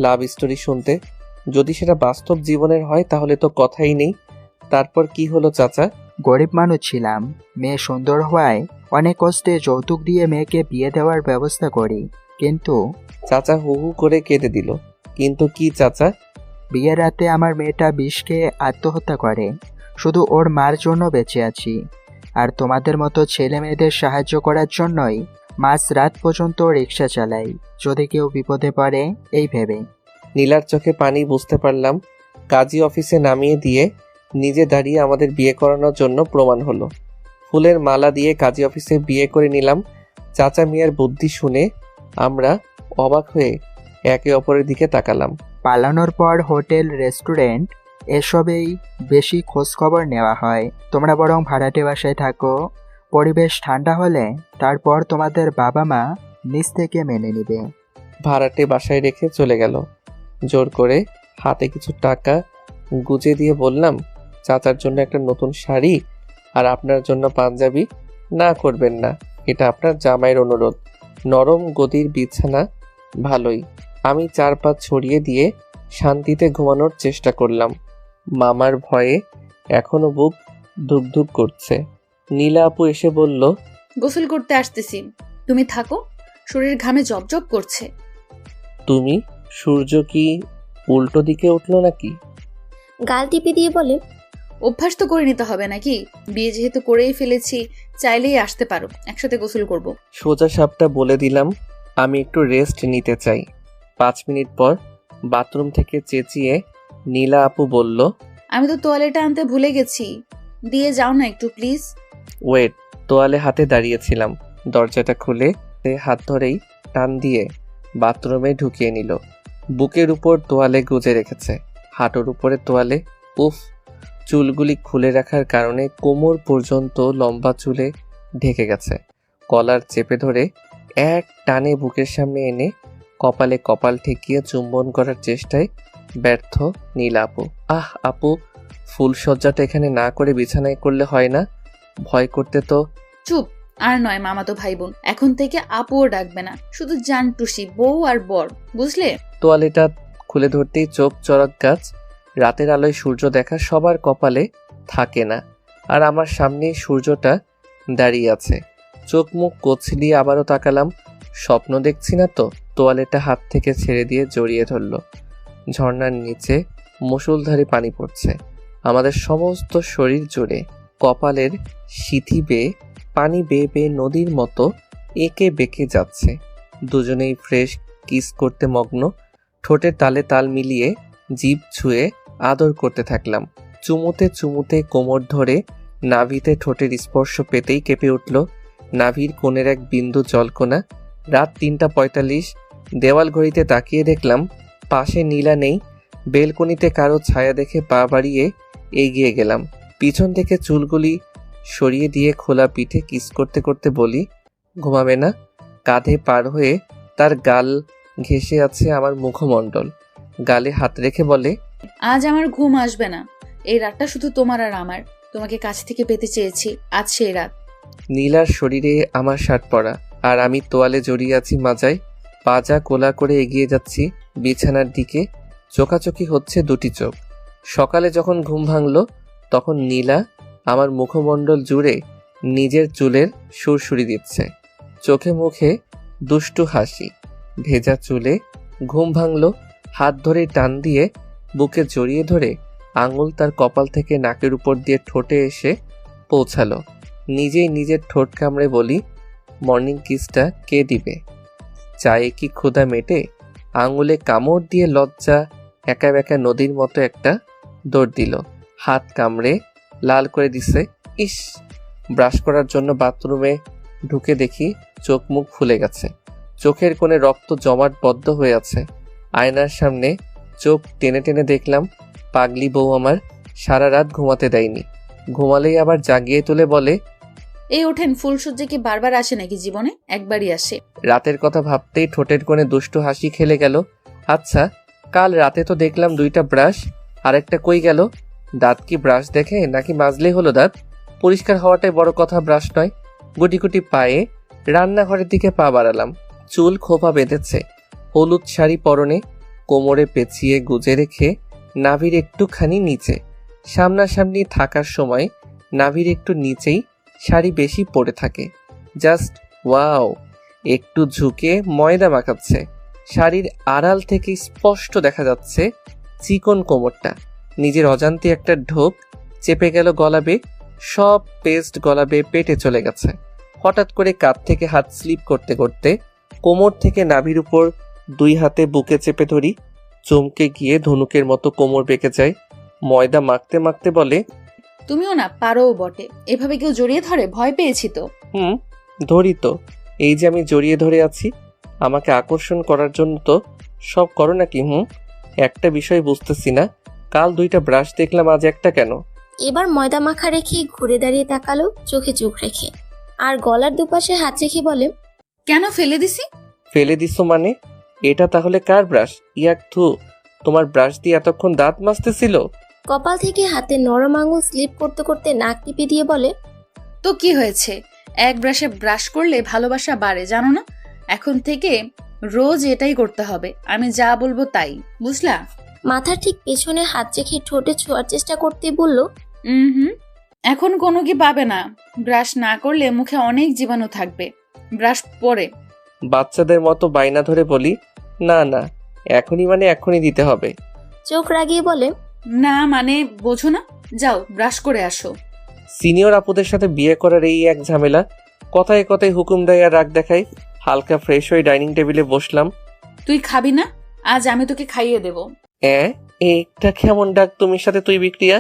লাভ স্টোরি শুনতে? যদি সেটা বাস্তব জীবনের হয় তাহলে তো কথাই নেই। তারপর কি হলো চাচা? গরিব মানুষ ছিলাম, মেয়ে সুন্দর হওয়ায় অনেক কষ্টে যৌতুক দিয়ে মেয়েকে বিয়ে দেওয়ার ব্যবস্থা করি, কিন্তু চাচা হু হু করে কেঁদে দিল। কিন্তু কি চাচা? বিয়ের রাতে আমার মেয়েটা বিষ খেয়ে আত্মহত্যা করে। শুধু ওর মার জন্য বেঁচে আছি, আর তোমাদের মতো ছেলে মেয়েদের সাহায্য করার জন্যই মাঝ রাত পর্যন্ত রিক্সা চালাই, যদি কেউ বিপদে পড়ে এই ভেবে। নীলার চোখে পানি, বুঝতে পারলাম কাজী অফিসে নামিয়ে দিয়ে নিজে দাঁড়িয়ে আমাদের বিয়ে করানোর জন্য প্রমাণ হলো। ফুলের মালা দিয়ে কাজী অফিসে বিয়ে করে নিলাম। চাচা মিয়ার বুদ্ধি শুনে আমরা অবাক হয়ে একে অপরের দিকে তাকালাম। পালানোর পর হোটেল, রেস্টুরেন্ট এসবেই বেশি খোঁজখবর নেওয়া হয়। তোমরা বরং ভাড়াটে বাসায় থাকো, পরিবেশ ঠান্ডা হলে তারপর তোমাদের বাবা মা নিজ থেকে মেনে নেবে। ভাড়াটে বাসায় রেখে চলে গেল। জোর করে হাতে কিছু টাকা গুজে দিয়ে বললাম, চাচার জন্য একটা নতুন শাড়ি আর আপনার জন্য পাঞ্জাবি। না করবেন না, এটা আপনার জামাইয়ের অনুরোধ। নরম গদির বিছানা ভালোই। আমি 4 পা ছড়িয়ে দিয়ে শান্তিতে ঘুমানোর চেষ্টা করলাম। মামার ভয়ে এখনো বুক ধুকধুক করছে। নীলা আপু এসে বলল, গোসল করতে আসতেছি, তুমি থাকো, শরীর ঘামে জবজব করছে। তুমি? সূর্য কি উল্টো দিকে উঠলো নাকি? গাল টিপে দিয়ে বলে, অভ্যাস তো করে নিতে হবে নাকি? বিয়ে যেহেতু করেই ফেলেছি, চাইলেই আসতে পারো, একসাথে গোসল করব। সোজা সাপটা বলে দিলাম, আমি একটু রেস্ট নিতে চাই। 5 মিনিট পর বাথরুম থেকে চেঁচিয়ে নীলা আপু বলল, আমি তো তোয়ালেটা আনতে ভুলে গেছি, দিয়ে যাও না একটু প্লিজ। ওয়েট। তোয়ালে হাতে দাঁড়িয়েছিলাম, দরজাটা খুলে হাত ধরেই টান দিয়ে বাথরুমে ঢুকিয়ে নিল। বুকের উপর তোয়ালে গুজে রেখেছে, হাঁটুর উপরে তোয়ালে। উফ, চুলগুলি খুলে রাখার কারণে কোমর পর্যন্ত লম্বা চুলে ঢেকে গেছে। কলার চেপে ধরে এক টানে বুকের সামনে এনে কপালে কপাল ঠেকিয়ে চুম্বন করার চেষ্টায় ব্যর্থ নীলা আপু। আহ আপু, ফুলসজ্জাটা এখানে না করে বিছানায় করলে হয় না? ভয় করতে তো। চুপ। আর নয় মামাতো ভাই বোন, এখন থেকে আপুও ডাকবে না, শুধু জান টুসি, বউ আর বর, বুঝলে? তোয়ালেটা খুলে ধরতেই চোখ চড়ক গাছ। রাতের আলোয় সূর্য দেখা সবার কপালে থাকে না, আর আমার সামনেই সূর্যটা দাঁড়িয়ে আছে। চোখ মুখ কচলিয়ে আবারও তাকালাম। স্বপ্ন দেখছি না তো? তোয়ালেটা হাত থেকে ছেড়ে দিয়ে জড়িয়ে ধরল। ঝর্ণার নিচে মুষলধারে পানি পড়ছে আমাদের সমস্ত শরীর জুড়ে। কপালের সিথি বেয়ে পানি বেয়ে বেয়ে নদীর মতো এঁকে বেঁকে যাচ্ছে। দুজনেই ফ্রেশ কিস করতে মগ্ন। ঠোঁটের তালে তাল মিলিয়ে জিভ ছুঁয়ে আদর করতে থাকলাম। চুমুতে চুমুতে কোমর ধরে নাভিতে ঠোঁটের স্পর্শ পেতেই কেঁপে উঠল নাভির কোণের এক বিন্দু জলকণা। রাত 3:45। দেওয়াল ঘড়িতে তাকিয়ে দেখলাম পাশে নীলা নেই। বেলকনিতে কারো ছায়া দেখে পা বাড়িয়ে এগিয়ে গেলাম। পিছন থেকে চুলগুলি সরিয়ে দিয়ে খোলা পিঠে কিস করতে করতে বলি, ঘুমাবে না? কাঁধে পার হয়ে তার গাল ঘেঁষে আছে আমার মুখমণ্ডল। গালে হাত রেখে বলে, আজ আমার ঘুম আসবে না, এই রাতটা শুধু তোমার আর আমার। তোমাকে কাছ থেকে পেতে চেয়েছি, আজ সেই রাত। নীলার শরীরে আমার শার্ট পরা, আর আমি তোয়ালে জড়িয়ে আছি মাজায়। পাজা কোলা করে এগিয়ে যাচ্ছি বিছানার দিকে। চোখাচোখি হচ্ছে দুটি চোখ। সকালে যখন ঘুম ভাঙল তখন নীলা আমার মুখমণ্ডল জুড়ে নিজের চুলের সুরসুরি দিচ্ছে। চোখে মুখে দুষ্টু হাসি। ভেজা চুলে ঘুম ভাঙল। হাত ধরে টান দিয়ে বুকে জড়িয়ে ধরে আঙুল তার কপাল থেকে নাকের উপর দিয়ে ঠোঁটে এসে পৌঁছালো। নিজেই নিজের ঠোঁট কামড়ে বলি, মর্নিং কিসটা কে দিবে? চায়ে কি ক্ষুধা মেটে? আঙুলে কামড় দিয়ে লজ্জা একা বেঁকা নদীর মতো একটা দৌড় দিল। হাত কামড়ে লাল করে দিছে। ইস! ব্রাশ করার জন্য বাথরুমে ঢুকে দেখি চোখ মুখ ফুলে গেছে। চোখের কোণে রক্ত জমাট বদ্ধ হয়ে আছে। আয়নার সামনে চোখ টেনে টেনে দেখলাম পাগলি বউ আমার সারা রাত ঘুমাতে দেয়নি। ঘুমালেই আবার জাগিয়ে তুলে বলে, এই ওঠেন, ফুলসজ্জা কি বারবার আসে নাকি জীবনে? একবারই আসে। রাতের কথা ভাবতেই ঠোঁটের কোণে দুষ্টু হাসি খেলে গেল। আচ্ছা, কাল রাতে তো দেখলাম 2টা ব্রাশ, আরেকটা কই গেল? দাঁত কি ব্রাশ দেখে নাকি মাজলেই হলো দাঁত? পরিষ্কার হওয়াটাই বড় কথা, ব্রাশ নয়। গুটি গুটি পায়ে রান্নাঘরের দিকে পা বাড়ালাম। চুল খোপা বেঁধেছে, হলুদ শাড়ি পরনে, কোমরে পেঁচিয়ে গুজে রেখে নাভির একটুখানি নিচে। সামনাসামনি থাকার সময় নাভির একটু নিচেই শাড়ি বেশি পরে থাকে। Just wow! একটু ঝুঁকে ময়দা মাখাচ্ছে। শাড়ির আড়াল থেকে স্পষ্ট দেখা যাচ্ছে চিকন কোমরটা। নিজের অজান্তে একটা ঢোক চেপে গেল গলাবে, সব পেস্ট গলাবে পেটে চলে গেছে। হঠাৎ করে কাঁধ থেকে হাত স্লিপ করতে করতে কোমর থেকে নাভির উপর দুই হাতে বুকে চেপে ধরি। চমকে গিয়ে ধনুকের মতো কোমর বেঁকে যায়। ময়দা মাখতে মাখতে বলে, তুমিও না পারো বটে, এভাবে কেউ জড়িয়ে ধরে? ভয় পেয়েছি তো। ধরি তো, এই যে আমি জড়িয়ে ধরে আছি। আমাকে আকর্ষণ করার জন্য তো সব করো নাকি? একটা বিষয় বুঝতেছি না, কাল 2টা ব্রাশ দেখলাম, আজ একটা কেন? এবার ময়দা মাখা রেখে ঘুরে দাঁড়িয়ে তাকালো, চোখে চোখ রেখে, আর গলার দুপাশে হাত রেখে বলে, কেন ফেলে দিছি? ফেলে দিছো মানে? এটা তাহলে কার ব্রাশ? ইয়াক থু, তোমার ব্রাশ দিয়ে এতক্ষণ দাঁত মাজতেছিল? কপাল থেকে হাতে নরম আঙুল স্লিপ করতে করতে নাক টিপে দিয়ে বলে, তো কি হয়েছে? এক ব্রাশে ব্রাশ করলে ভালোবাসা বাড়ে, জানো না? এখন থেকে রোজ এটাই করতে হবে, আমি যা বলবো তাই, বুঝলা? মাথার ঠিক পেছনে হাত রেখে ঠোঁটে ছোঁয়ার চেষ্টা করতে বলল, এখন কোনো কি পাবে না। ব্রাশ না করলে মুখে অনেক জীবাণু থাকবে, ব্রাশ পরে। বাচ্চাদের মতো বাইনা ধরে বলি, না না, এখনই মানে এখনই দিতে হবে। চোখ রাগিয়ে বলে, না মানে বোঝো না, যাও ব্রাশ করে আসো। সিনিয়র আপুদের সাথে বিয়ে করার এই এক ঝামেলা। কথায় কথায় হুকুম দেয় আর রাগ দেখায়। হালকা ফ্রেশ হয়ে ডাইনিং টেবিলে বসলাম। তুই খাবি না? আজ আমি তোকে খাইয়ে দেব। এইটা কেমন ডাক তুমি সাথে তুই বিক্রিয়া?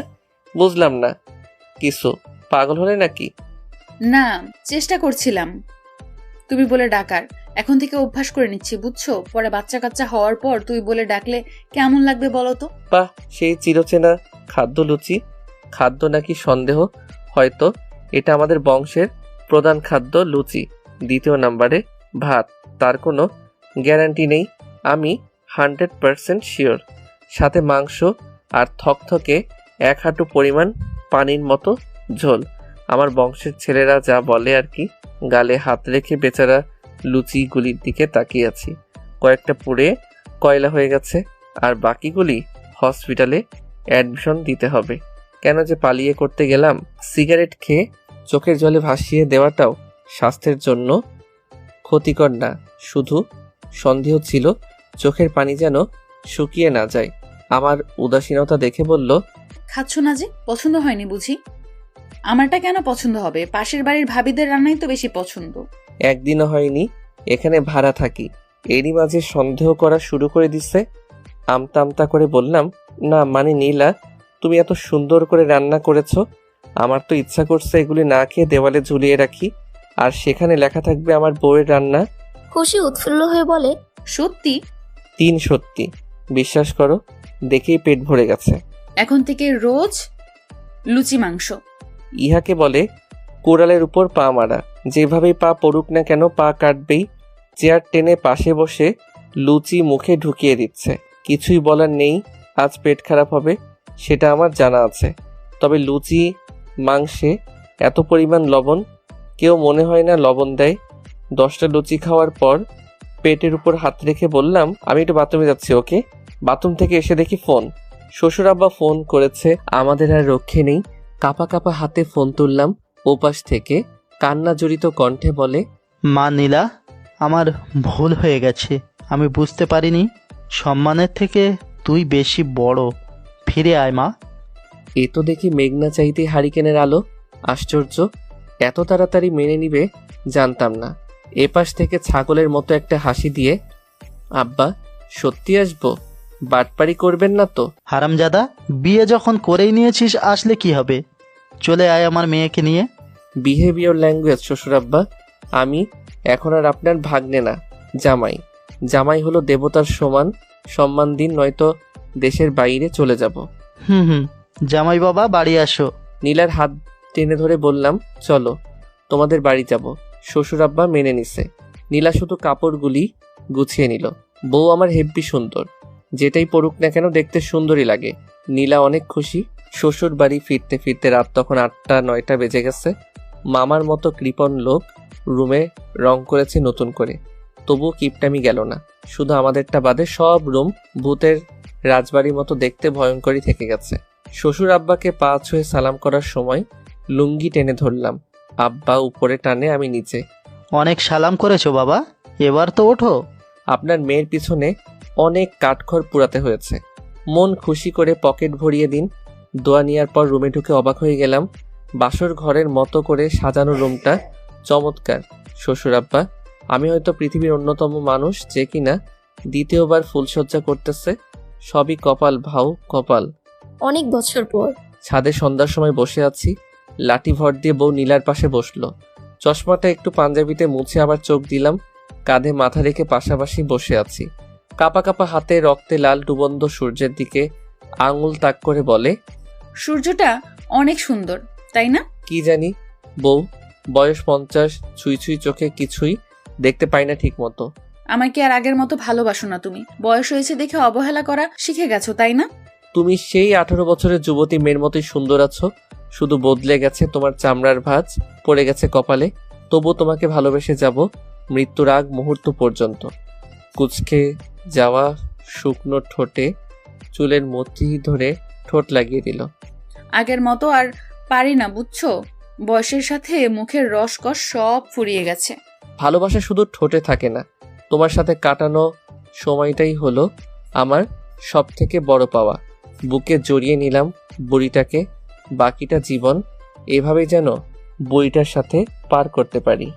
বুঝলাম না কিছু, পাগল হলে নাকি? না, চেষ্টা করছিলাম তুমি বলে ডাকার। এখন থেকে অভ্যাস করে নিচ্ছি, বুঝছো? পরে বাচ্চা কাচ্চা হওয়ার পর তুই বলে ডাকলে কেমন লাগবে বলো তো? বাহ, সেই চিরচেনা খাদ্য লুচি। খাদ্য নাকি সন্দেহ, হয়তো এটা আমাদের বংশের প্রধান খাদ্য লুচি। 2য় নাম্বারে ভাত, তার কোনো গ্যারান্টি নেই, আমি 100% শিওর। সাথে মাংস আর থকথকে 1 হাঁটু পরিমাণ পানির মতো ঝোল। আমার বংশের ছেলেরা যা বলে আর কি। গালে হাত রেখে বেচারা লুচিগুলির দিকে তাকিয়ে আছি। কয়েকটা পুড়ে কয়লা হয়ে গেছে, আর বাকিগুলি হসপিটালে অ্যাডমিশন দিতে হবে। কেন যে পালিয়ে করতে গেলাম। সিগারেট খেয়ে চোখের জলে ভাসিয়ে দেওয়াটাও স্বাস্থ্যের জন্য ক্ষতিকর না, শুধু সন্দেহ ছিল চোখের পানি যেন শুকিয়ে না যায়। আমার উদাসীনতা দেখে বলল, খাচ্ছ না যে? পছন্দ হয়নি বুঝি? আমারটা কেন পছন্দ হবে? পাশের বাড়ির ভাবিদের রান্নাই তো বেশি পছন্দ। একদিনও হয়নি, এখানে ভাড়া থাকি। এরই মাঝে সন্দেহ করা শুরু করে দিচ্ছে। আমতা আমতা করে বললাম, না মানে নীলা, তুমি এত সুন্দর করে রান্না করেছো, আমার তো ইচ্ছা করছে এগুলি না খেয়ে দেওয়ালে ঝুলিয়ে রাখি, আর সেখানে লেখা থাকবে আমার বউয়ের রান্না। খুশি উৎফুল্ল হয়ে বলে, সত্যি? 3 সত্যি, বিশ্বাস করো, দেখেই পেট ভরে গেছে। এখন থেকে রোজ লুচি মাংস। ইহাকে বলে কোড়ালের উপর পা মারা। যেভাবেই পা পড়ুক না কেন, পা কাটবেই। চেয়ার টেনে পাশে বসে লুচি মুখে ঢুকিয়ে দিচ্ছে। কিছুই বলার নেই, আজ পেট খারাপ হবে সেটা আমার জানা আছে। তবে লুচি মাংসে এত পরিমাণ লবণ, কেউ মনে হয় না লবণ দেয়। 10টা লুচি খাওয়ার পর পেটের উপর হাত রেখে বললাম, আমি একটু বাথরুমে যাচ্ছি, ওকে? বাথরুম থেকে এসে দেখি ফোন। শ্বশুর আব্বা ফোন করেছে। আমাদের আর রক্ষে নেই, কাপা কাপা হাতে ফোন তুললাম। ওপাশ থেকে কান্না জড়িত কণ্ঠে বলে, মা নীলা, আমার ভুল হয়ে গেছে, আমি বুঝতে পারিনি। সম্মানের থেকে তুই বেশি বড়, ফিরে আয় মা। এ তো দেখি মেঘনা চাইতে হারিকেনের আলো। আশ্চর্য, এত তাড়াতাড়ি মেনে নিবে জানতাম না। এপাশ থেকে ছাগলের মতো একটা হাসি দিয়ে, আব্বা সত্যি আসবো? বাটপারি করবেন না তো? হারামজাদা, বিয়ে যখন করেই নিয়েছিস, আসলে কি হবে? চলে আয় আমার মেয়েকে নিয়ে। বিহেভিয়ার ল্যাঙ্গুয়েজ শ্বশুর আব্বা। আমি এখন আর আপনার ভাগ্নে না, জামাই। জামাই হলো দেবতার সমান, সম্মান দিন, নয়তো দেশের বাইরে চলে যাব। হুম, জামাই বাবা বাড়ি আসো। নীলার হাত টেনে ধরে বললাম, চলো তোমাদের বাড়ি যাব। শ্বশুর আব্বা মেনে নিছে। নীলা শুধু কাপড়গুলি গুছিয়ে নিল। বউ আমার হেব্বি সুন্দর, যেটাই পড়ুক না কেন দেখতে সুন্দরই লাগে। নীলা অনেক খুশি। শ্বশুর বাড়ি ফিরতে ফিরতে রাত তখন 8টা 9টা বেজে গেছে। মামার মতো কৃপণ লোক রুমে রং করেছে নতুন করে, তবুও কিপটামি গেল না। শুধু আমাদেরটা বাদে সব রুম ভূতের রাজবাড়ির মতো দেখতে ভয়ঙ্করই থেকে গেছে। শ্বশুর আব্বাকে পা ছুঁয়ে সালাম করার সময় লুঙ্গি টেনে ধরলাম। আব্বা উপরে টানে, আমি নিচে। অনেক সালাম করেছো বাবা, এবার তো ওঠো। আপনার মেয়ের পিছনে অনেক কাঠখড় পুরাতে হয়েছে, মন খুশি করে পকেট ভরিয়ে দিন। দোয়া নেওয়ার পর রুমে ঢুকে অবাক হয়ে গেলাম। বাসর ঘরের মতো করে সাজানো রুমটা চমৎকার। শ্বশুর আব্বা, আমি হয়তো পৃথিবীর অন্যতম মানুষ যে কিনা দ্বিতীয়বার ফুলসজ্জা করতেছে। সবই কপাল ভাও, কপাল। অনেক বছর পর। ছাদে সন্ধ্যার সময় বসে আছি, লাঠি ভর দিয়ে বউ নীলার পাশে বসলো। চশমাটা একটু পাঞ্জাবিতে মুছে আবার চোখ দিলাম। কাঁধে মাথা রেখে পাশাপাশি বসে আছি। কাপা কাপা হাতে রক্তে লাল ডুবন্ত সূর্যের দিকে আঙুল তাক করে বলে, সূর্যটা অনেক সুন্দর, তাই না? কি জানি বউ, বয়স 50, ছুঁই ছুঁই চোখে কিছুই দেখতে পাই না ঠিক মতো। আমাকে আর আগের মতো ভালোবাসো না তুমি। বয়স হয়েছে দেখে অবহেলা করা শিখে গেছো, তাই না? তুমি সেই 18 বছরের যুবতী মেয়ের মতোই সুন্দর আছো, শুধু বদলে গেছে তোমার চামড়ার ভাঁজ, পড়ে গেছে কপালে। তবু তোমাকে ভালোবেসে যাব মৃত্যুর আগ মুহূর্ত পর্যন্ত। কুচকে যাওয়া শুকনো ঠোঁটে চুলের মতি ধরে ঠোঁট লাগিয়ে দিল। আগের মতো আর পারি না, বুঝছো? বয়সের সাথে মুখের রসকস সব ফুরিয়ে গেছে। ভালোবাসা শুধু ঠোঁটে থাকে না, তোমার সাথে কাটানো সময়টাই হলো আমার সব থেকে বড় পাওয়া। বুকে জড়িয়ে নিলাম বুড়িটাকে। বাকিটা জীবন এভাবেই যেন বুড়িটার সাথে পার করতে পারি।